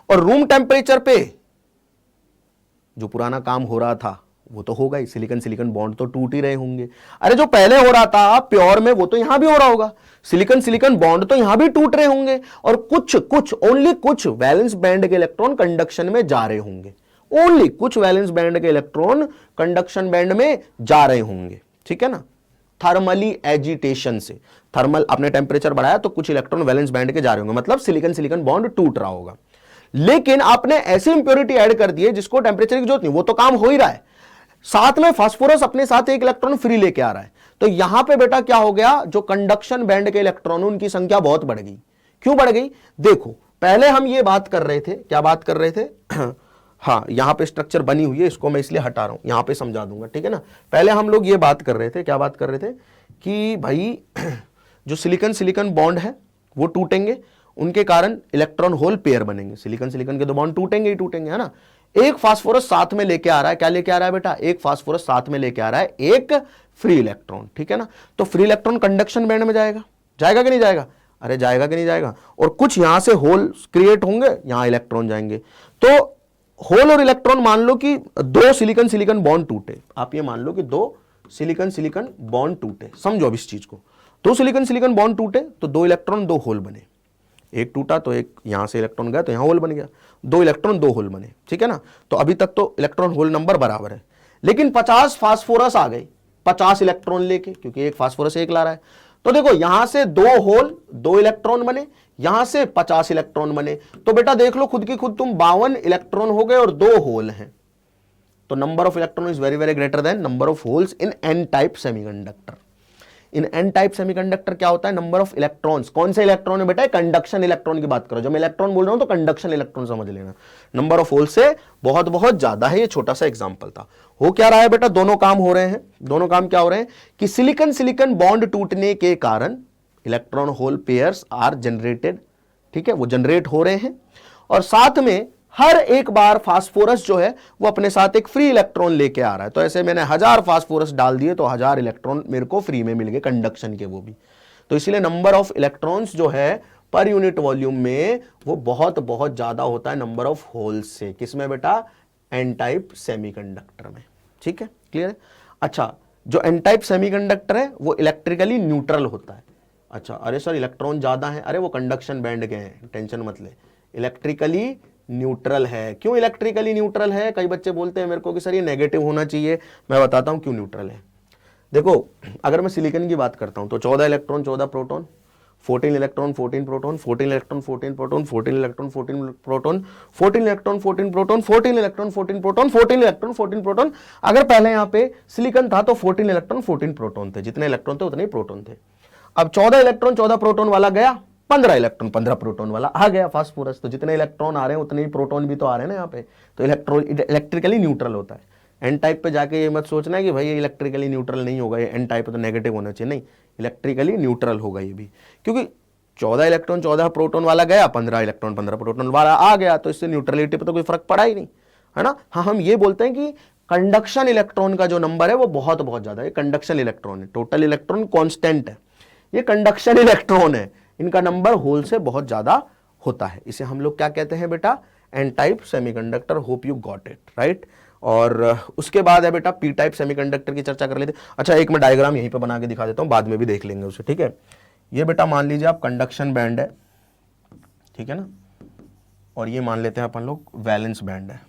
और रूम टेम्परेचर पे जो पुराना काम हो रहा था वो तो होगा ही, सिलिकॉन सिलिकॉन बॉन्ड तो टूट ही रहे होंगे। अरे जो पहले हो रहा था प्योर में वो तो यहां भी हो रहा होगा, सिलिकॉन सिलिकॉन बॉन्ड तो यहां भी टूट रहे होंगे, और कुछ कुछ ओनली कुछ वैलेंस बैंड के इलेक्ट्रॉन कंडक्शन में जा रहे होंगे, ओनली कुछ वैलेंस बैंड के इलेक्ट्रॉन कंडक्शन बैंड में जा रहे होंगे, ठीक है ना, थर्मली एजिटेशन से, थर्मल अपने टेम्परेचर बढ़ाया तो कुछ इलेक्ट्रॉन वैलेंस बैंड के जा रहे होंगे, मतलब सिलिकॉन सिलिकॉन बॉन्ड टूट रहा होगा। लेकिन आपने ऐसी इंप्योरिटी ऐड कर दी है जिसको टेम्परेचर की जरूरत नहीं, वो तो काम हो ही रहा है, साथ में फास्फोरस अपने साथ एक इलेक्ट्रॉन फ्री लेके आ रहा है, तो यहां पे बेटा क्या हो गया, जो कंडक्शन बैंड के इलेक्ट्रॉन उनकी संख्या बहुत बढ़ गई। क्यों बढ़ गई, देखो पहले हम ये बात कर रहे थे, क्या बात कर रहे थे हाँ, यहां पे स्ट्रक्चर बनी हुई है, इसको मैं इसलिए हटा रहा हूं, यहां पे समझा दूंगा, ठीक है ना। पहले हम लोग ये बात कर रहे थे, क्या बात कर रहे थे कि भाई जो सिलिकॉन सिलिकॉन बॉन्ड है वो टूटेंगे, उनके कारण इलेक्ट्रॉन होल पेयर बनेंगे, सिलिकॉन सिलिकॉन के दो बॉन्ड टूटेंगे ही टूटेंगे, है ना। एक फास्फोरस साथ में लेके आ रहा है, क्या लेके आ रहा है बेटा, एक फास्फोरस साथ में लेके आ रहा है एक फ्री इलेक्ट्रॉन, ठीक है ना। तो फ्री इलेक्ट्रॉन कंडक्शन बैंड में जाएगा, जाएगा कि नहीं जाएगा, अरे जाएगा कि नहीं जाएगा, और कुछ यहां से होल क्रिएट होंगे, यहां इलेक्ट्रॉन जाएंगे, तो होल और इलेक्ट्रॉन मान लो कि दो सिलिकॉन सिलिकॉन बॉन्ड टूटे, आप ये मान लो कि दो सिलिकॉन सिलिकॉन बॉन्ड टूटे, समझो अब इस चीज को, दो सिलिकॉन सिलिकॉन बॉन्ड टूटे तो दो इलेक्ट्रॉन दो होल बने, एक टूटा तो एक यहां से इलेक्ट्रॉन गया तो यहां होल बन गया, दो इलेक्ट्रॉन दो होल बने, ठीक है ना। तो अभी तक तो इलेक्ट्रॉन होल नंबर बराबर है, लेकिन 50 फास्फोरस आ गए 50 इलेक्ट्रॉन लेके, क्योंकि एक फास्फोरस एक ला रहा है, तो देखो यहां से दो होल दो इलेक्ट्रॉन बने, यहां से 50 इलेक्ट्रॉन बने, तो बेटा देख लो खुद की खुद तुम 52 इलेक्ट्रॉन हो गए और दो होल हैं, तो number of electron is very very greater than number of holes in an type semiconductor. In an type semiconductor क्या होता है, नंबर ऑफ इलेक्ट्रॉन्स, कौन से इलेक्ट्रॉन है बेटा, कंडक्शन इलेक्ट्रॉन की बात करो, जब मैं इलेक्ट्रॉन बोल रहा हूं तो कंडक्शन इलेक्ट्रॉन समझ लेना, नंबर ऑफ होल से बहुत बहुत ज्यादा है, ये छोटा सा एग्जांपल था। हो क्या रहा है बेटा, दोनों काम हो रहे हैं, दोनों काम क्या हो रहे हैं कि सिलिकॉन सिलिकॉन बॉन्ड टूटने के कारण electron hole pairs are generated, ठीक है, वो जनरेट हो रहे हैं, और साथ में हर एक बार फास्फोरस जो है वो अपने साथ एक फ्री इलेक्ट्रॉन लेके आ रहा है, तो ऐसे मैंने 1000 फास्फोरस डाल दिए तो 1000 इलेक्ट्रॉन मेरे को फ्री में मिल गए कंडक्शन के, वो भी, तो इसलिए नंबर ऑफ इलेक्ट्रॉन्स जो है पर यूनिट वॉल्यूम में वो बहुत बहुत ज्यादा होता है नंबर ऑफ होल्स से, किसमें बेटा, एन टाइप सेमीकंडक्टर में, ठीक है, क्लियर है। अच्छा, जो एन टाइप सेमीकंडक्टर है वो इलेक्ट्रिकली न्यूट्रल होता है। अच्छा, अरे सर इलेक्ट्रॉन ज्यादा है, अरे वो कंडक्शन बैंड के हैं, टेंशन मत ले, इलेक्ट्रिकली न्यूट्रल है। क्यों इलेक्ट्रिकली न्यूट्रल है, कई बच्चे बोलते हैं मेरे को कि सर ये नेगेटिव होना चाहिए, मैं बताता हूं क्यों न्यूट्रल है। देखो अगर मैं सिलिकॉन की बात करता हूं तो 14 electron 14 proton, 14 electron 14 proton, 14 electron 14 proton, 14 electron 14 proton, 14 electron 14 proton, 14 electron 14 proton, 14 electron 14 proton. अगर पहले यहां पे सिलिकॉन था तो 14 इलेक्ट्रॉन 14 प्रोटॉन थे, जितने इलेक्ट्रॉन थे उतने ही प्रोटॉन थे। अब 14 इलेक्ट्रॉन 14 प्रोटॉन वाला गया, 15 इलेक्ट्रॉन 15 प्रोटॉन वाला आ गया फास्फोरस, तो जितने इलेक्ट्रॉन आ रहे हैं उतने ही प्रोटॉन भी तो आ रहे हैं ना यहाँ पे, तो इलेक्ट्रिकली न्यूट्रल होता है। एन टाइप पे जाके ये मत सोचना है कि भाई ये इलेक्ट्रिकली न्यूट्रल नहीं होगा, ये एन टाइप तो नेगेटिव होना चाहिए, नहीं, इलेक्ट्रिकली न्यूट्रल होगा ये भी, क्योंकि 14 इलेक्ट्रॉन 14 प्रोटॉन वाला गया, 15 इलेक्ट्रॉन 15 प्रोटॉन वाला आ गया, तो इससे न्यूट्रलिटी पर तो कोई फर्क पड़ा ही नहीं, है ना। हाँ, हम ये बोलते हैं कि कंडक्शन इलेक्ट्रॉन का जो नंबर है वो बहुत बहुत ज्यादा है, कंडक्शन इलेक्ट्रॉन है, टोटल इलेक्ट्रॉन कॉन्स्टेंट है, ये कंडक्शन इलेक्ट्रॉन है, इनका नंबर होल से बहुत ज्यादा होता है, इसे हम लोग क्या कहते हैं बेटा, N type semiconductor. Hope you got it right. और उसके बाद है बेटा पी टाइप सेमीकंडक्टर की चर्चा कर लेते हैं। अच्छा, एक मैं डायग्राम यहीं पे बना के दिखा देता हूं, बाद में भी देख लेंगे उसे, ठीक है। ये बेटा मान लीजिए आप कंडक्शन बैंड है, ठीक है ना, और ये मान लेते हैं अपन लोग वैलेंस बैंड है,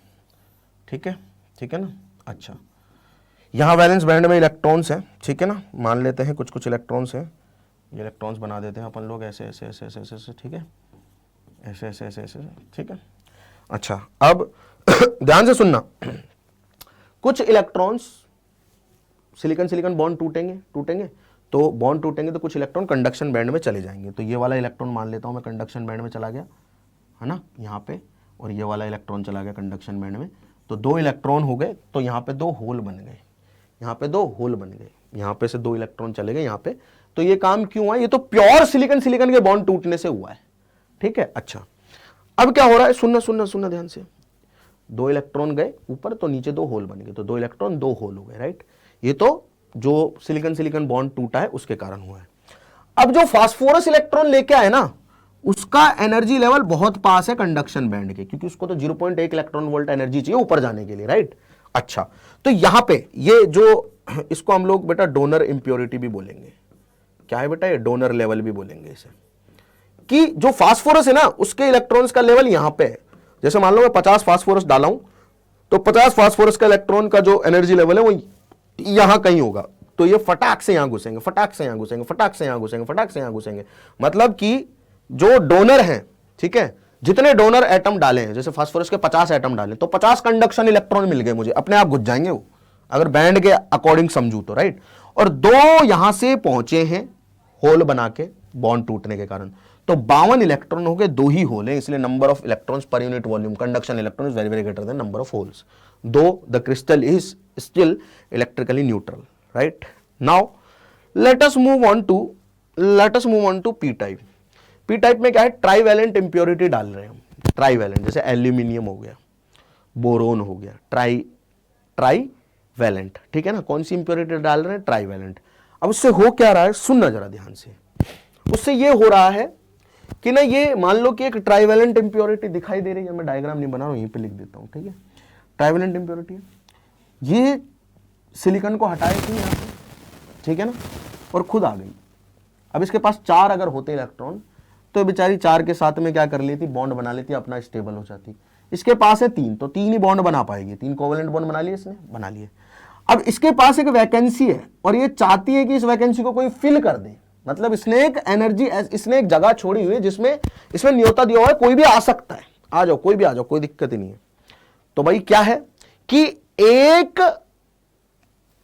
ठीक है, ठीक है ना। अच्छा, यहां वैलेंस बैंड में इलेक्ट्रॉन्स हैं, ठीक है ना, मान लेते हैं कुछ कुछ इलेक्ट्रॉन्स हैं, ये इलेक्ट्रॉन्स बना देते हैं अपन लोग ऐसे ऐसे ऐसे ऐसे ऐसे ऐसे, ठीक है, ऐसे ऐसे ऐसे ऐसे, ठीक है। अच्छा, अब ध्यान से सुनना, कुछ इलेक्ट्रॉन्स सिलिकॉन सिलिकॉन बॉन्ड टूटेंगे टूटेंगे तो बॉन्ड टूटेंगे तो कुछ इलेक्ट्रॉन कंडक्शन बैंड में चले जाएंगे, तो ये वाला इलेक्ट्रॉन मान लेता हूं मैं कंडक्शन बैंड में चला गया, है ना, यहाँ पे, और ये वाला इलेक्ट्रॉन चला गया कंडक्शन बैंड में, तो दो इलेक्ट्रॉन हो गए, तो यहाँ पे दो होल बन गए, यहाँ पे दो होल बन गए, यहाँ पे से दो इलेक्ट्रॉन चले गए यहाँ पे, तो ये काम क्यों हुआ, ये तो प्योर सिलिकॉन सिलिकॉन के बॉन्ड टूटने से हुआ है, ठीक है। अच्छा, अब क्या हो रहा है, सुनना सुनना सुनना ध्यान से। 2 इलेक्ट्रॉन गए ऊपर तो नीचे 2 होल बन गए, तो 2 इलेक्ट्रॉन 2 होल हो गए, राइट। ये तो जो सिलिकॉन सिलिकॉन बॉन्ड टूटा है उसके कारण हुआ है। अब जो फास्फोरस इलेक्ट्रॉन लेके आए ना, उसका एनर्जी लेवल बहुत पास है कंडक्शन बैंड के, क्योंकि उसको तो 0.1 इलेक्ट्रॉन वोल्ट एनर्जी चाहिए ऊपर जाने के लिए, राइट। अच्छा, तो यहां पे ये जो, इसको हम लोग बेटा डोनर इंप्योरिटी भी बोलेंगे। क्या है बेटा, ये डोनर लेवल भी बोलेंगे इसे, कि जो फास्फोरस है ना उसके इलेक्ट्रॉन्स का लेवल यहां पे है। जैसे मान लो मैं 50 फास्फोरस डाला हूं, तो 50 फास्फोरस का इलेक्ट्रॉन का जो एनर्जी लेवल है वो यहां कहीं होगा, तो ये फटाक से यहां घुसेंगे, फटाक से यहां घुसेंगे, फटाक से यहां घुसेंगे, फटाक से यहां घुसेंगे। मतलब कि जो डोनर हैं, ठीक है, जितने डोनर एटम डाले हैं, जैसे फास्फोरस के 50 एटम डाले तो 50 कंडक्शन इलेक्ट्रॉन मिल गए मुझे, अपने आप घुस जाएंगे वो, अगर बैंड के अकॉर्डिंग समझू तो, राइट। और 2 यहां से पहुंचे हैं होल बना के बॉन्ड टूटने के कारण, तो 52 इलेक्ट्रॉन हो गए, 2 ही होल है, इसलिए number of electrons per unit volume conduction electron is very very greater than number of holes, though the crystal is still electrically neutral, right. Now let us move on to P type. P type में क्या है, ट्राईवैलेंट इंप्योरिटी डाल रहे हैं हम, ट्राईवैलेंट, जैसे एल्यूमिनियम हो गया, बोरोन हो गया, ट्राईवैलेंट, ठीक है ना। कौन सी इंप्योरिटी डाल रहे हैं, ट्राईवैलेंट। अब उससे हो क्या रहा है, सुनना जरा ध्यान से। उससे ये हो रहा है कि ना, ये मान लो कि एक ट्राईवैलेंट इंप्योरिटी दिखाई दे रही है, मैं डायग्राम नहीं बना रहा हूं, यहीं पे लिख देता हूं, ठीक है। ट्राईवैलेंट इंप्योरिटी है, ये सिलिकॉन को हटाए थी यहां पे, ठीक है ना, और खुद आ गई। अब इसके पास 4 अगर होते इलेक्ट्रॉन तो बेचारी 4 के साथ में क्या कर लेती, बॉन्ड बना लेती, अपना स्टेबल हो जाती। इसके पास है 3, तो 3 ही बॉन्ड बना पाएगी, 3 कोवैलेंट बॉन्ड बना लिए इसने, बना लिए। अब इसके पास एक वैकेंसी है और ये चाहती है कि इस वैकेंसी को कोई फिल कर दे, मतलब इसने एक एनर्जी, इसने एक जगह छोड़ी हुई है जिसमें इसमें न्योता दिया हुआ है, कोई भी आ सकता है, आ जाओ, कोई भी आ जाओ, कोई दिक्कत ही नहीं है। तो भाई क्या है कि एक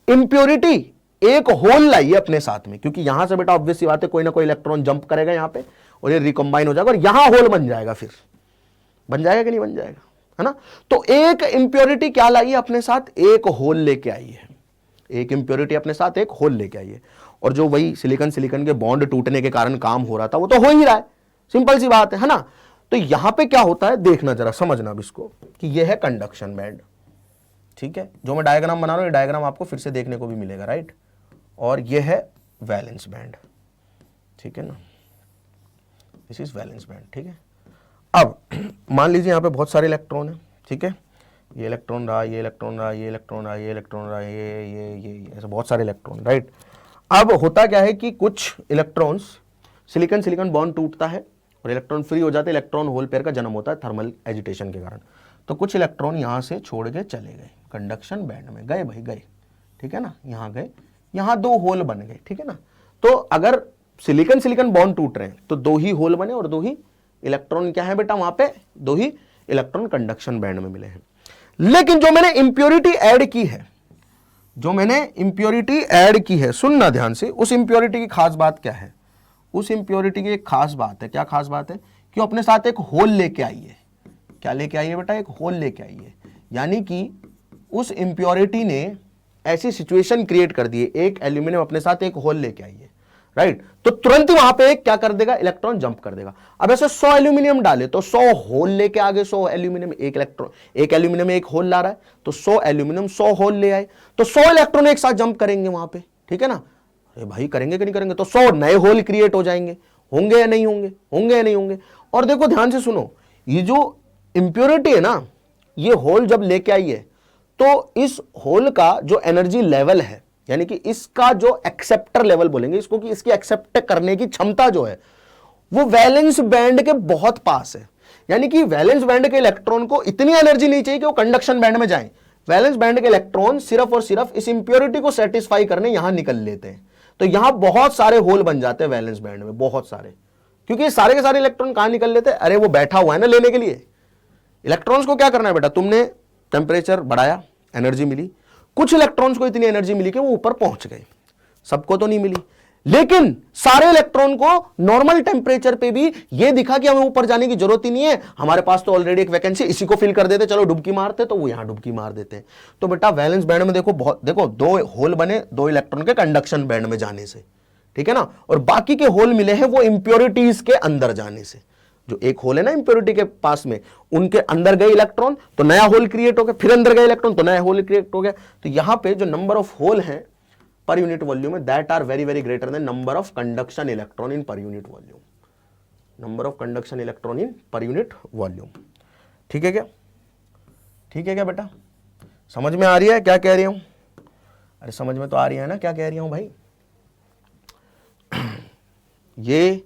इंप्योरिटी एक होल लाइए अपने साथ में, क्योंकि यहां से बेटा ऑब्वियस सी बात है, कोई ना कोई इलेक्ट्रॉन जंप करेगा यहां पे और ये रिकंबाइन हो जाएगा और यहां होल बन जाएगा, फिर बन जाएगा कि नहीं बन जाएगा, है ना। तो एक इंप्योरिटी क्या लाई है अपने साथ, एक होल लेके आई है, एक इंप्योरिटी अपने साथ एक होल लेके आई है। और जो वही सिलिकॉन सिलिकॉन के बॉन्ड टूटने के कारण काम हो रहा था वो तो हो ही रहा है, सिंपल सी बात है ना। तो यहां पे क्या होता है, देखना जरा, समझना अब इसको, कि यह है कंडक्शन बैंड, ठीक है। जो मैं डायग्राम बना रहा हूं, ये डायग्राम आपको फिर से देखने को भी मिलेगा, राइट। और यह है वैलेंस बैंड, ठीक है ना, दिस इज वैलेंस बैंड, ठीक है। अब मान लीजिए यहां पे बहुत सारे इलेक्ट्रॉन है, ठीक है, ये इलेक्ट्रॉन रहा, ये इलेक्ट्रॉन रहा, ये इलेक्ट्रॉन रहा, ये इलेक्ट्रॉन रहा, ये ऐसे बहुत सारे इलेक्ट्रॉन, राइट। अब होता क्या है कि कुछ इलेक्ट्रॉन्स, सिलिकॉन सिलिकॉन बॉन्ड टूटता है और इलेक्ट्रॉन फ्री हो जाते हैं, इलेक्ट्रॉन होल पेयर का जन्म होता है थर्मल एजिटेशन के कारण। तो कुछ इलेक्ट्रॉन यहां से छोड़ के चले गए कंडक्शन बैंड में, गए भाई गए, ठीक है ना, यहां गए, यहां 2 होल बन गए, ठीक है ना। तो अगर सिलिकॉन सिलिकॉन बॉन्ड टूट रहे हैं तो 2 ही होल बने और 2 ही इलेक्ट्रॉन क्या है बेटा, वहां पे 2 ही इलेक्ट्रॉन कंडक्शन बैंड में मिले हैं। लेकिन जो मैंने इंप्योरिटी ऐड की है, जो मैंने इंप्योरिटी ऐड की है, सुनना ध्यान से, उस इंप्योरिटी की खास बात क्या है, उस इंप्योरिटी की एक खास बात है, क्या खास बात है, कि अपने साथ एक होल लेके आई है। क्या लेके आई है बेटा, एक होल लेके आई है, यानी कि उस इंप्योरिटी ने ऐसी सिचुएशन क्रिएट कर दी है, एक एल्यूमिनियम अपने साथ एक होल लेके आई है, राइट। तो तुरंत ही वहां पे क्या कर देगा, इलेक्ट्रॉन जंप कर देगा। अब ऐसे 100 एल्यूमिनियम डाले तो 100 होल लेके आगे, 100 एल्यूमिनियम, एक इलेक्ट्रॉन, एक एल्यूमिनियम एक होल ला रहा है, तो 100 एल्यूमिनियम 100 होल ले आए, तो 100 इलेक्ट्रॉन एक साथ जंप करेंगे वहां पे, ठीक है ना। अरे भाई करेंगे कि नहीं करेंगे, तो 100 नए होल क्रिएट हो जाएंगे, होंगे या नहीं होंगे, होंगे या नहीं होंगे। और देखो ध्यान से सुनो, ये जो इंप्योरिटी है ना, ये होल जब लेके आई है, तो इस होल का जो एनर्जी लेवल है, यानी कि इसका जो एक्सेप्टर लेवल बोलेंगे इसको, कि इसकी एक्सेप्ट करने की क्षमता जो है वो वैलेंस बैंड के बहुत पास है। यानी कि वैलेंस बैंड के इलेक्ट्रॉन को इतनी एनर्जी नहीं चाहिए कि वो कंडक्शन बैंड में जाएं। वैलेंस बैंड के इलेक्ट्रॉन सिर्फ और सिर्फ इस इंप्योरिटी को सेटिस्फाई करने यहां निकल लेते हैं, तो यहां बहुत सारे होल बन जाते हैं वैलेंस बैंड में, बहुत सारे। क्योंकि सारे के सारे इलेक्ट्रॉन कहां निकल लेते हैं, अरे वो बैठा हुआ है ना लेने के लिए। इलेक्ट्रॉन्स को क्या करना है बेटा, तुमने टेम्परेचर बढ़ाया, एनर्जी मिली, कुछ इलेक्ट्रॉन्स को इतनी एनर्जी मिली कि वो ऊपर पहुंच गए, सबको तो नहीं मिली। लेकिन सारे इलेक्ट्रॉन को नॉर्मल टेम्परेचर पे भी ये दिखा कि हमें ऊपर जाने की जरूरत ही नहीं है, हमारे पास तो ऑलरेडी एक वैकेंसी, इसी को फिल कर देते, चलो डुबकी मारते, तो वो यहां डुबकी मार देते हैं। तो बेटा वैलेंस बैंड में देखो, बहुत देखो 2 होल बने 2 इलेक्ट्रॉन के कंडक्शन बैंड में जाने से, ठीक है ना, और बाकी के होल मिले हैं वो इंप्योरिटीज के अंदर जाने से। जो एक होल है ना इंप्योरिटी के पास में, उनके अंदर गए इलेक्ट्रॉन तो नया होल क्रिएट हो गया, फिर अंदर गए इलेक्ट्रॉन तो नया होल क्रिएट हो गया। तो यहां पे जो नंबर ऑफ होल हैं पर यूनिट वॉल्यूम में, that are very very greater than number of conduction electron in per unit volume, number of conduction electron in per unit volume. ठीक है क्या? ठीक है क्या बेटा? समझ में आ रही है क्या कह रही हूं? अरे समझ में तो आ रही है ना क्या कह रही हूं भाई? ये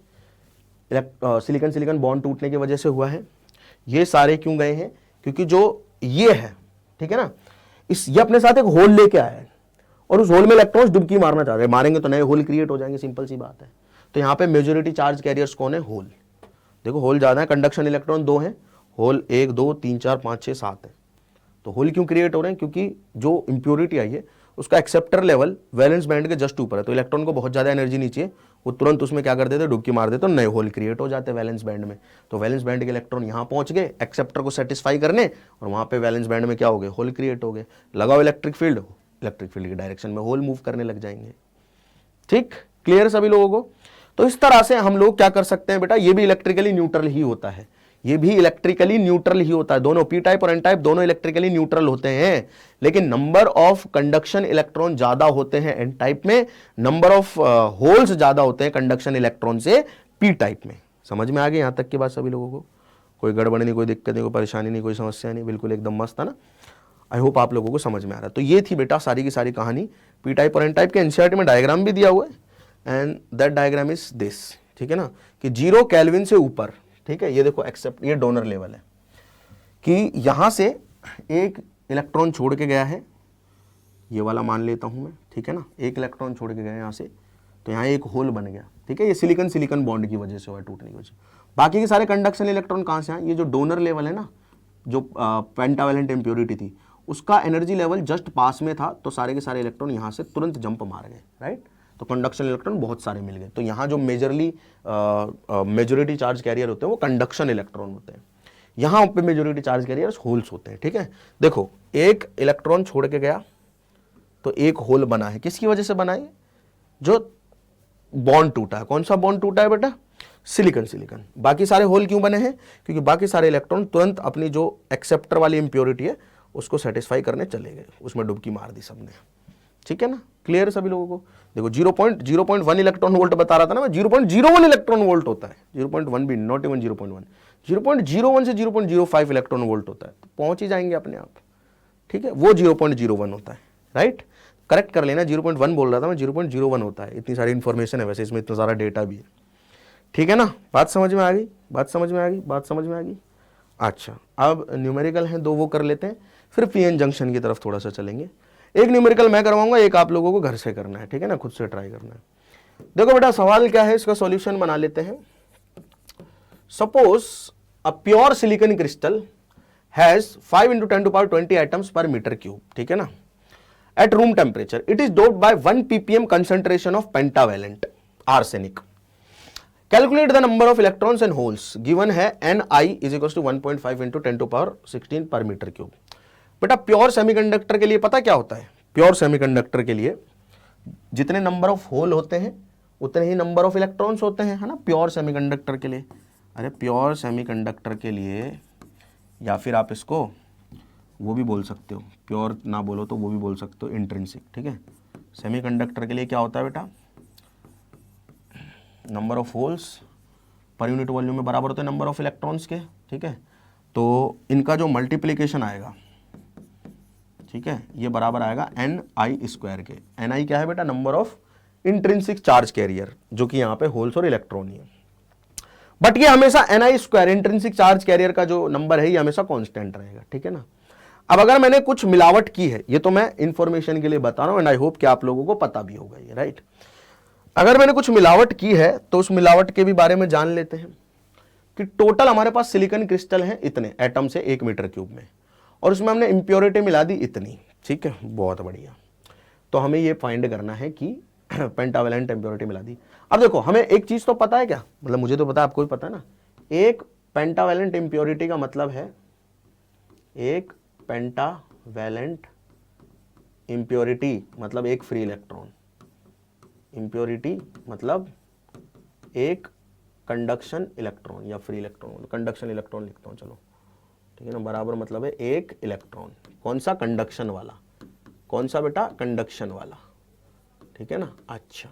सिलिकॉन सिलिकॉन बॉन्ड टूटने की वजह से हुआ है। ये सारे क्यों गए हैं? क्योंकि जो ये है, ठीक है ना, ये अपने साथ एक होल लेके आया है और उस होल में इलेक्ट्रॉन्स डुबकी मारना चाह रहे हैं। मारेंगे तो नए होल क्रिएट हो जाएंगे, सिंपल सी बात है। तो यहां पे मेजॉरिटी चार्ज कैरियर्स कौन है? होल। देखो होल ज्यादा है, कंडक्शन इलेक्ट्रॉन 2 हैं, होल 1 2 3 4 5 6 7 है। तो होल क्यों क्रिएट हो रहे हैं? क्योंकि जो इंप्योरिटी आई है उसका एक्सेप्टर लेवल वैलेंस बैंड के जस्ट ऊपर है, तो इलेक्ट्रॉन को बहुत ज्यादा एनर्जी नहीं चाहिए, वो तुरंत उसमें क्या कर देते, डुबकी मार देते, तो नए होल क्रिएट हो जाते वैलेंस बैंड में। तो वैलेंस बैंड के इलेक्ट्रॉन यहां पहुंच गए एक्सेप्टर को सेटिस्फाई करने, और वहां पे वैलेंस बैंड में क्या हो गए, होल क्रिएट हो गए। लगाओ इलेक्ट्रिक फील्ड, इलेक्ट्रिक फील्ड की डायरेक्शन में होल मूव करने लग जाएंगे। ठीक, क्लियर सभी लोगों को? तो इस तरह से हम लोग क्या कर सकते हैं बेटा, ये भी इलेक्ट्रिकली न्यूट्रल ही होता है, ये भी इलेक्ट्रिकली न्यूट्रल ही होता है। दोनों पी टाइप और एन टाइप दोनों इलेक्ट्रिकली न्यूट्रल होते हैं, लेकिन नंबर ऑफ कंडक्शन इलेक्ट्रॉन ज्यादा होते हैं एन टाइप में, नंबर ऑफ होल्स ज्यादा होते हैं कंडक्शन इलेक्ट्रॉन से पी टाइप में। समझ में आ गई यहां तक की बात सभी लोगों को? कोई गड़बड़ नहीं, कोई दिक्कत नहीं, कोई परेशानी नहीं, कोई समस्या नहीं, बिल्कुल एकदम मस्त है ना? आई होप आप लोगों को समझ में आ रहा है। तो ये थी बेटा सारी की सारी कहानी पी टाइप और एन टाइप के। एनसीईआरटी में डायग्राम भी दिया हुआ है, and that diagram is this, ठीक है ना, कि 0 केल्विन से ऊपर, ठीक है, ये देखो एक्सेप्ट, ये डोनर लेवल है कि यहां से एक इलेक्ट्रॉन छोड़ के गया है, ये वाला मान लेता हूं मैं, ठीक है ना, एक इलेक्ट्रॉन छोड़ के गया यहां से, तो यहां एक होल बन गया, ठीक है, ये सिलिकॉन सिलिकॉन बॉन्ड की वजह से हुआ, टूटने की वजह। बाकी के सारे कंडक्शन इलेक्ट्रॉन कहां से आए? ये जो डोनर लेवल है ना, जो पेंटावैलेंट इंप्योरिटी थी, उसका एनर्जी लेवल जस्ट पास में था, तो सारे के सारे इलेक्ट्रॉन यहां से तुरंत जंप मार गए, राइट? तो कंडक्शन इलेक्ट्रॉन बहुत सारे मिल गए। तो यहाँ जो मेजोरिटी चार्ज कैरियर होते हैं वो कंडक्शन इलेक्ट्रॉन होते हैं, यहाँ पे मेजोरिटी चार्ज कैरियर होल्स होते हैं, ठीक है। देखो एक इलेक्ट्रॉन छोड़ के गया तो एक होल बना है, किसकी वजह से बना है? जो बॉन्ड टूटा है। कौन सा बॉन्ड टूटा है बेटा? Silicon silicon. बाकी सारे होल क्यों बने हैं? क्योंकि बाकी सारे इलेक्ट्रॉन तुरंत अपनी जो एक्सेप्टर वाली इंप्योरिटी है उसको सेटिस्फाई करने चले गए, उसमें डुबकी मार दी सबने, ठीक है ना? क्लियर है सभी लोगों को? देखो 0.01 इलेक्ट्रॉन वोल्ट बता रहा था ना मैं, 0.01 इलेक्ट्रॉन वोल्ट होता है, 0.1 भी नॉट इवन 0.1, 0.01 से 0.05 इलेक्ट्रॉन वोल्ट होता है, तो पहुंच ही जाएंगे अपने आप, ठीक है। वो 0.01 होता है, राइट? करेक्ट कर लेना, 0.1 बोल रहा था मैं, 0.01 होता है। इतनी सारी इंफॉर्मेशन है वैसे इसमें, इतना सारा डेटा भी है, ठीक है ना? बात समझ में आ गई? बात समझ में आ गई? बात समझ में आ गई? अच्छा, अब न्यूमेरिकल हैं दो, वो कर लेते हैं, फिर पीएन जंक्शन की तरफ थोड़ा सा चलेंगे। एक न्यूमेरिकल मैं करवाऊंगा, एक आप लोगों को घर से करना है, ठीक है ना, खुद से ट्राई करना है। देखो बेटा सवाल क्या है, इसका सॉल्यूशन बना लेते हैं। Suppose a pure silicon crystal has 5 × 10⁻20 atoms per metre cube, ठीक है ना, at room temperature. It is doped by 1 ppm concentration of pentavalent arsenic. Calculate the number of electrons and holes. Given है Ni is equal to 1.5 × 10⁻16 per metre cube. बेटा प्योर सेमीकंडक्टर के लिए पता क्या होता है? प्योर सेमीकंडक्टर के लिए जितने नंबर ऑफ होल होते हैं उतने ही नंबर ऑफ इलेक्ट्रॉन्स होते हैं, है ना, प्योर सेमीकंडक्टर के लिए। अरे प्योर सेमीकंडक्टर के लिए, या फिर आप इसको वो भी बोल सकते हो, प्योर ना बोलो तो वो भी बोल सकते हो, इंट्रिंसिक, ठीक है। सेमीकंडक्टर के लिए क्या होता है बेटा? नंबर ऑफ होल्स पर यूनिट वॉल्यूम में बराबर होते हैं नंबर ऑफ इलेक्ट्रॉन्स के, ठीक है। तो इनका जो मल्टीप्लिकेशन आएगा, ठीक है, ये बराबर आएगा Ni² के। Ni क्या है बेटा? Number of intrinsic charge carrier, जो कि यहाँ पे होल्स और इलेक्ट्रॉन ही है। बट ये हमेशा Ni² इंट्रिंसिक चार्ज कैरियर का जो नंबर है ये हमेशा कांस्टेंट रहेगा, ठीक है ना। अब अगर मैंने कुछ मिलावट की है, ये तो मैं इंफॉर्मेशन के लिए बता रहा हूं, एंड आई होप कि आप लोगों को पता भी होगा ये, राइट। अगर मैंने कुछ मिलावट की है तो उस मिलावट के भी बारे में जान लेते हैं कि टोटल हमारे पास सिलिकॉन क्रिस्टल हैं इतने एटम से 1 मीटर क्यूब में, और उसमें हमने इंप्योरिटी मिला दी इतनी, ठीक है, बहुत बढ़िया। तो हमें ये फाइंड करना है कि पेंटावैलेंट इंप्योरिटी मिला दी। अब देखो हमें एक चीज तो पता है, क्या मतलब, मुझे तो पता है, आपको भी पता है ना। एक पेंटावैलेंट इंप्योरिटी का मतलब है, एक पेंटावैलेंट इंप्योरिटी मतलब एक फ्री इलेक्ट्रॉन, इंप्योरिटी मतलब एक कंडक्शन इलेक्ट्रॉन या फ्री इलेक्ट्रॉन, कंडक्शन इलेक्ट्रॉन लिखता हूँ, चलो ठीक है ना, बराबर मतलब है एक इलेक्ट्रॉन, कौन सा, कंडक्शन वाला, कौन सा बेटा, कंडक्शन वाला, ठीक है ना। अच्छा,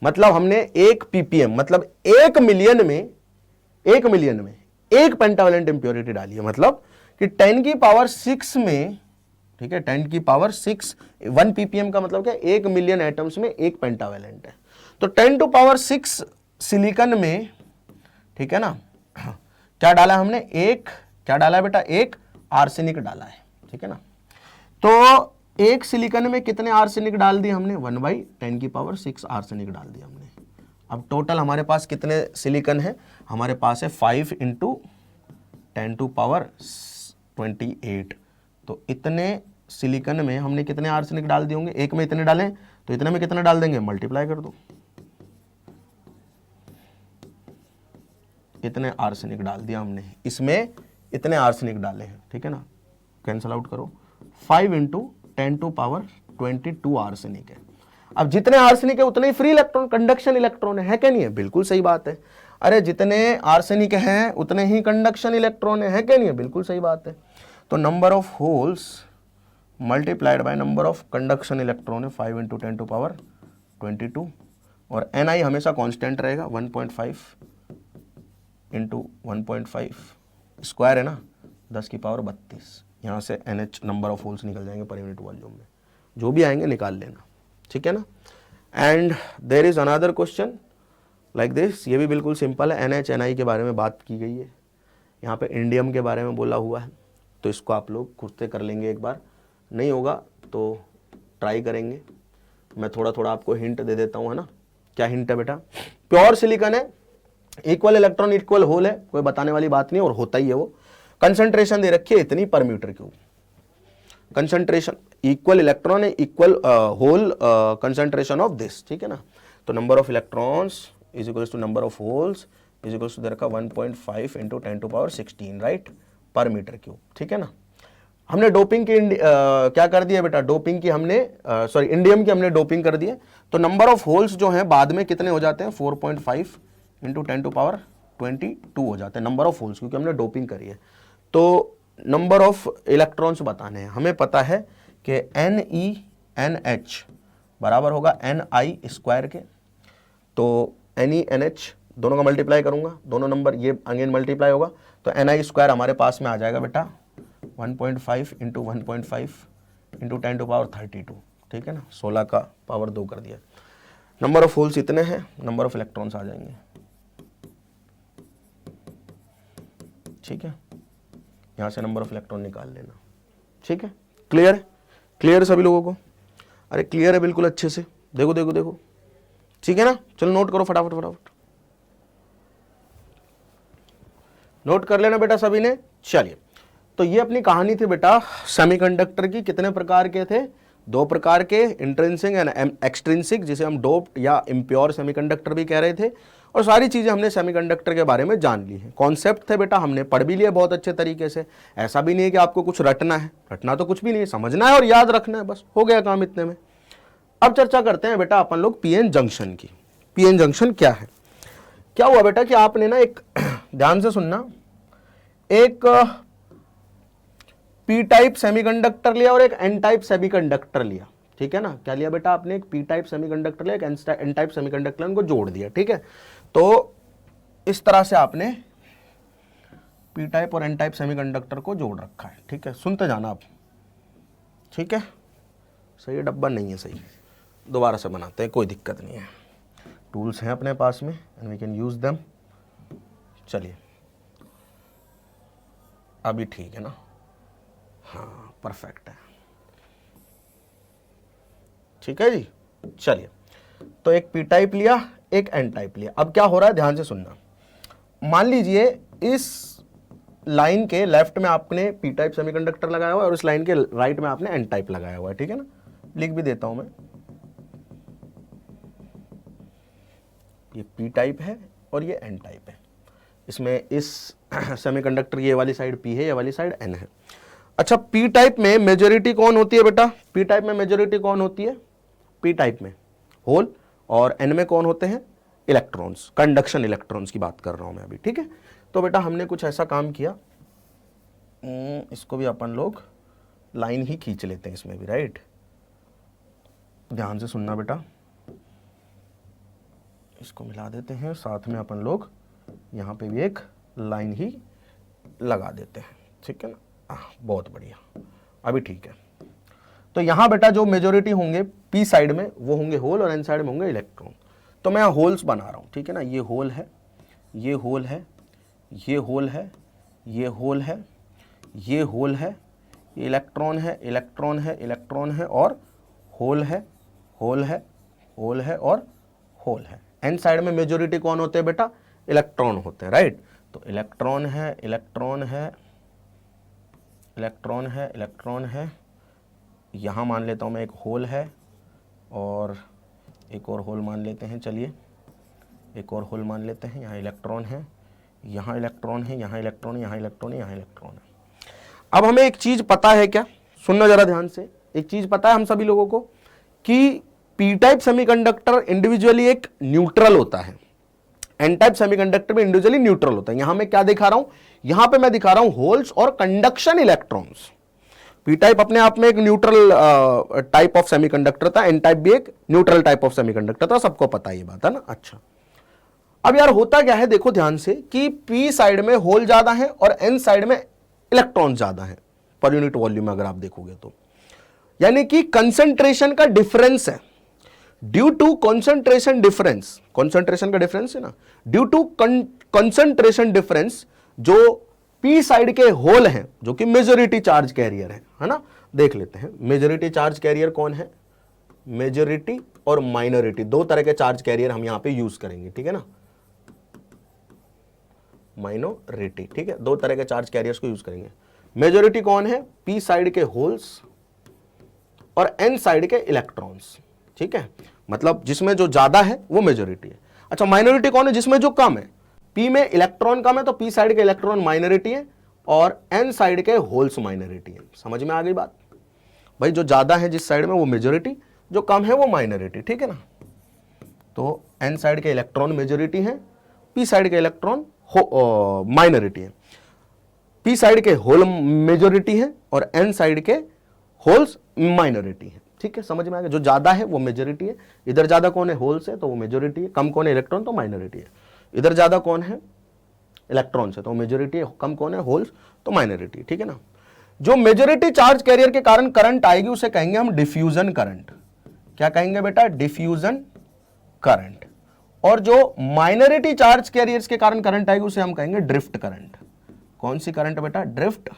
मतलब हमने एक ppm मतलब 1 मिलियन में एक पेंटावैलेंट इंप्योरिटी डाली है, मतलब कि 10 की पावर 6 में, ठीक है, 10 की पावर 6, 1 ppm का मतलब क्या, 1 मिलियन एटम्स में एक पेंटावैलेंट है। तो 10 टू पावर 6 सिलिकॉन में, ठीक है ना, क्या डाला हमने, एक क्या डाला है बेटा, एक आर्सेनिक डाला है, ठीक है ना। तो एक सिलिकॉन में कितने आर्सेनिक डाल दिए हमने, 1/10 की पावर 6 आर्सेनिक डाल दिया हमने। अब टोटल हमारे पास कितने सिलिकॉन है, हमारे पास है 5 × 10 टू पावर 28। तो इतने सिलिकॉन में हमने कितने आर्सेनिक डाल दिए होंगे, एक में इतने डालें तो इतने में कितने डाल देंगे, मल्टीप्लाई कर दो, इतने आर्सेनिक डाल दिया हमने, इसमें इतने आर्सेनिक डाले हैं, ठीक है ना, कैंसल आउट करो, 5 × 10 टू पावर 22 आर्सेनिक है। अब जितने आर्सेनिक है उतने ही फ्री इलेक्ट्रॉन, कंडक्शन इलेक्ट्रॉन है क्या नहीं है, बिल्कुल सही बात है। अरे जितने आर्सेनिक हैं उतने ही कंडक्शन इलेक्ट्रॉन है क्या नहीं है, बिल्कुल सही बात है। तो number of holes multiplied by number of conduction electron है 5 × 10 टू पावर 22, और Ni हमेशा कांस्टेंट रहेगा, 1.5 × 1.5 स्क्वायर है ना, 10 की पावर 32। यहाँ से NH नंबर ऑफ होल्स निकल जाएंगे पर यूनिट वॉल्यूम में, जो भी आएंगे निकाल लेना, ठीक है ना। And there is another question like this, ये भी बिल्कुल सिंपल है, NH Ni के बारे में बात की गई है, यहाँ पे इंडियम के बारे में बोला हुआ है, तो इसको आप लोग खुद से कर लेंगे, एक बार नहीं होगा तो ट्राई करेंगे। मैं थोड़ा थोड़ा आपको हिंट दे देता हूँ, है ना। क्या हिंट है बेटा, प्योर सिलिकॉन है, इक्वल इलेक्ट्रॉन इक्वल होल है, कोई बताने वाली बात नहीं, और होता ही है वो। कंसंट्रेशन दे रखी है इतनी per metre cube, concentration equal electron है, equal hole concentration of this, ठीक है ना। तो number of electrons is equals to number of holes is equals to दे रखा 1.5 × 10 to power 16, right, per metre cube, ठीक है ना। हमने डोपिंग की क्या कर दिया बेटा, डोपिंग की हमने सॉरी इंडियम की हमने डोपिंग कर दिए, तो नंबर ऑफ होल्स जो हैं बाद में कितने हो जाते हैं, 4.5 × 10 टू पावर 22 हो जाते हैं नंबर ऑफ होल्स, क्योंकि हमने डोपिंग करी है। तो नंबर ऑफ इलेक्ट्रॉन्स बताने हैं, हमें पता है कि NeNH बराबर होगा Ni स्क्वायर के, तो NeNH दोनों का मल्टीप्लाई करूंगा, दोनों नंबर ये अगेन मल्टीप्लाई होगा, तो Ni स्क्वायर हमारे पास में आ जाएगा बेटा 1.5 × 1.5 × 10 टू पावर 32, ठीक है ना, 16 का पावर 2 कर दिया। नंबर ऑफ होल्स इतने हैं, नंबर ऑफ इलेक्ट्रॉन्स आ जाएंगे, ठीक है, यहाँ से नंबर ऑफ इलेक्ट्रॉन निकाल लेना, ठीक है। क्लियर है, क्लियर है सभी लोगों को, अरे क्लियर है बिल्कुल अच्छे से, देखो देखो देखो, ठीक है ना। चलो नोट करो फटाफट फटाफट, नोट कर लेना बेटा सभी ने। चलिए, तो ये अपनी कहानी थी बेटा सेमीकंडक्टर की। कितने प्रकार के थे, 2 प्रकार के, इंट्रिंसिक एंड एक्सट्रिंसिक, जिसे हम डोप्ड या इम्प्योर सेमीकंडक्टर भी कह रहे थे, और सारी चीजें हमने सेमीकंडक्टर के बारे में जान ली है। कॉन्सेप्ट थे बेटा, हमने पढ़ भी लिया बहुत अच्छे तरीके से। ऐसा भी नहीं है कि आपको कुछ रटना है, रटना तो कुछ भी नहीं है, समझना है और याद रखना है, बस हो गया काम इतने में। अब चर्चा करते हैं बेटा अपन लोग पीएन जंक्शन की। पीएन जंक्शन क्या है, क्या हुआ बेटा कि आपने ना एक ध्यान से सुनना, एक पी टाइप सेमीकंडक्टर लिया और एक एन टाइप सेमीकंडक्टर लिया, ठीक है ना। क्या लिया बेटा आपने, एक पी टाइप सेमीकंडक्टर लिया, एक एन टाइप सेमीकंडक्टर, उनको जोड़ दिया, ठीक है। तो इस तरह से आपने पी टाइप और एन टाइप सेमीकंडक्टर को जोड़ रखा है, ठीक है। सुनते जाना आप, ठीक है। सही डब्बा नहीं है, सही, दोबारा से बनाते हैं, कोई दिक्कत नहीं है, टूल्स हैं अपने पास में and we can use them. चलिए अभी ठीक है ना, हाँ परफेक्ट है, ठीक है जी। चलिए, तो एक पी टाइप लिया, एक एन टाइप लिया। अब क्या हो रहा है, ध्यान से सुनना। मान लीजिए इस लाइन के लेफ्ट में आपने पी टाइप सेमीकंडक्टर लगाया हुआ है और इस लाइन के राइट में आपने एन टाइप लगाया हुआ है, ठीक है ना। लिख भी देता हूं मैं, ये पी टाइप है और ये एन टाइप है। इसमें इस सेमीकंडक्टर की ये वाली साइड पी है, ये वाली साइड एन है। अच्छा, पी टाइप में मेजॉरिटी कौन होती है बेटा, पी टाइप में मेजॉरिटी कौन होती है, पी टाइप में होल, और एन में कौन होते हैं इलेक्ट्रॉन्स, कंडक्शन इलेक्ट्रॉन्स की बात कर रहा हूं मैं अभी, ठीक है। तो बेटा हमने कुछ ऐसा काम किया, इसको भी अपन लोग लाइन ही खींच लेते हैं इसमें भी, राइट। ध्यान से सुनना बेटा, इसको मिला देते हैं, साथ में अपन लोग यहां पे भी एक लाइन ही लगा देते हैं, ठीक है ना। बहुत बढ़िया, अभी ठीक है। तो यहां बेटा जो मेजोरिटी होंगे पी साइड में वो होंगे होल और एन साइड में होंगे इलेक्ट्रॉन। तो मैं होल्स बना रहा हूं, ठीक है ना। ये होल है, ये होल है, ये होल है, ये होल है, ये होल है, ये इलेक्ट्रॉन है, इलेक्ट्रॉन है, इलेक्ट्रॉन है और होल है, होल है, होल है और होल है। एन साइड में मेजोरिटी कौन होते हैं बेटा? इलेक्ट्रॉन होते हैं, राइट। तो इलेक्ट्रॉन है, इलेक्ट्रॉन है, इलेक्ट्रॉन है, इलेक्ट्रॉन है, यहाँ मान लेता हूँ मैं एक होल है और एक और होल मान लेते हैं, चलिए एक और होल मान लेते हैं। यहाँ इलेक्ट्रॉन है, यहाँ इलेक्ट्रॉन है, यहाँ इलेक्ट्रॉन है, यहाँ इलेक्ट्रॉन है, यहाँ इलेक्ट्रॉन है। अब हमें एक चीज़ पता है क्या, सुनना जरा ध्यान से, एक चीज़ पता है हम सभी लोगों को कि पी टाइप सेमीकंडक्टर इंडिविजुअली एक न्यूट्रल होता है, एन टाइप सेमीकंडक्टर में इंडिविजुअली न्यूट्रल होता है। यहां मैं क्या दिखा रहा हूं, यहां पे मैं दिखा रहा हूं होल्स और कंडक्शन इलेक्ट्रॉन्स। पी टाइप अपने आप में एक न्यूट्रल टाइप ऑफ सेमीकंडक्टर था, एन टाइप भी एक न्यूट्रल टाइप ऑफ सेमीकंडक्टर था, सबको पता है ये बात, है ना। अच्छा, अब यार होता क्या है, देखो ध्यान से कि पी साइड में होल ज्यादा है और एन साइड में इलेक्ट्रॉन ज्यादा है पर यूनिट वॉल्यूम में अगर आप देखोगे तो, यानी कि कंसंट्रेशन का डिफरेंस है। Due to concentration difference, concentration का डिफरेंस है ना, ड्यू टू कंसंट्रेशन डिफरेंस जो पी साइड के होल हैं जो कि मेजॉरिटी चार्ज कैरियर है ना। देख लेते हैं मेजॉरिटी चार्ज कैरियर कौन है, मेजॉरिटी और माइनॉरिटी, दो तरह के चार्ज कैरियर हम यहां पे यूज करेंगे, ठीक है ना, माइनॉरिटी, ठीक है, दो तरह के चार्ज कैरियर्स को यूज करेंगे। मेजॉरिटी कौन है, पी साइड के होल्स और एन साइड के इलेक्ट्रॉन्स, ठीक है, मतलब जिसमें जो ज्यादा है वो मेजॉरिटी है। अच्छा, माइनॉरिटी कौन है, जिसमें जो कम है, पी में इलेक्ट्रॉन कम है तो पी साइड के इलेक्ट्रॉन माइनॉरिटी है और एन साइड के होल्स माइनॉरिटी है। समझ में आ गई बात भाई, जो ज्यादा है जिस साइड में वो मेजॉरिटी, जो कम है वो माइनॉरिटी, ठीक है ना। तो एन साइड के इलेक्ट्रॉन मेजॉरिटी है, पी साइड के इलेक्ट्रॉन माइनॉरिटी है, पी साइड के होल मेजॉरिटी है और एन साइड के होल्स माइनॉरिटी है, ठीक है, समझ में आ गया। जो ज्यादा है वो मेजॉरिटी है, इधर ज्यादा कौन है, होल्स है तो वो मेजॉरिटी है, कम कौन है, इलेक्ट्रॉन तो माइनॉरिटी है। इधर ज्यादा कौन है, इलेक्ट्रॉन से तो मेजॉरिटी है, कम कौन है, होल्स तो माइनॉरिटी, ठीक है ना। जो मेजॉरिटी चार्ज कैरियर के कारण करंट आएगी उसे कहेंगे हम डिफ्यूजन करंट। क्या कहेंगे बेटा, डिफ्यूजन करंट। और जो माइनॉरिटी चार्ज कैरियर्स के कारण करंट आएगी उसे हम कहेंगे ड्रिफ्ट करंट। कौन सी करंट बेटा, ड्रिफ्ट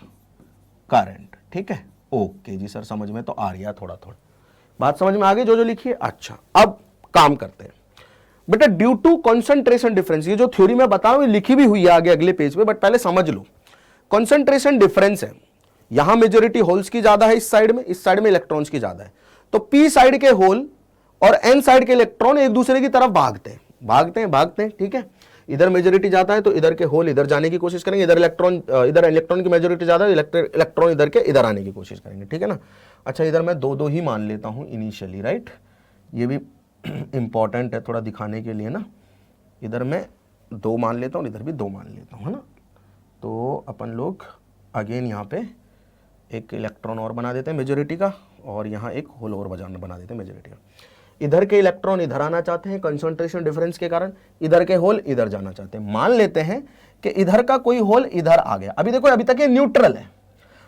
करंट, ठीक है। ओके जी सर, समझ में तो आ रही है, थोड़ा थोड़ा बात समझ में आ गई जो लिखी है। अच्छा, अब काम करते हैं बेटा, ड्यू टू कंसंट्रेशन डिफरेंस, ये जो थ्योरी में बता रहा हूं लिखी भी हुई है आगे अगले पेज पे, बट पहले समझ लो। कंसंट्रेशन डिफरेंस है, यहां मेजॉरिटी होल्स की ज्यादा है, इस साइड में इलेक्ट्रॉन्स की ज्यादा है, तो पी साइड के होल और एन साइड के इलेक्ट्रॉन एक दूसरे की तरफ भागते हैं, ठीक है। इधर मेजॉरिटी जाता है तो इधर के होल इधर जाने की कोशिश करेंगे, इधर इलेक्ट्रॉन की मेजॉरिटी ज्यादा है, इलेक्ट्रॉन इधर के इधर आने की कोशिश करेंगे, ठीक है ना। अच्छा, इधर मैं दो ही मान लेता हूं इनिशियली, राइट, ये भी इंपॉर्टेंट है थोड़ा दिखाने के लिए ना। इधर मैं 2 मान लेता हूँ, इधर भी 2 मान लेता हूँ, है ना। तो अपन लोग अगेन यहाँ पे एक इलेक्ट्रॉन और बना देते हैं मेजॉरिटी का, और यहाँ एक होल और बना देते हैं मेजॉरिटी का। इधर के इलेक्ट्रॉन इधर आना चाहते हैं कंसंट्रेशन डिफरेंस के कारण, इधर के होल इधर जाना चाहते हैं। मान लेते हैं कि इधर का कोई होल इधर आ गया। अभी देखो, अभी तक ये न्यूट्रल है,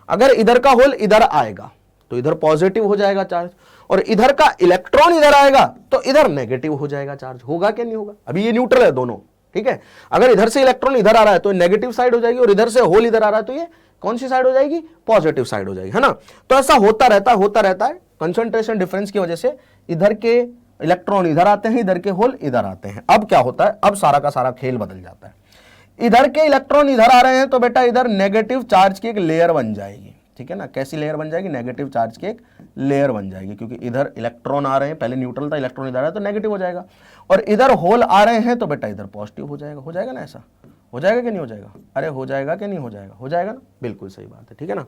अगर इधर का होल इधर आएगा तो इधर पॉजिटिव हो जाएगा चार्ज, और इधर का इलेक्ट्रॉन इधर आएगा तो इधर नेगेटिव हो जाएगा चार्ज। होगा क्या, नहीं होगा? अभी ये न्यूट्रल है दोनों, ठीक है। अगर इधर से इलेक्ट्रॉन इधर आ रहा है तो नेगेटिव साइड हो जाएगी, और इधर से होल इधर आ रहा है तो ये कौन सी साइड हो जाएगी, पॉजिटिव साइड हो जाएगी, है ना। तो ऐसा होता रहता है कंसंट्रेशन डिफरेंस की वजह से। इधर के इलेक्ट्रॉन इधर आते हैं, इधर के होल इधर आते हैं। अब क्या होता है, अब सारा का सारा खेल बदल जाता है। इधर के इलेक्ट्रॉन इधर आ रहे हैं तो बेटा इधर नेगेटिव चार्ज की एक लेयर बन जाएगी, ठीक है ना। कैसी लेयर बन जाएगी, नेगेटिव चार्ज की एक लेयर बन जाएगी, क्योंकि इधर इलेक्ट्रॉन आ रहे हैं, पहले न्यूट्रल था, इलेक्ट्रॉन इधर आ रहा है तो नेगेटिव हो जाएगा, और इधर होल आ रहे हैं तो बेटा इधर पॉजिटिव हो जाएगा। हो जाएगा ना, ऐसा हो जाएगा कि नहीं हो जाएगा? अरे हो जाएगा कि नहीं हो जाएगा? हो जाएगा ना, बिल्कुल सही बात है, ठीक है ना।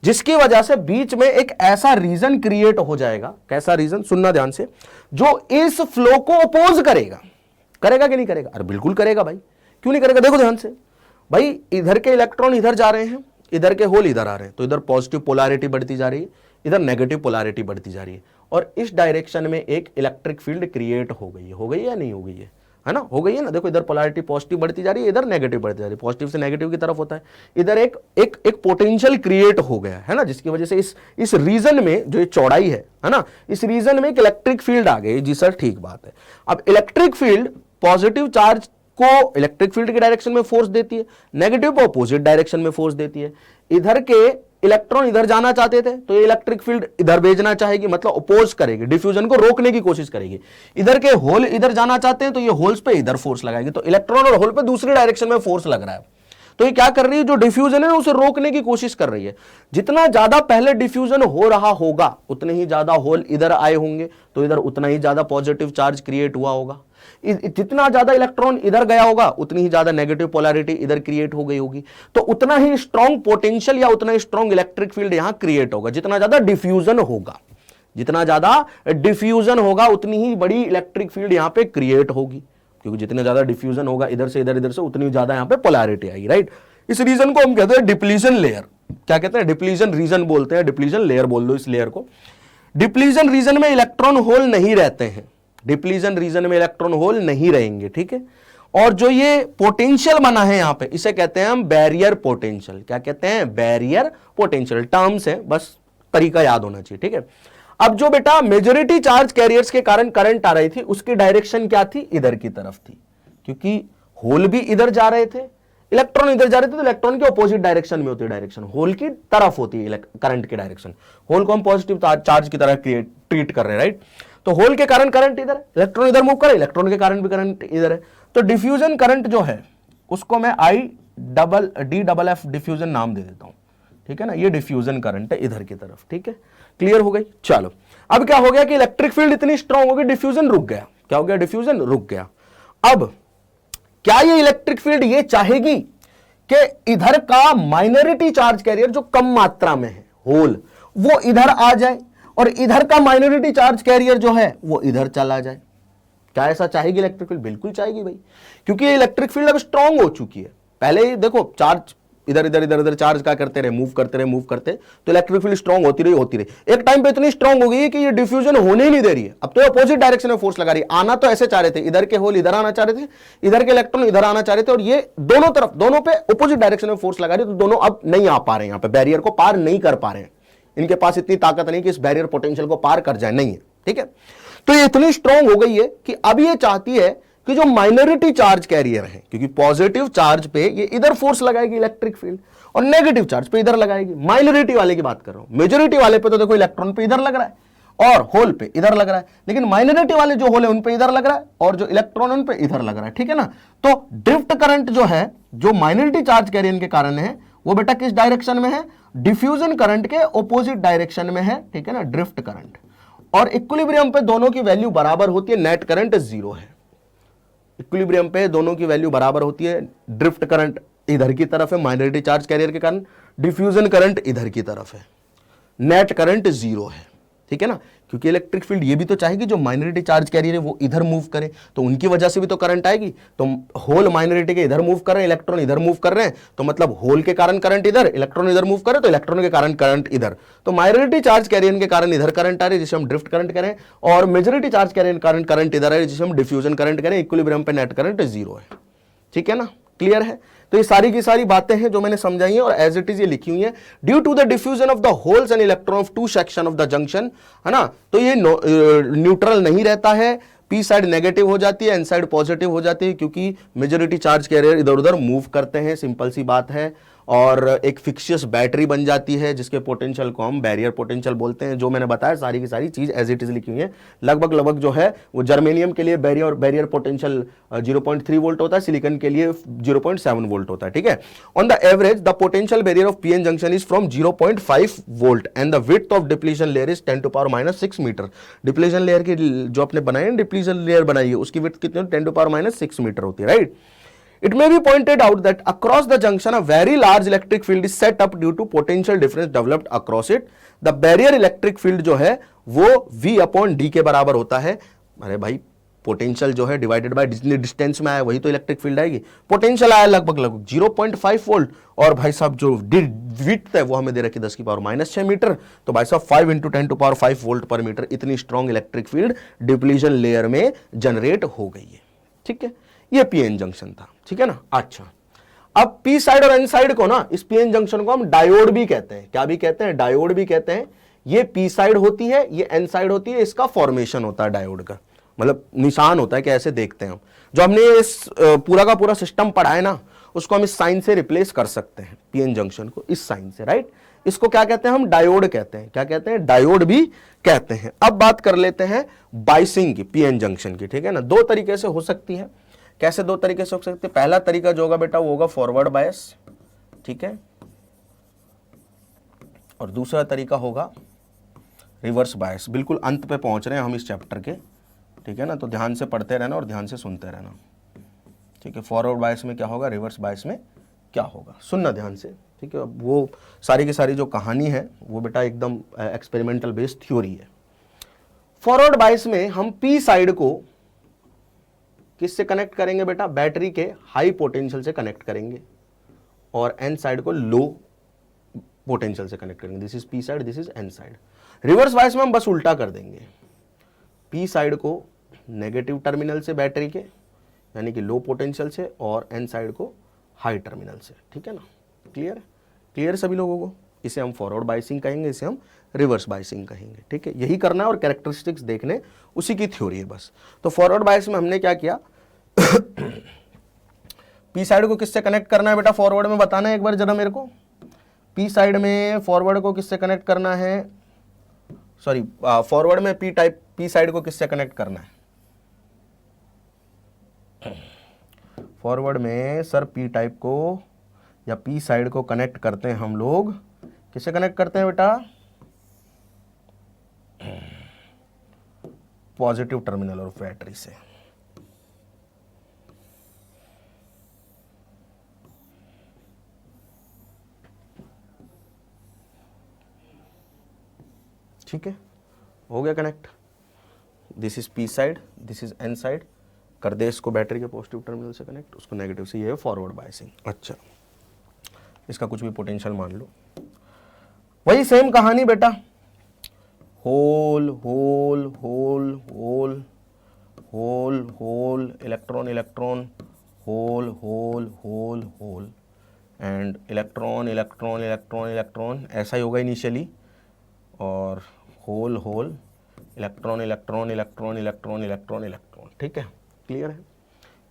जिसकी वजह से बीच में एक ऐसा रीजन क्रिएट हो जाएगा। कैसा रीजन, सुनना ध्यान से, जो इस फ्लो को अपोज करेगा। करेगा कि नहीं करेगा? अरे बिल्कुल करेगा भाई, क्यों नहीं करेगा? देखो ध्यान से भाई, इधर के इलेक्ट्रॉन इधर जा रहे हैं, इधर के होल इधर आ रहे हैं, तो इधर पॉजिटिव पोलैरिटी बढ़ती जा रही है, इधर नेगेटिव पोलैरिटी बढ़ती जा रही है, और इस डायरेक्शन में एक इलेक्ट्रिक फील्ड क्रिएट हो गई है या नहीं हो गई है ना? हो गई है ना। देखो इधर पोलैरिटी पॉजिटिव बढ़ती जा रही है, इधर नेगेटिव बढ़ती जा रही है, पॉजिटिव से नेगेटिव की तरफ होता है। इधर एक पोटेंशियल क्रिएट हो गया है ना, जिसकी वजह से इस रीजन में जो ये चौड़ाई है ना, इस रीजन में एक इलेक्ट्रिक फील्ड आ गई। जी सर, ठीक बात है। अब इलेक्ट्रिक फील्ड पॉजिटिव चार्ज को इलेक्ट्रिक फील्ड के डायरेक्शन में फोर्स देती है, नेगेटिव को अपोजिट डायरेक्शन में फोर्स देती है। इधर के इलेक्ट्रॉन इधर जाना चाहते थे, तो ये इलेक्ट्रिक फील्ड इधर भेजना चाहेगी, मतलब अपोज करेगी, डिफ्यूजन को रोकने की कोशिश करेगी। इधर के होल इधर जाना चाहते हैं, तो ये होल्स पे इधर फोर्स लगाएगी, तो इलेक्ट्रॉन और होल पे दूसरी डायरेक्शन में फोर्स लग रहा है। तो ये क्या कर रही है, जो डिफ्यूजन है उसे रोकने की कोशिश कर रही है। जितना ज्यादा पहले डिफ्यूजन हो रहा होगा, उतने ही ज्यादा होल इधर आए होंगे, तो इधर उतना ही ज्यादा पॉजिटिव चार्ज क्रिएट हुआ होगा। जितना ज्यादा इलेक्ट्रॉन इधर गया होगा, उतनी ही ज्यादा नेगेटिव पोलैरिटी इधर क्रिएट हो गई होगी, तो उतना ही स्ट्रॉन्ग पोटेंशियल या उतना ही स्ट्रॉन्ग इलेक्ट्रिक फील्ड यहां क्रिएट होगा। जितना ज्यादा डिफ्यूजन होगा, जितना ज्यादा डिफ्यूजन होगा, उतनी ही बड़ी इलेक्ट्रिक फील्ड यहां पे क्रिएट होगी, क्योंकि जितना ज्यादा डिफ्यूजन होगा इधर से इधर, इधर से, उतनी ज्यादा यहां पे पोलैरिटी आएगी, राइट। इस रीजन को हम कहते हैं डिप्लीशन लेयर। क्या कहते हैं? डिप्लीशन रीजन बोलते हैं, डिप्लीशन लेयर बोल दो इस लेयर को। डिप्लीशन रीजन में इलेक्ट्रॉन होल नहीं रहते हैं, डिप्लीशन रीजन में इलेक्ट्रॉन होल नहीं रहेंगे, ठीक है। और जो ये पोटेंशियल बना है यहां पे, इसे कहते हैं हम बैरियर पोटेंशियल। क्या कहते हैं? Barrier potential. टर्म्स है, बस तरीका याद होना चाहिए, ठीक है। अब जो बेटा मेजॉरिटी चार्ज कैरियर्स के कारण करंट आ रही थी, उसकी डायरेक्शन क्या थी? इधर की तरफ थी, क्योंकि होल भी इधर जा रहे थे, इलेक्ट्रॉन इधर जा रहे थे, तो इलेक्ट्रॉन के ऑपोजिट डायरेक्शन में होती है डायरेक्शन, होल की तरफ होती है करंट की डायरेक्शन। होल को हम पॉजिटिव चार्ज की तरह ट्रीट कर रहे हैं, राइट। तो होल के कारण करंट इधर है, इलेक्ट्रॉन इधर मूव करे, इलेक्ट्रॉन के कारण भी करंट इधर है। तो डिफ्यूजन करंट जो है उसको मैं IDFF डिफ्यूजन नाम दे देता हूं, ठीक है ना। ये डिफ्यूजन करंट है इधर की तरफ, ठीक है। क्लियर हो गई? चलो, अब क्या हो गया कि इलेक्ट्रिक फील्ड इतनी स्ट्रांग हो गई, डिफ्यूजन रुक गया। क्या हो गया? डिफ्यूजन रुक गया। अब क्या ये इलेक्ट्रिक फील्ड ये चाहेगी कि इधर का माइनॉरिटी चार्ज कैरियर जो कम मात्रा में है, होल, वो इधर आ जाए, और इधर का माइनॉरिटी चार्ज कैरियर जो है वो इधर चला जाए? क्या ऐसा चाहेगी इलेक्ट्रिक फील्ड? बिल्कुल चाहेगी भाई, क्योंकि ये इलेक्ट्रिक फील्ड अब स्ट्रांग हो चुकी है। पहले देखो चार्ज इधर इधर इधर इधर चार्ज क्या करते रहे, मूव करते, तो इलेक्ट्रिक फील्ड स्ट्रांग होती रही। एक टाइम पे इतनी स्ट्रांग हो गई है कि ये डिफ्यूजन होने ही नहीं दे रही है। अब तो अपोजिट डायरेक्शन में फोर्स लगा रही है। आना तो ऐसे चाह रहे थे, इधर के होल इधर आना चाह रहे थे, इधर के इलेक्ट्रॉन इधर आना चाह रहे थे, और ये दोनों तरफ, दोनों पे अपोजिट डायरेक्शन में फोर्स लगा रही है, तो दोनों अब नहीं आ पा रहे हैं, यहाँ पे बैरियर को पार नहीं कर पा रहे हैं। इनके पास इतनी ताकत नहीं कि इस बैरियर पोटेंशियल को पार कर जाए, नहीं है, ठीक है। तो ये इतनी स्ट्रांग हो गई है कि अब ये चाहती है कि जो माइनॉरिटी चार्ज कैरियर है, क्योंकि पॉजिटिव चार्ज पे ये इधर फोर्स लगाएगी इलेक्ट्रिक फील्ड, और नेगेटिव चार्ज पे इधर लगाएगी। माइनॉरिटी वाले की बात कर रहा हूं, मेजॉरिटी वाले पे तो देखो इलेक्ट्रॉन पे इधर लग रहा है और होल पे इधर लग रहा है, लेकिन माइनॉरिटी वाले जो होल है उन पे इधर लग रहा है और जो इलेक्ट्रॉन उन पे इधर लग रहा है, ठीक है ना। तो ड्रिफ्ट करंट जो है, जो माइनॉरिटी चार्ज कैरियर के कारण है, वो बेटा किस डायरेक्शन में है? डिफ्यूजन करंट के ऑपोजिट डायरेक्शन में है, ठीक है ना, ड्रिफ्ट करंट। और इक्विलिब्रियम पे दोनों की वैल्यू बराबर होती है, नेट करंट 0 है। इक्विलिब्रियम पे दोनों की वैल्यू बराबर होती है, ड्रिफ्ट करंट इधर की तरफ है माइनॉरिटी चार्ज कैरियर के कारण, डिफ्यूजन करंट इधर की तरफ है, नेट करंट 0 है, ठीक है ना। क्योंकि इलेक्ट्रिक फील्ड ये भी तो चाहेगी जो माइनॉरिटी चार्ज कैरियर है वो इधर मूव करे, तो उनकी वजह से भी तो करंट आएगी। तो होल माइनॉरिटी के इधर मूव कर रहे हैं, इलेक्ट्रॉन इधर मूव कर रहे हैं, तो मतलब होल के कारण करंट इधर, इलेक्ट्रॉन इधर मूव करे तो इलेक्ट्रॉन के कारण करंट इधर। तो माइनॉरिटी चार्ज कैरियर के कारण इधर करंट आ रही है जिसे हम ड्रिफ्ट करंट करें, और मेजॉरिटी चार्ज कैरियर कारण करंट इधर है जिसे हम डिफ्यूजन करंट करें। इक्विलिब्रियम पे नेट करंट 0 है, ठीक है ना, क्लियर है। तो ये सारी की सारी बातें हैं जो मैंने समझाई हैं और एज इट इज ये लिखी हुई है। Due to the diffusion of the holes and electron of two section of the junction, है ना, तो ये न्यूट्रल नहीं रहता है, पी साइड नेगेटिव हो जाती है, एन साइड पॉजिटिव हो जाती है, क्योंकि मेजॉरिटी चार्ज कैरियर इधर उधर मूव करते हैं, सिंपल सी बात है। और एक फिक्सियस बैटरी बन जाती है जिसके पोटेंशियल को हम बैरियर पोटेंशियल बोलते हैं। जो मैंने बताया सारी की सारी चीज एज इट इज लिखी हुई है। लगभग जो है वो जर्मेनियम के लिए बैरियर पोटेंशियल 0.3 वोल्ट होता है, सिलिकॉन के लिए 0.7 वोल्ट होता है, ठीक है। On the average the potential barrier of PN junction is from 0.5 volt and the width of depletion layer is 10⁻⁻6 metre. Depletion layer की जो आपने बनाई है, डिप्लीशन लेयर बनाई है, उसकी विड्थ कितनी 10⁻⁻6 मीटर होती है, right. It may be pointed out that across the junction a very large electric field is set up due to potential difference developed across it. The barrier electric field जो है वो V/D के बराबर होता है। अरे भाई पोटेंशियल जो है डिवाइडेड बाय जितनी डिस्टेंस में आया वही तो इलेक्ट्रिक फील्ड आएगी। पोटेंशियल आया लगभग लगभग 0.5 वोल्ट, और भाई साहब जो विड्थ है वो हमें दे रखी 10⁻⁶ मीटर, तो भाई साहब 5 × 10⁻⁵ वोल्ट पर मीटर इतनी strong electric field depletion layer में जनरेट हो गई है। ठीक है, ये पीएन जंक्शन था। ठीक है ना। अच्छा, अब पी साइड और एन साइड को ना, इस पीएन जंक्शन को हम डायोड भी कहते हैं। क्या भी कहते हैं? डायोड भी कहते हैं। ये पी साइड होती है, ये एन साइड होती है, इसका फॉर्मेशन होता है डायोड का, मतलब निशान होता है कि ऐसे देखते हैं हम। जो हमने इस पूरा का पूरा सिस्टम पढ़ा है ना, उसको हम इस साइन से रिप्लेस कर सकते हैं, पीएन जंक्शन को इस साइन से, राइट। इसको क्या कहते हैं? हम डायोड कहते हैं। क्या कहते हैं? डायोड भी कहते हैं। अब बात कर लेते हैं बाइसिंग की, पीएन जंक्शन की। ठीक है ना। दो तरीके से हो सकती है। कैसे दो तरीके से हो सकते हैं? पहला तरीका जो होगा बेटा वो होगा फॉरवर्ड बायस, ठीक है, और दूसरा तरीका होगा रिवर्स बायस। बिल्कुल अंत पे पहुंच रहे हैं हम इस चैप्टर के, ठीक है ना, तो ध्यान से पढ़ते रहना और ध्यान से सुनते रहना। ठीक है, फॉरवर्ड बायस में क्या होगा, रिवर्स बायस में क्या होगा, सुनना ध्यान से। ठीक है, वो सारी की सारी जो कहानी है वो बेटा एकदम एक्सपेरिमेंटल बेस्ड थ्योरी है। फॉरवर्ड बायस में हम पी साइड को किससे कनेक्ट करेंगे बेटा? बैटरी के हाई पोटेंशियल से कनेक्ट करेंगे, और एन साइड को लो पोटेंशियल से कनेक्ट करेंगे। This is P side, this is an side. Reverse bias में हम बस उल्टा कर देंगे, पी साइड को नेगेटिव टर्मिनल से बैटरी के, यानी कि लो पोटेंशियल से, और एन साइड को हाई टर्मिनल से। ठीक है ना। क्लियर? क्लियर सभी लोगों को? इसे हम फॉरवर्ड बायसिंग कहेंगे, इसे हम रिवर्स बायसिंग कहेंगे। ठीक है, यही करना है और कैरेक्टरिस्टिक्स देखने, उसी की थ्योरी है बस। तो फॉरवर्ड बायस में हमने क्या किया, पी साइड को किससे कनेक्ट करना है बेटा फॉरवर्ड में, बताना है एक बार जरा मेरे को। पी साइड में फॉरवर्ड को किससे कनेक्ट करना है, सॉरी फॉरवर्ड में पी साइड को किससे कनेक्ट करना है? फॉरवर्ड में सर पी टाइप को या पी साइड को कनेक्ट करते हैं हम लोग, किससे कनेक्ट करते हैं बेटा? पॉजिटिव टर्मिनल और बैटरी से। ठीक है, हो गया connect. This is P side, this is an side, कर दे इसको बैटरी के पॉजिटिव टर्मिनल से कनेक्ट, उसको नेगेटिव से। ये है फॉरवर्ड बायसिंग। अच्छा, इसका कुछ भी पोटेंशियल मान लो, वही सेम कहानी बेटा, hole hole hole hole hole hole, electron electron, hole hole hole hole, and electron electron electron electron, ऐसा ही होगा इनिशियली, और hole hole, electron electron electron electron electron electron. ठीक है, क्लियर है?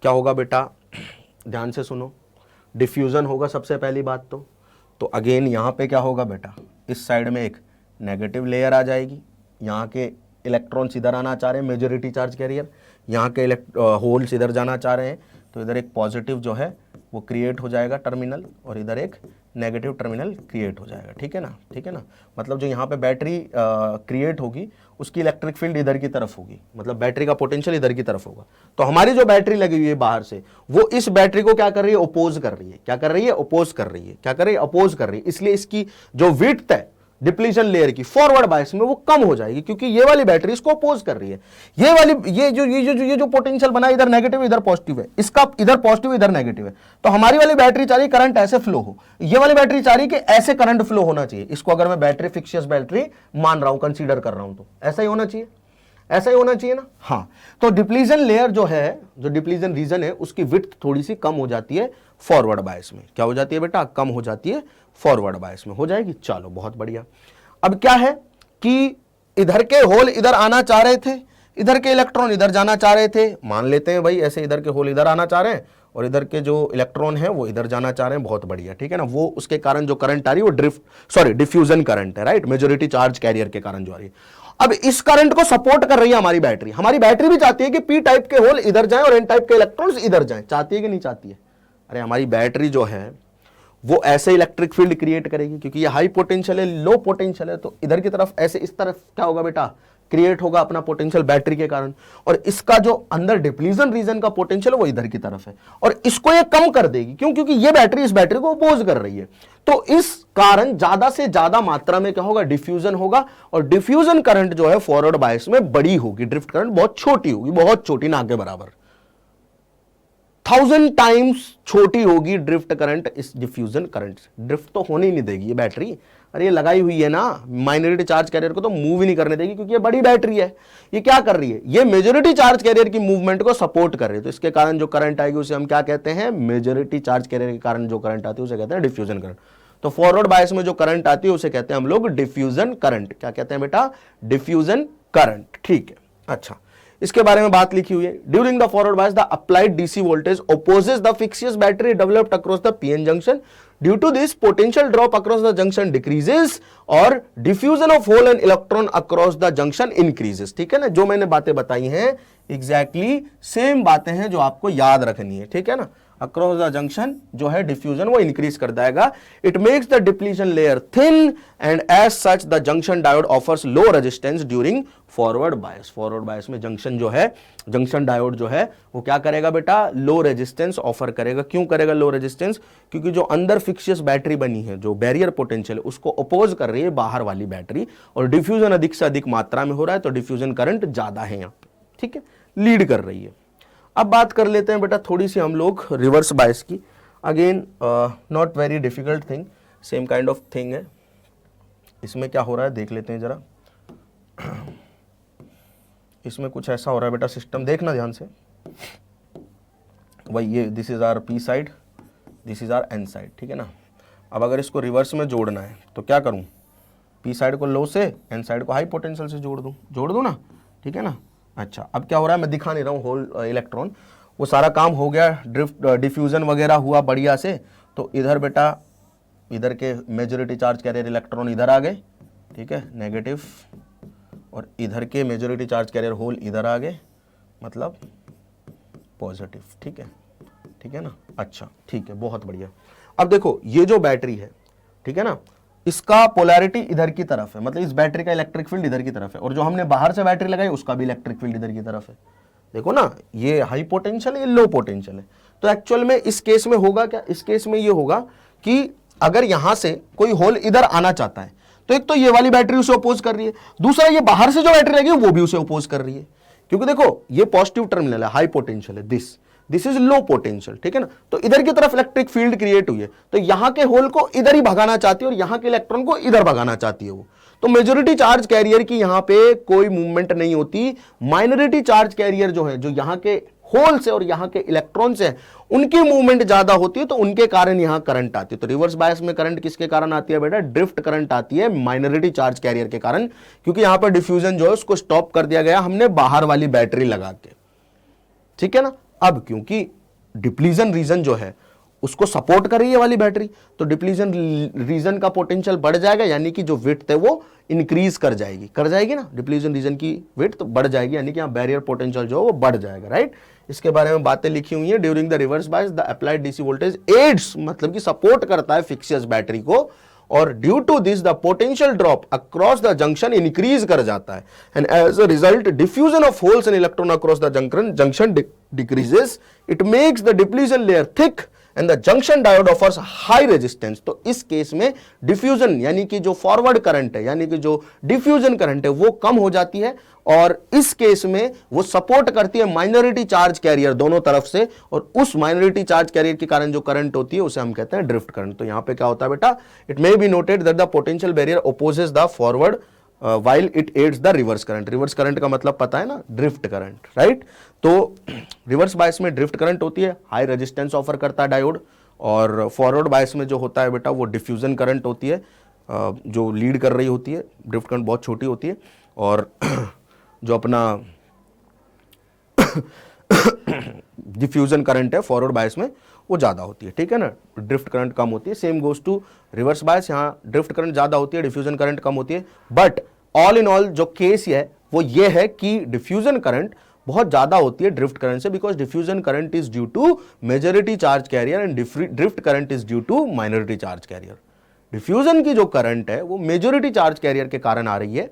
क्या होगा बेटा, ध्यान से सुनो, डिफ्यूजन होगा सबसे पहली बात तो अगेन यहाँ पे क्या होगा बेटा, इस साइड में एक नेगेटिव लेयर आ जाएगी, यहाँ के इलेक्ट्रॉन्स इधर आना चाह रहे हैं, मेजॉरिटी चार्ज कैरियर, यहाँ के होल्स इधर जाना चाह रहे हैं, तो इधर एक पॉजिटिव जो है वो क्रिएट हो जाएगा टर्मिनल, और इधर एक नेगेटिव टर्मिनल क्रिएट हो जाएगा। ठीक है ना। ठीक है ना, मतलब जो यहाँ पे बैटरी क्रिएट होगी उसकी इलेक्ट्रिक फील्ड इधर की तरफ होगी, मतलब बैटरी का पोटेंशियल इधर की तरफ होगा। तो हमारी जो बैटरी लगी हुई है बाहर से, वो इस बैटरी को क्या कर रही है, अपोज कर रही है। क्या कर रही है? अपोज कर रही है। क्या कर रही है? अपोज कर रही है। इसलिए इसकी जो विड्थ है डिप्लीशन लेयर की फॉरवर्ड बायस में वो कम हो जाएगी, क्योंकि ये वाली बैटरी इसको अपोज कर रही है। ये वाली ये जो पोटेंशियल बना, इधर नेगेटिव इधर पॉजिटिव है, इसका इधर पॉजिटिव इधर नेगेटिव है, तो हमारी वाली बैटरी चाह रही करंट ऐसे फ्लो हो, ये वाली बैटरी चाह रही कि ऐसे करंट फ्लो होना चाहिए। इसको अगर मैं बैटरी फिक्सियस बैटरी मान रहा हूं, कंसीडर कर रहा हूं, तो ऐसा ही होना चाहिए, ऐसा ही होना चाहिए ना। हाँ, तो डिप्लीशन लेयर जो है, जो डिप्लीशन रीजन है, उसकी विड्थ थोड़ी सी कम हो जाती है फॉरवर्ड बायस में। क्या हो जाती है बेटा? कम हो जाती है फॉरवर्ड बायस में, हो जाएगी। चलो बहुत बढ़िया। अब क्या है कि इधर के होल इधर आना चाह रहे थे, इधर के इलेक्ट्रॉन इधर जाना चाह रहे थे, मान लेते हैं भाई ऐसे, इधर के होल इधर आना चाह रहे हैं और इधर के जो इलेक्ट्रॉन है वो इधर जाना चाह रहे हैं, बहुत बढ़िया। ठीक है ना, वो उसके कारण जो करंट आ रही है वो डिफ्यूजन करंट है, राइट, मेजॉरिटी चार्ज कैरियर के कारण जो आ रही है। अब इस करंट को सपोर्ट कर रही है हमारी बैटरी। हमारी बैटरी भी चाहती है कि पी टाइप के होल इधर जाएं और एन टाइप के इलेक्ट्रॉन्स इधर जाएं, चाहती है कि नहीं चाहती है? अरे हमारी बैटरी जो है वो ऐसे इलेक्ट्रिक फील्ड क्रिएट करेगी, क्योंकि ये हाई पोटेंशियल है, लो पोटेंशियल है, तो इधर की तरफ ऐसे, इस तरफ क्या होगा बेटा, क्रिएट होगा अपना पोटेंशियल बैटरी के कारण, और इसका जो अंदर डिप्लीजन रीजन का पोटेंशियल है वो इधर की तरफ है, और इसको ये कम कर देगी। क्यों? क्योंकि ये बैटरी इस बैटरी को अपोज कर रही है। तो इस कारण ज्यादा से ज्यादा मात्रा में क्या होगा, डिफ्यूजन होगा, और डिफ्यूजन करंट जो है फॉरवर्ड बायस में बड़ी होगी, ड्रिफ्ट करंट बहुत छोटी होगी, बहुत छोटी, ना के बराबर, 1000 टाइम्स छोटी होगी ड्रिफ्ट करंट इस डिफ्यूजन करंट से। ड्रिफ्ट तो होने ही नहीं देगी ये बैटरी, अरे ये लगाई हुई है ना माइनॉरिटी चार्ज कैरियर को, तो मूव ही नहीं करने देगी, क्योंकि ये बड़ी बैटरी है। ये क्या कर रही है, ये मेजॉरिटी चार्ज कैरियर की मूवमेंट को सपोर्ट कर रही है। तो इसके कारण जो करंट आएगी उसे हम क्या कहते हैं, मेजॉरिटी चार्ज कैरियर के कारण जो करंट आती है उसे कहते हैं डिफ्यूजन करंट। तो फॉरवर्ड बायस में जो करंट आती है उसे कहते हैं हम लोग डिफ्यूजन करंट। क्या कहते हैं बेटा, डिफ्यूजन करंट। ठीक है, अच्छा, इसके बारे में बात लिखी हुई है। During the forward bias the applied DC voltage opposes the fictitious battery developed across the PN junction. Due to this potential drop across the junction decreases और diffusion of hole and electron across the junction increases. ठीक है ना, जो मैंने बातें बताई हैं एग्जैक्टली सेम बातें हैं जो आपको याद रखनी है। ठीक है ना, अक्रॉस द जंक्शन जो है डिफ्यूजन वो इंक्रीज कर जाएगा। It makes the depletion layer thin and as such the junction diode offers low resistance during forward bias. Forward bias में जंक्शन जो है, जंक्शन डायोड जो है वो क्या करेगा बेटा, लो रेजिस्टेंस ऑफर करेगा। क्यों करेगा लो रेजिस्टेंस? क्योंकि जो अंदर फिक्सियस बैटरी बनी है, जो बैरियर पोटेंशियल है, उसको अपोज कर रही है बाहर वाली बैटरी, और डिफ्यूजन अधिक से अधिक मात्रा में हो रहा है, तो डिफ्यूजन करंट ज्यादा है यहाँ पे। ठीक है, लीड कर रही है। अब बात कर लेते हैं बेटा थोड़ी सी हम लोग रिवर्स बायस की। Again not very difficult thing, same kind of thing है। इसमें क्या हो रहा है देख लेते हैं जरा। इसमें कुछ ऐसा हो रहा है बेटा, सिस्टम देखना ध्यान से। भाई ये this is our P side, this is our N side. ठीक है ना, अब अगर इसको रिवर्स में जोड़ना है तो क्या करूं, पी साइड को लो से, एन साइड को हाई पोटेंशियल से जोड़ दूं ना। ठीक है ना, अच्छा, अब क्या हो रहा है मैं दिखा नहीं रहा हूँ, होल इलेक्ट्रॉन वो सारा काम हो गया, ड्रिफ्ट डिफ्यूजन वगैरह हुआ बढ़िया से। तो इधर बेटा, इधर के मेजॉरिटी चार्ज कैरियर इलेक्ट्रॉन इधर आ गए, ठीक है, नेगेटिव, और इधर के मेजॉरिटी चार्ज कैरियर होल इधर आ गए, मतलब पॉजिटिव। ठीक है, ठीक है ना, अच्छा ठीक है, बहुत बढ़िया। अब देखो ये जो बैटरी है, ठीक है ना, इसका पोलैरिटी इधर की तरफ है, मतलब इस बैटरी का इलेक्ट्रिक फील्ड इधर की तरफ है, और जो हमने बाहर से बैटरी लगाई उसका भी इलेक्ट्रिक फील्ड इधर की तरफ है। देखो ना, ये हाई पोटेंशियल है, ये लो पोटेंशियल है। तो एक्चुअल में इस केस में होगा क्या, इस केस में ये होगा कि अगर यहां से कोई होल इधर आना चाहता है तो एक तो ये वाली बैटरी उसे अपोज कर रही है, दूसरा ये बाहर से जो बैटरी लगी है वो भी उसे अपोज कर रही है। क्योंकि देखो ये पॉजिटिव टर्मिनल है, हाई पोटेंशियल है, दिस इज लो पोटेंशियल। ठीक है ना, तो इधर की तरफ इलेक्ट्रिक फील्ड क्रिएट हुई है, तो यहां के होल को इधर ही भगाना चाहती है और यहां के इलेक्ट्रॉन को इधर भगाना चाहती है वो। तो मेजॉरिटी चार्ज कैरियर की यहां पे कोई मूवमेंट नहीं होती। माइनॉरिटी चार्ज कैरियर जो है, जो यहां के होल से और यहां के इलेक्ट्रॉन से, उनकी मूवमेंट ज्यादा होती है, तो उनके कारण यहां करंट आती है। तो रिवर्स बायस में करंट किसके कारण आती है बेटा, ड्रिफ्ट करंट आती है माइनॉरिटी चार्ज कैरियर के कारण, क्योंकि यहां पर डिफ्यूजन जो है उसको स्टॉप कर दिया गया हमने बाहर वाली बैटरी लगा के। ठीक है ना, अब क्योंकि डिप्लीजन रीजन जो है उसको सपोर्ट कर रही है वाली बैटरी, तो डिप्लीजन रीजन का पोटेंशियल बढ़ जाएगा, यानी कि जो विड्थ है वो इंक्रीज कर जाएगी ना, डिप्लीजन रीजन की विड्थ तो बढ़ जाएगी, यानी कि यहाँ बैरियर पोटेंशियल जो है वो बढ़ जाएगा, राइट। इसके बारे में बातें लिखी हुई है। During the reverse bias the applied DC voltage aids, मतलब कि सपोर्ट करता है फिक्सियस बैटरी को, और due to this the potential drop across the junction increase कर जाता है, and as a result diffusion of holes and electron across the junction decreases. It makes the depletion layer thick and the junction diode offers high resistance. तो इस केस में डिफ्यूजन यानी कि जो फॉरवर्ड करंट है, यानी कि जो डिफ्यूजन करंट है वो कम हो जाती है, और इस केस में वो सपोर्ट करती है माइनॉरिटी चार्ज कैरियर दोनों तरफ से, और उस माइनॉरिटी चार्ज कैरियर के कारण जो करंट होती है उसे हम कहते हैं ड्रिफ्ट करंट। तो यहां पे क्या होता है बेटा, it may be noted that the potential barrier opposes the forward while it aids the reverse current। Reverse current का मतलब पता है ना, ड्रिफ्ट करंट, राइट। तो रिवर्स बायस में ड्रिफ्ट करंट होती है, हाई रेजिस्टेंस ऑफर करता है डायोड, और फॉरवर्ड बायस में जो होता है बेटा वो डिफ्यूजन करंट होती है, जो लीड कर रही होती है, ड्रिफ्ट करंट बहुत छोटी होती है, और जो अपना डिफ्यूजन करंट है फॉरवर्ड बायस में वो ज्यादा होती है। ठीक है ना, ड्रिफ्ट करंट कम होती है। Same goes to reverse bias, यहाँ ड्रिफ्ट करंट ज्यादा होती है, डिफ्यूजन करंट कम होती है। बट ऑल इन ऑल जो केस है वो ये है कि डिफ्यूजन करंट बहुत ज्यादा होती है ड्रिफ्ट करंट से, because diffusion current is due to majority charge carrier and drift current is due to minority charge carrier. Diffusion की जो करंट है वो मेजॉरिटी चार्ज कैरियर के कारण आ रही है,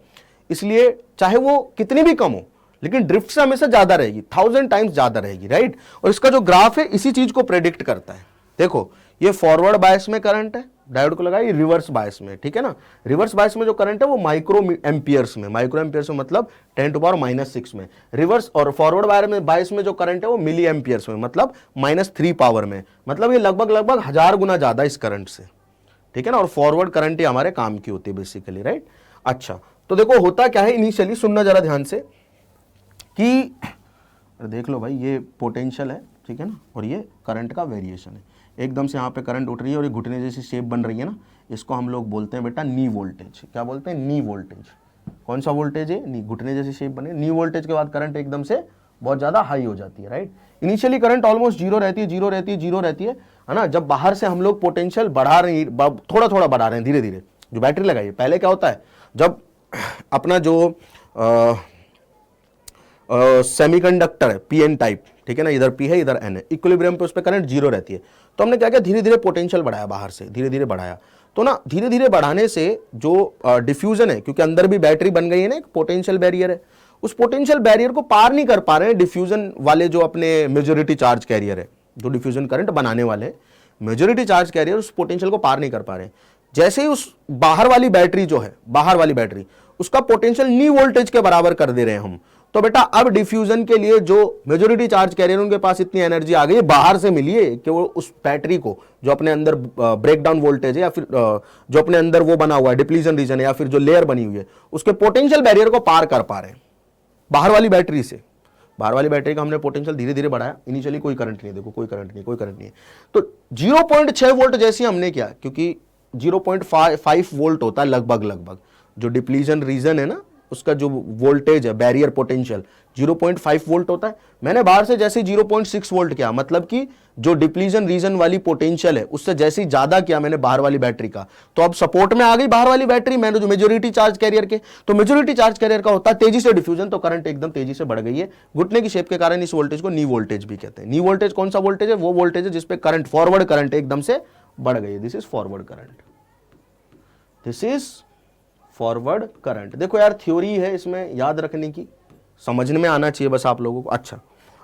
इसलिए चाहे वो कितनी भी कम हो लेकिन ड्रिफ्ट से हमेशा ज्यादा रहेगी, 1000 टाइम्स ज्यादा रहेगी, राइट। और इसका जो ग्राफ है इसी चीज को प्रेडिक्ट करता है। देखो ये फॉरवर्ड बायस में करंट है, डायोड को लगाई रिवर्स बायस में, ठीक है ना। रिवर्स बायस में जो करंट है वो माइक्रो एम्पियर्स में, माइक्रो एम्पियर्स में मतलब 10⁻⁻⁶ में। रिवर्स और फॉरवर्ड बायस में जो करंट है वो मिली एम्पियर्स में मतलब -3 पावर में, मतलब ये लगभग 1000 गुना ज्यादा इस करंट से, ठीक है ना। और फॉरवर्ड करंट ही हमारे काम की होती है बेसिकली, राइट। अच्छा तो देखो होता क्या है इनिशियली, सुनना जरा ध्यान से कि देख लो भाई ये पोटेंशियल है, ठीक है ना, और ये करंट का वेरिएशन है। एकदम से यहाँ पे करंट उठ रही है और ये घुटने जैसी शेप बन रही है ना, इसको हम लोग बोलते हैं बेटा नी वोल्टेज। क्या बोलते हैं? नी वोल्टेज। कौन सा वोल्टेज है? नी, घुटने जैसी शेप बने। नी वोल्टेज के बाद करंट एकदम से बहुत ज्यादा हाई हो जाती है, right. Initially current almost zero रहती है, जीरो रहती है, जीरो रहती है ना। जब बाहर से हम लोग पोटेंशियल बढ़ा रहे हैं, थोड़ा थोड़ा बढ़ा रहे हैं धीरे धीरे, जो बैटरी लगाई है। पहले क्या होता है जब अपना जो सेमीकंडक्टर है पीएन टाइप, ठीक है ना, इधर पी है इधर एन है, इक्विलिब्रियम पे उस पर करंट जीरो रहती है। तो हमने क्या किया, धीरे धीरे पोटेंशियल बढ़ाया, बाहर से धीरे धीरे बढ़ाया। तो ना धीरे धीरे बढ़ाने से जो डिफ्यूजन है, क्योंकि अंदर भी बैटरी बन गई है ना, एक पोटेंशियल बैरियर है, उस पोटेंशियल बैरियर को पार नहीं कर पा रहे हैं डिफ्यूजन वाले जो अपने मेजॉरिटी चार्ज कैरियर है, जो डिफ्यूजन करंट बनाने वाले मेजॉरिटी चार्ज कैरियर, उस पोटेंशियल को पार नहीं कर पा रहे हैं। जैसे ही उस बाहर वाली बैटरी जो है, बाहर वाली बैटरी, उसका पोटेंशियल नी वोल्टेज के बराबर कर दे रहे हैं हम, तो बेटा अब डिफ्यूजन के लिए जो मेजॉरिटी चार्ज कैरियर उनके पास इतनी एनर्जी आ गई है, बाहर से मिली है कि वो उस बैटरी को जो अपने अंदर ब्रेकडाउन वोल्टेज है या फिर जो अपने अंदर वो बना हुआ है डिप्लीजन रीजन है या फिर जो लेयर बनी हुई है, उसके पोटेंशियल बैरियर को पार कर पा रहे हैं बाहर वाली बैटरी से। बाहर वाली बैटरी का हमने पोटेंशियल धीरे धीरे बढ़ाया, इनिशियली कोई करंट नहीं है, देखो कोई करंट नहीं, कोई करंट नहीं है। तो 0.6 वोल्ट जैसे हमने किया, क्योंकि 0.5 वोल्ट होता है लगभग जो डिप्लीजन रीजन है ना, उसका जो वोल्टेज है बैरियर पोटेंशियल 0.5 वोल्ट होता है। मैंने बाहर से जैसे 0.6 वोल्ट किया, मतलब कि जो डिप्लीजन रीजन वाली पोटेंशियल है उससे जैसे ज्यादा किया मैंने बाहर वाली बैटरी का, तो अब सपोर्ट में आ गई बाहर वाली बैटरी, मैंने जो मेजॉरिटी चार्ज कैरियर के। तो मेजॉरिटी चार्ज कैरियर का होता है तेजी से डिफ्यूजन, तो करंट एकदम तेजी से बढ़ गई है। घुटने की शेप के कारण इस वोल्टेज को नी वोल्टेज भी कहते हैं। नी वोल्टेज कौन सा वोल्टेज है? वो वोल्टेज है जिसपे करंट, फॉरवर्ड करंट एकदम से बढ़ गई है। This is forward current, this is forward current. देखो यार थ्योरी है, इसमें याद रखने की, समझने में आना चाहिए बस आप लोगों को। अच्छा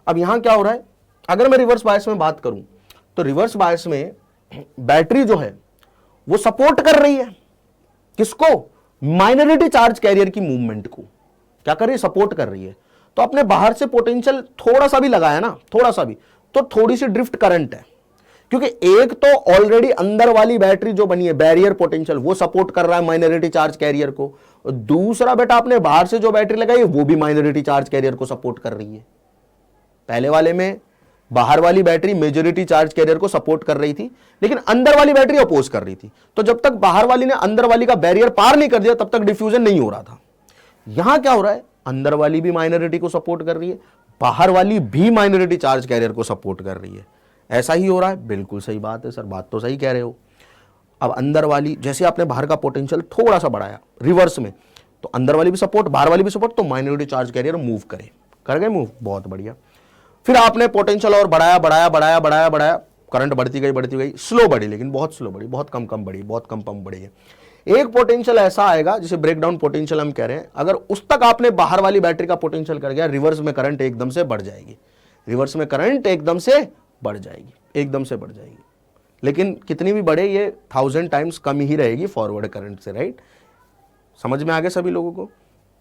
अब यहां क्या हो रहा है, अगर मैं रिवर्स बायस में बात करूं तो रिवर्स बायस में बैटरी जो है वो सपोर्ट कर रही है किसको? माइनॉरिटी चार्ज कैरियर की मूवमेंट को। क्या कर रही है? सपोर्ट कर रही है। तो अपने बाहर से पोटेंशियल थोड़ा सा भी लगाया ना, थोड़ा सा भी, तो थोड़ी सी ड्रिफ्ट करंट है, क्योंकि एक तो ऑलरेडी अंदर वाली बैटरी जो बनी है बैरियर पोटेंशियल वो सपोर्ट कर रहा है माइनॉरिटी चार्ज कैरियर को, और दूसरा बेटा आपने बाहर से जो बैटरी लगाई वो भी माइनॉरिटी चार्ज कैरियर को सपोर्ट कर रही है। पहले वाले में बाहर वाली बैटरी मेजॉरिटी चार्ज कैरियर को सपोर्ट कर रही थी, लेकिन अंदर वाली बैटरी अपोज कर रही थी। तो जब तक बाहर वाली ने अंदर वाली का बैरियर पार नहीं कर दिया तब तक डिफ्यूजन नहीं हो रहा था। यहां क्या हो रहा है, अंदर वाली भी माइनॉरिटी को सपोर्ट कर रही है, बाहर वाली भी माइनॉरिटी चार्ज कैरियर को सपोर्ट कर रही है। ऐसा ही हो रहा है, बिल्कुल सही बात है सर, बात तो सही कह रहे हो। अब अंदर वाली, जैसे आपने बाहर का पोटेंशियल थोड़ा सा बढ़ाया रिवर्स में, तो अंदर वाली भी सपोर्ट बाहर वाली भी सपोर्ट, तो माइनॉरिटी चार्ज कैरियर मूव कर गए मूव, बहुत बढ़िया। फिर आपने पोटेंशियल और बढ़ाया बढ़ाया बढ़ाया बढ़ाया बढ़ाया, करंट बढ़ती गई, स्लो बढ़ी, लेकिन बहुत स्लो बढ़ी, बहुत कम बढ़ी, बहुत कम बढ़ी है। एक पोटेंशियल ऐसा आएगा जिसे ब्रेकडाउन पोटेंशियल हम कह रहे हैं, अगर उस तक आपने बाहर वाली बैटरी का पोटेंशियल कर गया, रिवर्स में करंट एकदम से बढ़ जाएगी, रिवर्स में करंट एकदम से बढ़ जाएगी, एकदम से बढ़ जाएगी। लेकिन कितनी भी बढ़े, ये 1000 टाइम्स कम ही रहेगी फॉरवर्ड करंट से, राइट। समझ में आ गया सभी लोगों को?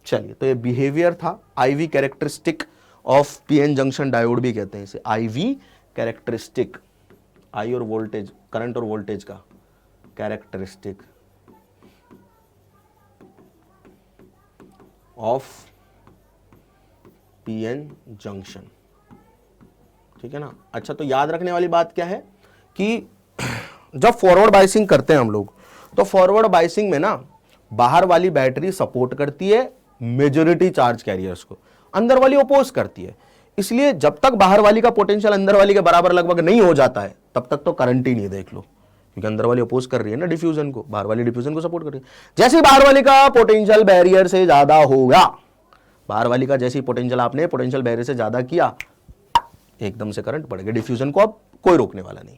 चलिए, तो ये बिहेवियर था, IV characteristic of PN junction diode भी कहते हैं इसे, आईवी कैरेक्टरिस्टिक, आई और वोल्टेज, करंट और वोल्टेज का कैरेक्टरिस्टिक ऑफ पीएन जंक्शन, ठीक है ना। अच्छा, तो याद रखने वाली बात क्या है कि जब फॉरवर्ड बायसिंग करते हैं हम लोग, तो फॉरवर्ड बायसिंग में ना बाहर वाली बैटरी सपोर्ट करती है मेजॉरिटी चार्ज कैरियर्स को, अंदर वाली अपोज करती है। इसलिए जब तक बाहर वाली का पोटेंशियल अंदर वाली के बराबर लगभग नहीं हो जाता है तब तक तो करंट ही नहीं, देख लो, क्योंकि अंदर वाली अपोज कर रही है ना डिफ्यूजन को, बाहर वाली डिफ्यूजन को सपोर्ट कर रही है। जैसे बाहर वाली का पोटेंशियल बैरियर से ज्यादा होगा, बाहर वाली का जैसी पोटेंशियल आपने पोटेंशियल बैरियर से ज्यादा किया, एकदम से करंट बढ़ गया, डिफ्यूजन को अब कोई रोकने वाला नहीं।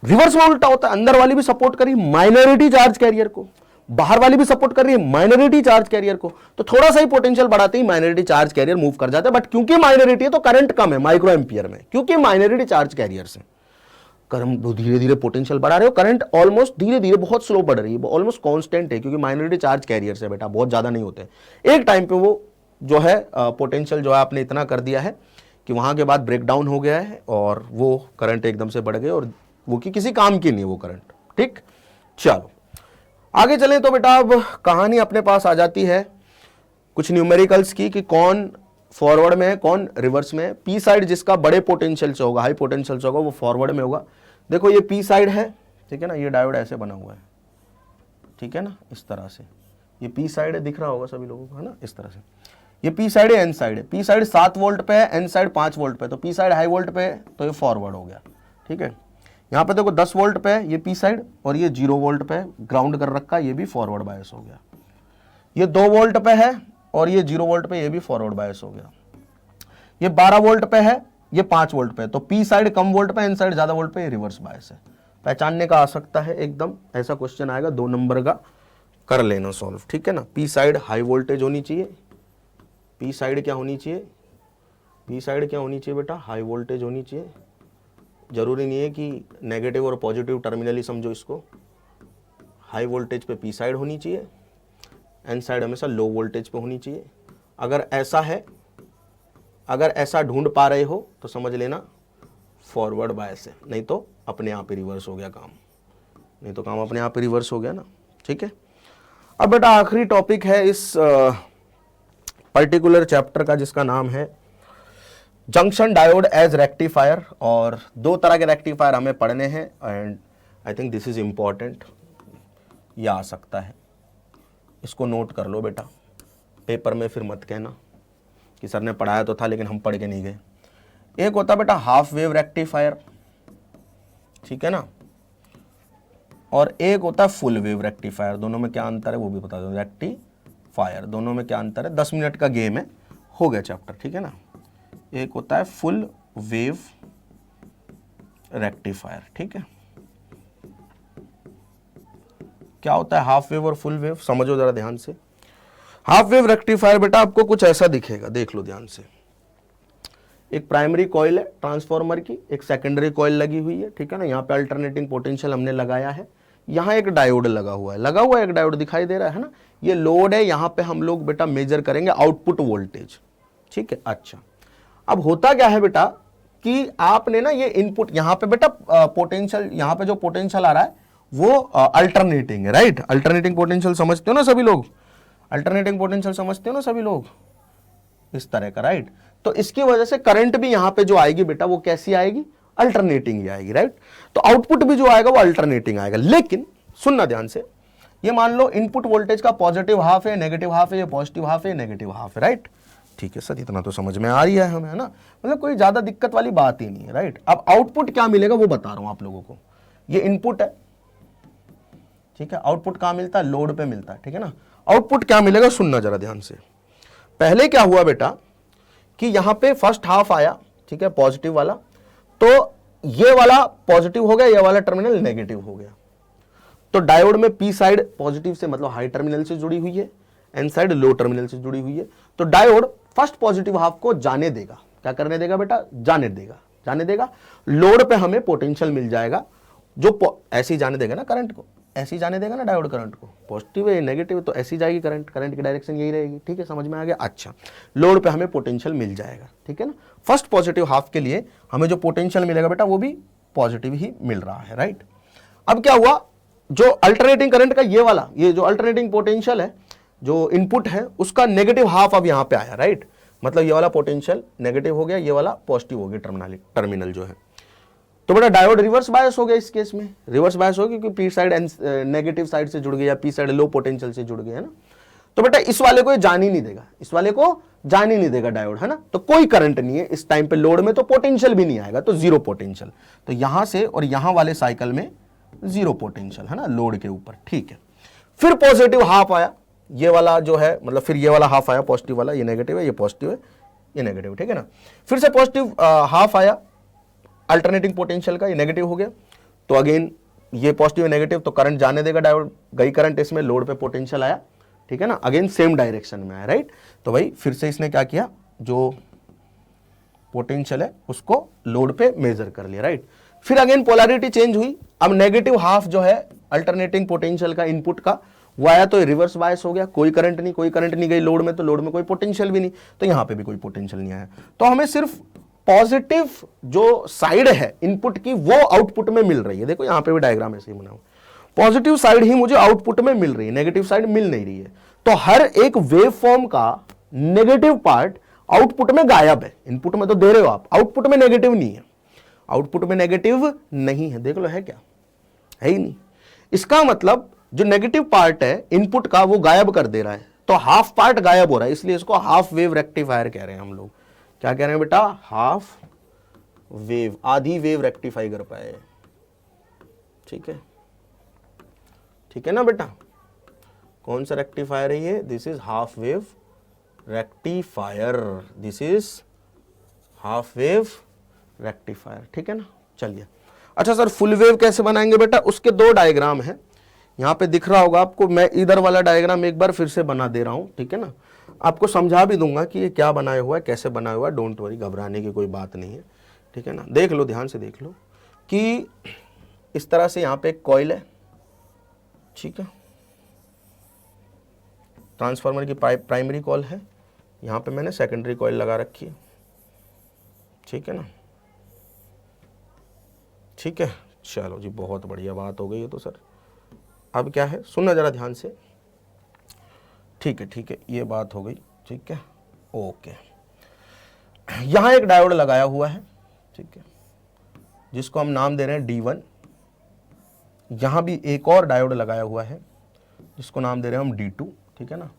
रिवर्स में उल्टा होता है, अंदर वाली भी सपोर्ट करी माइनॉरिटी चार्ज कैरियर को, बाहर वाली भी सपोर्ट कर रही है माइनॉरिटी चार्ज कैरियर को, तो थोड़ा सा ही पोटेंशियल बढ़ाते ही माइनॉरिटी चार्ज कैरियर मूव कर जाता है। बट क्योंकि माइनॉरिटी है तो करंट कम है माइक्रो एम्पियर में, क्योंकि माइनॉरिटी चार्ज कैरियर से करंट धीरे धीरे पोटेंशियल बढ़ा रहे हो, करंट ऑलमोस्ट धीरे धीरे बहुत स्लो बढ़ रही है, ऑलमोस्ट कांस्टेंट है, क्योंकि माइनॉरिटी चार्ज कैरियर से बेटा बहुत ज्यादा नहीं होते। एक टाइम पे वो जो है पोटेंशियल जो है आपने इतना कर दिया है कि वहां के बाद ब्रेकडाउन हो गया है और वो करंट एकदम से बढ़ गए और वो कि किसी काम की नहीं वो करंट। ठीक, चलो आगे चलें तो बेटा अब कहानी अपने पास आ जाती है कुछ न्यूमेरिकल्स की कि कौन फॉरवर्ड में है कौन रिवर्स में है। पी साइड जिसका बड़े पोटेंशियल से होगा, हाई पोटेंशियल से होगा, वो फॉरवर्ड में होगा। देखो ये पी साइड है, ठीक है ना, ये डायोड ऐसे बना हुआ है, ठीक है ना, इस तरह से ये पी साइड है, दिख रहा होगा सभी लोगों को, है ना, इस तरह से ये पी साइड है, एन साइड है। पी साइड 7 वोल्ट पे है, एन साइड 5 वोल्ट पे, तो पी साइड हाई वोल्ट पे है तो ये फॉरवर्ड हो गया। ठीक है, यहाँ पे देखो 10 वोल्ट पे है ये पी साइड और ये 0 वोल्ट पे ग्राउंड कर रखा है, ये भी फॉरवर्ड बायस हो गया। ये 2 वोल्ट पे है और ये 0 वोल्ट पे, ये भी फॉरवर्ड बायस हो गया। ये 12 वोल्ट पे है, ये 5 वोल्ट पे, तो पी साइड कम वोल्ट पे, एन साइड ज्यादा वोल्ट पे, ये रिवर्स बायस है। पहचानने का आ सकता है एकदम, ऐसा क्वेश्चन आएगा 2 नंबर का, कर लेना सॉल्व। ठीक है ना, पी साइड हाई वोल्टेज होनी चाहिए, पी साइड क्या होनी चाहिए, पी साइड क्या होनी चाहिए बेटा, हाई वोल्टेज होनी चाहिए। जरूरी नहीं है कि नेगेटिव और पॉजिटिव टर्मिनल ही समझो इसको, हाई वोल्टेज पे पी साइड होनी चाहिए, एन साइड हमेशा लो वोल्टेज पे होनी चाहिए। अगर ऐसा है, अगर ऐसा ढूंढ पा रहे हो तो समझ लेना फॉरवर्ड बायस है, नहीं तो अपने आप ही रिवर्स हो गया काम, नहीं तो काम अपने आप ही रिवर्स हो गया ना। ठीक है, अब बेटा आखिरी टॉपिक है इस पर्टिकुलर चैप्टर का, जिसका नाम है जंक्शन डायोड एज रेक्टिफायर। और 2 तरह के रेक्टिफायर हमें पढ़ने हैं and I think this is important, ये आ सकता है, इसको नोट कर लो बेटा, पेपर में फिर मत कहना कि सर ने पढ़ाया तो था लेकिन हम पढ़ के नहीं गए। एक होता बेटा हाफ वेव रेक्टिफायर, ठीक है ना, और एक होता है फुल वेव रेक्टिफायर। दोनों में क्या अंतर है वो भी बता दो, रेक्टिफायर दोनों में क्या अंतर है, 10 मिनट का गेम है, हो गया चैप्टर। ठीक है ना, एक होता है फुल वेव रेक्टिफायर। ठीक है, क्या होता है हाफ वेव और फुल वेव, समझो जरा ध्यान से। हाफ वेव रेक्टिफायर बेटा आपको कुछ ऐसा दिखेगा, देख लो ध्यान से। एक प्राइमरी कॉइल है ट्रांसफार्मर की, एक सेकेंडरी कॉइल लगी हुई है, ठीक है ना, यहाँ पे अल्टरनेटिंग पोटेंशियल हमने लगाया है, यहाँ एक डायोड लगा हुआ है, एक डायोड दिखाई दे रहा है ना, ये लोड है, यहाँ पे हम लोग बेटा मेजर करेंगे आउटपुट वोल्टेज। ठीक है, अच्छा अब होता क्या है बेटा कि आपने ना ये इनपुट यहाँ पे बेटा पोटेंशियल, यहाँ पे जो पोटेंशियल आ रहा है वो अल्टरनेटिंग है, राइट। अल्टरनेटिंग पोटेंशियल समझते हो ना सभी लोग, अल्टरनेटिंग पोटेंशियल समझते हो ना सभी लोग, इस तरह का, राइट। तो इसकी वजह से करंट भी यहां पे जो आएगी बेटा वो कैसी आएगी, अल्टरनेटिंग ही आएगी, राइट। तो आउटपुट भी जो आएगा वो अल्टरनेटिंग आएगा। लेकिन सुनना ध्यान से, ये मान लो इनपुट वोल्टेज का पॉजिटिव हाफ है, नेगेटिव हाफ है, ये पॉजिटिव हाफ है, नेगेटिव हाफ है, राइट। ठीक है सर, इतना तो समझ में आ रही है हमें, है ना, मतलब कोई ज्यादा दिक्कत वाली बात ही नहीं है, राइट। अब आउटपुट क्या मिलेगा वो बता रहा हूं आप लोगों को। ये इनपुट है, ठीक है, आउटपुट कहां मिलता है, लोड पे मिलता है, ठीक है ना। आउटपुट क्या मिलेगा सुनना जरा ध्यान से। पहले क्या हुआ बेटा कि यहां पे फर्स्ट हाफ आया, ठीक है, पॉजिटिव वाला, तो ये वाला पॉजिटिव हो गया, ये वाला टर्मिनल नेगेटिव हो गया। तो डायोड में पी साइड पॉजिटिव से मतलब हाई टर्मिनल से जुड़ी हुई है, एन साइड लो टर्मिनल से जुड़ी हुई है। तो डायोड फर्स्ट पॉजिटिव हाफ को जाने देगा, क्या करने देगा बेटा, जाने देगा, जाने देगा। लोड पे हमें पोटेंशियल मिल जाएगा, जो ऐसे ही जाने देगा ना करंट को, ऐसे ही जाने देगा ना डायोड करंट को, पॉजिटिव है नेगेटिव तो ऐसी जाएगी करंट, करंट की डायरेक्शन यही रहेगी। ठीक है, समझ में आ गया। अच्छा, लोड पे हमें पोटेंशियल मिल जाएगा, ठीक है ना। फर्स्ट पॉजिटिव हाफ के लिए हमें जो पोटेंशियल मिलेगा बेटा वो भी पॉजिटिव ही मिल रहा है, राइट। अब क्या हुआ, जो अल्टरनेटिंग करंट का ये वाला, ये जो अल्टरनेटिंग पोटेंशियल है, जो इनपुट है, उसका नेगेटिव हाफ अब यहां पे आया, राइट। मतलब ये वाला पोटेंशियल नेगेटिव हो गया, ये वाला पॉजिटिव हो गया, टर्मिनल जो है। तो बेटा डायोड रिवर्स बायस हो गया, इस केस में रिवर्स बायस हो गया क्योंकि पी साइड नेगेटिव साइड से जुड़ गया, पी साइड लो पोटेंशियल से जुड़ गया, है ना। तो बेटा इस वाले को जान ही नहीं देगा, इस वाले को जान ही नहीं देगा डायोड, है ना। तो कोई करंट नहीं है इस टाइम पे लोड में, तो पोटेंशियल भी नहीं आएगा, तो जीरो पोटेंशियल। तो यहां से और यहां वाले साइकिल में जीरो पोटेंशियल, है ना, लोड के ऊपर। ठीक है, फिर पॉजिटिव हाफ आया, ये वाला जो है, मतलब फिर ये वाला हाफ आया पॉजिटिव वाला, ये नेगेटिव है, ये पॉजिटिव है, ये नेगेटिव, ठीक है ना। फिर से पॉजिटिव हाफ आया अल्टरनेटिंग पोटेंशियल का, ये नेगेटिव हो गया, तो अगेन ये पॉजिटिव नेगेटिव, तो करंट जाने देगा डायोड, गई करंट इसमें, लोड पे पोटेंशियल आया, ठीक है ना, अगेन सेम डायरेक्शन में आया, राइट। तो भाई फिर से इसने क्या किया, जो पोटेंशियल है उसको लोड पे मेजर कर लिया, राइट। फिर अगेन पोलैरिटी चेंज हुई, अब नेगेटिव हाफ जो है अल्टरनेटिंग पोटेंशियल का इनपुट का वो आया तो रिवर्स बायस हो गया, कोई करंट नहीं गई लोड में, तो लोड में कोई पोटेंशियल भी नहीं, तो यहां पे भी कोई पोटेंशियल नहीं आया। तो हमें सिर्फ पॉजिटिव जो साइड है इनपुट की वो आउटपुट में मिल रही है। देखो यहां पे भी डायग्राम ऐसे ही बना हुआ, पॉजिटिव साइड ही मुझे आउटपुट में मिल रही है, नेगेटिव साइड मिल नहीं रही है। तो हर एक वेव फॉर्म का नेगेटिव पार्ट आउटपुट में गायब है। इनपुट में तो दे रहे हो आप, आउटपुट में नेगेटिव नहीं है, आउटपुट में नेगेटिव नहीं है, देख लो है क्या, है ही नहीं। इसका मतलब जो नेगेटिव पार्ट है इनपुट का वो गायब कर दे रहा है, तो हाफ पार्ट गायब हो रहा है, इसलिए इसको हाफ वेव रेक्टिफायर कह रहे हैं हम लोग। क्या कह रहे हैं बेटा, हाफ वेव, आधी वेव रेक्टिफाई कर पाए, ठीक है, ठीक है ना बेटा। कौन सा रेक्टिफायर है ये, this is half wave rectifier, this is half wave rectifier, ठीक है ना। चलिए, अच्छा सर फुल वेव कैसे बनाएंगे बेटा, उसके दो डायग्राम है, यहां पे दिख रहा होगा आपको, मैं इधर वाला डायग्राम एक बार फिर से बना दे रहा हूं, ठीक है ना, आपको समझा भी दूंगा कि ये क्या बनाया हुआ है, कैसे बनाया हुआ है, डोंट वरी, घबराने की कोई बात नहीं है, ठीक है ना। देख लो, ध्यान से देख लो कि इस तरह से यहां पे एक कॉइल है, ठीक है, ट्रांसफार्मर की प्राइमरी कॉइल है, यहां पे मैंने सेकेंडरी कॉइल लगा रखी है, ठीक है ना, ठीक है। चलो जी, बहुत बढ़िया बात हो गई है। तो सर अब क्या है, सुनना जरा ध्यान से, ठीक है, ठीक है, ये बात हो गई, ठीक है, ओके। यहां एक डायोड लगाया हुआ है, ठीक है, जिसको हम नाम दे रहे हैं D1। यहां भी एक और डायोड लगाया हुआ है जिसको नाम दे रहे हैं हम D2, ठीक है ना।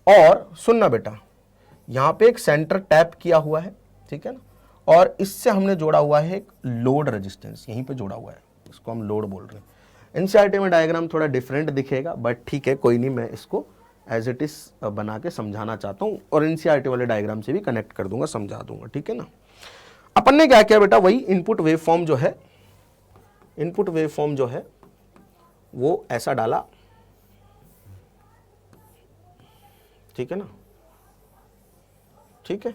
और सुनना बेटा, यहां पे एक सेंटर टैप किया हुआ है, ठीक है ना, और इससे हमने जोड़ा हुआ है एक लोड रेजिस्टेंस, यहीं पे जोड़ा हुआ है, इसको हम लोड बोल रहे हैं। एनसीईआरटी में डायग्राम थोड़ा डिफरेंट दिखेगा, बट ठीक है, कोई नहीं, मैं इसको एज इट इज बना के समझाना चाहता हूं, और एनसीईआरटी वाले डायग्राम से भी कनेक्ट कर दूंगा, समझा दूंगा, ठीक है ना। अपन ने क्या किया बेटा, वही इनपुट वेव फॉर्म जो है, इनपुट वेव फॉर्म जो है वो ऐसा डाला, ठीक है ना, ठीक है,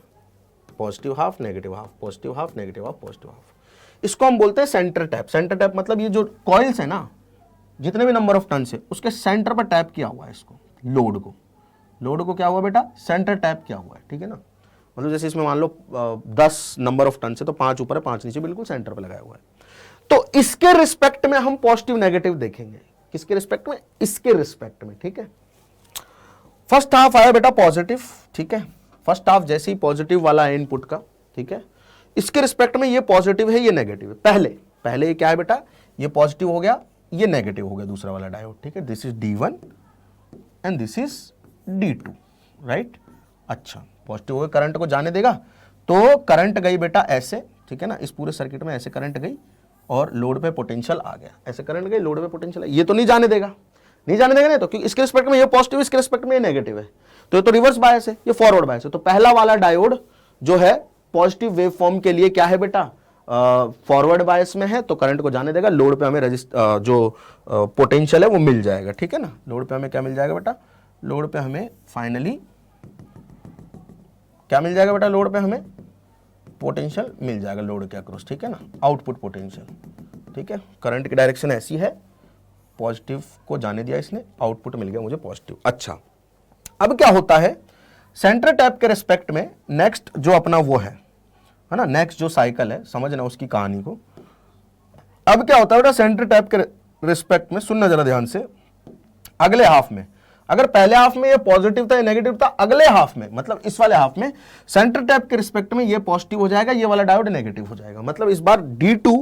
positive half negative half, positive half negative half, positive half, इसको हम बोलते हैं सेंटर टैप। सेंटर टैप मतलब ये जो कॉइल्स है ना, जितने भी नंबर ऑफ टर्न्स है उसके सेंटर पर टैप किया हुआ है इसको, लोड को क्या हुआ बेटा, सेंटर टैप किया हुआ है, ठीक है ना। मतलब जैसे इसमें मान लो 10 नंबर ऑफ टर्न्स है, तो 5 ऊपर है 5 नीचे, बिल्कुल सेंटर पर लगाया हुआ है। तो इसके रिस्पेक्ट में हम पॉजिटिव नेगेटिव देखेंगे, किसके रिस्पेक्ट में, इसके रिस्पेक्ट में, ठीक है। फर्स्ट हाफ आया बेटा पॉजिटिव, ठीक है, फर्स्ट हाफ जैसे ही पॉजिटिव वाला है इनपुट का, ठीक है, इसके रिस्पेक्ट में ये पॉजिटिव है, ये नेगेटिव है। पहले ये क्या है बेटा, ये पॉजिटिव हो गया, ये नेगेटिव हो गया दूसरा वाला डायोड, ठीक है, this is D1 and this is D2, right. अच्छा, पॉजिटिव हो गया, करंट को जाने देगा, तो करंट गई बेटा ऐसे, ठीक है ना, इस पूरे सर्किट में ऐसे करंट गई और लोड पे पोटेंशियल आ गया, ऐसे करंट गई, लोड पे पोटेंशियल, ये तो नहीं जाने देगा, नहीं तो क्योंकि इसके रिस्पेक्ट में ये पॉजिटिव, इसके रिस्पेक्ट में ये नेगेटिव है, तो ये तो रिवर्स बायस है, ये फॉरवर्ड बायस है। तो पहला वाला डायोड जो है पॉजिटिव वेव फॉर्म के लिए क्या है बेटा, फॉरवर्ड बायस में है, तो करंट को जाने देगा, लोड पे हमें जो पोटेंशियल है वो मिल जाएगा, ठीक है ना। लोड पे हमें क्या मिल जाएगा बेटा, लोड पे हमें फाइनली क्या मिल जाएगा बेटा, लोड पे हमें पोटेंशियल मिल जाएगा लोड के अक्रॉस, ठीक है ना, आउटपुट पोटेंशियल, ठीक है। करंट की डायरेक्शन ऐसी है, पॉजिटिव को जाने दिया इसने, आउटपुट मिल गया मुझे पॉजिटिव। अच्छा, अब क्या होता है, सेंटर टैप के रिस्पेक्ट में नेक्स्ट जो अपना वो है ना, नेक्स्ट जो साइकिल है, समझना उसकी कहानी को। अब क्या होता है बेटा, सेंटर टैप के रिस्पेक्ट में, सुनना जरा ध्यान से, अगले हाफ में, अगर पहले हाफ में ये पॉजिटिव था, ये नेगेटिव था, अगले हाफ में मतलब इस वाले हाफ में सेंटर टैप के रिस्पेक्ट में ये पॉजिटिव हो जाएगा, ये वाला डायोड नेगेटिव हो जाएगा। मतलब इस बार D2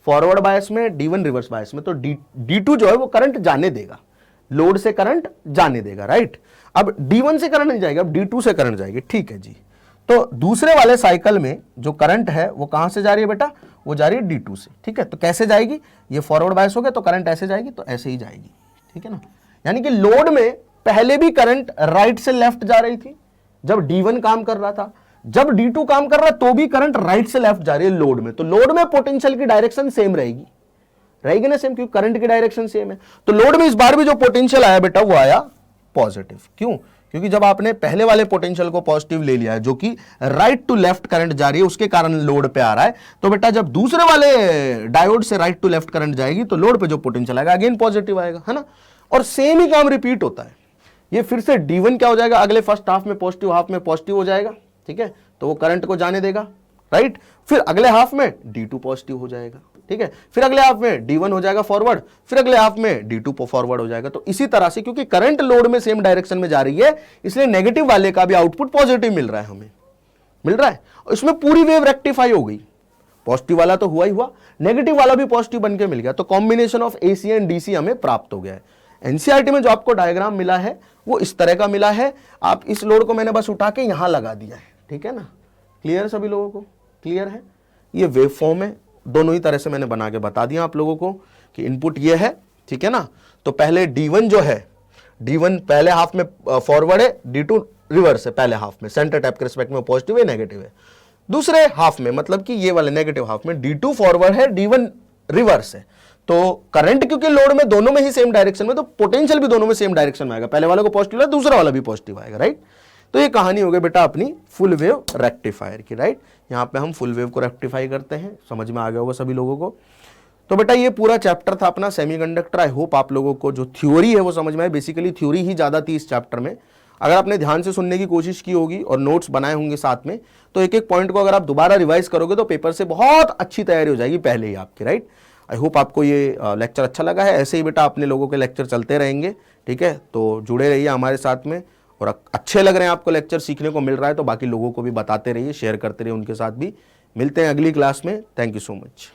फॉरवर्ड बायस में, D1 रिवर्स बायस में, तो D2 जो है वो करंट जाने देगा, लोड से करंट जाने देगा, राइट। अब D1 से करंट नहीं जाएगा, अब D2 से करंट जाएगी, ठीक है जी। तो दूसरे वाले साइकिल में जो करंट है वो कहां से जा रही है बेटा, वो जा रही है D2 से, ठीक है। तो कैसे जाएगी, ये फॉरवर्ड बायस हो गया तो करंट ऐसे जाएगी, तो ऐसे ही जाएगी, ठीक है ना। यानी कि लोड में पहले भी करंट राइट से लेफ्ट जा रही थी जब D1 काम कर रहा था, जब D2 काम कर रहा है तो भी करंट राइट से लेफ्ट जा रही है लोड में, तो लोड में पोटेंशियल की डायरेक्शन सेम रहेगी, रहेगी ना सेम, क्योंकि करंट की डायरेक्शन सेम है। तो लोड में इस बार भी जो पोटेंशियल आया बेटा वो आया पॉजिटिव। क्यों? क्योंकि जब आपने पहले वाले पोटेंशियल को पॉजिटिव ले लिया है जो कि राइट टू लेफ्ट करंट जा रही है, उसके कारण लोड पे आ रहा है, तो बेटा जब दूसरे वाले डायोड से राइट टू लेफ्ट करंट जाएगी तो लोड पे जो पोटेंशियल आएगा अगेन पॉजिटिव आएगा, है ना। और सेम ही काम रिपीट होता है। ये फिर से D1 क्या हो जाएगा, अगले फर्स्ट हाफ में पॉजिटिव, हाफ में पॉजिटिव हो जाएगा, ठीक है, तो वो करंट को जाने देगा, राइट। फिर अगले हाफ में D2 पॉजिटिव हो जाएगा, ठीक है, फिर अगले हाफ में D1 हो जाएगा फॉरवर्ड, फिर अगले हाफ में D2 फॉरवर्ड हो जाएगा। तो इसी तरह से क्योंकि करंट लोड में सेम डायरेक्शन में जा रही है, इसलिए नेगेटिव वाले का भी आउटपुट पॉजिटिव मिल रहा है, हमें मिल रहा है। इसमें पूरी वेव रेक्टिफाई हो गई, पॉजिटिव वाला तो हुआ ही हुआ, नेगेटिव वाला भी पॉजिटिव बन के मिल गया। तो combination of AC and DC हमें प्राप्त हो गया है। एनसीईआरटी में जो आपको डायग्राम मिला है वो इस तरह का मिला है। आप इस लोड को मैंने बस उठा के यहां लगा दिया है, ठीक है ना। क्लियर है सभी लोगों को? क्लियर है? ये वेव फॉर्म है, दोनों ही तरह से मैंने बना के बता दिया आप लोगों को कि इनपुट ये है, ठीक है ना। तो पहले D1 जो है, D1 पहले हाफ में फॉरवर्ड है, D2 रिवर्स है पहले हाफ में, सेंटर टैप के रिस्पेक्ट में पॉजिटिव है नेगेटिव है। दूसरे हाफ में मतलब कि ये वाले नेगेटिव हाफ में D2 फॉरवर्ड है, D1 रिवर्स है। तो करंट क्योंकि लोड में दोनों में ही सेम डायरेक्शन में, तो पोटेंशियल भी दोनों में सेम डायरेक्शन में आएगा, पहले वाले को पॉजिटिव है, दूसरा वाला भी पॉजिटिव आएगा, राइट। तो ये कहानी हो गई बेटा अपनी फुल वेव रेक्टिफायर की, राइट। यहां पे हम फुल वेव को रेक्टिफाई करते हैं, समझ में आ गया होगा सभी लोगों को। तो बेटा ये पूरा चैप्टर था अपना सेमीकंडक्टर। आई होप आप लोगों को जो थ्योरी है वो समझ में आए। बेसिकली थ्योरी ही ज्यादा थी इस चैप्टर में। अगर आपने ध्यान से सुनने की कोशिश की होगी और नोट्स बनाए होंगे साथ में, तो एक एक पॉइंट को अगर आप दोबारा रिवाइज करोगे तो पेपर से बहुत अच्छी तैयारी हो जाएगी पहले ही आपकी, राइट। आई होप आपको ये लेक्चर अच्छा लगा है। ऐसे ही बेटा अपने लोगों के लेक्चर चलते रहेंगे, ठीक है। तो जुड़े रहिए हमारे साथ में, और अच्छे लग रहे हैं आपको लेक्चर, सीखने को मिल रहा है तो बाकी लोगों को भी बताते रहिए, शेयर करते रहिए उनके साथ भी। मिलते हैं अगली क्लास में। Thank you so much.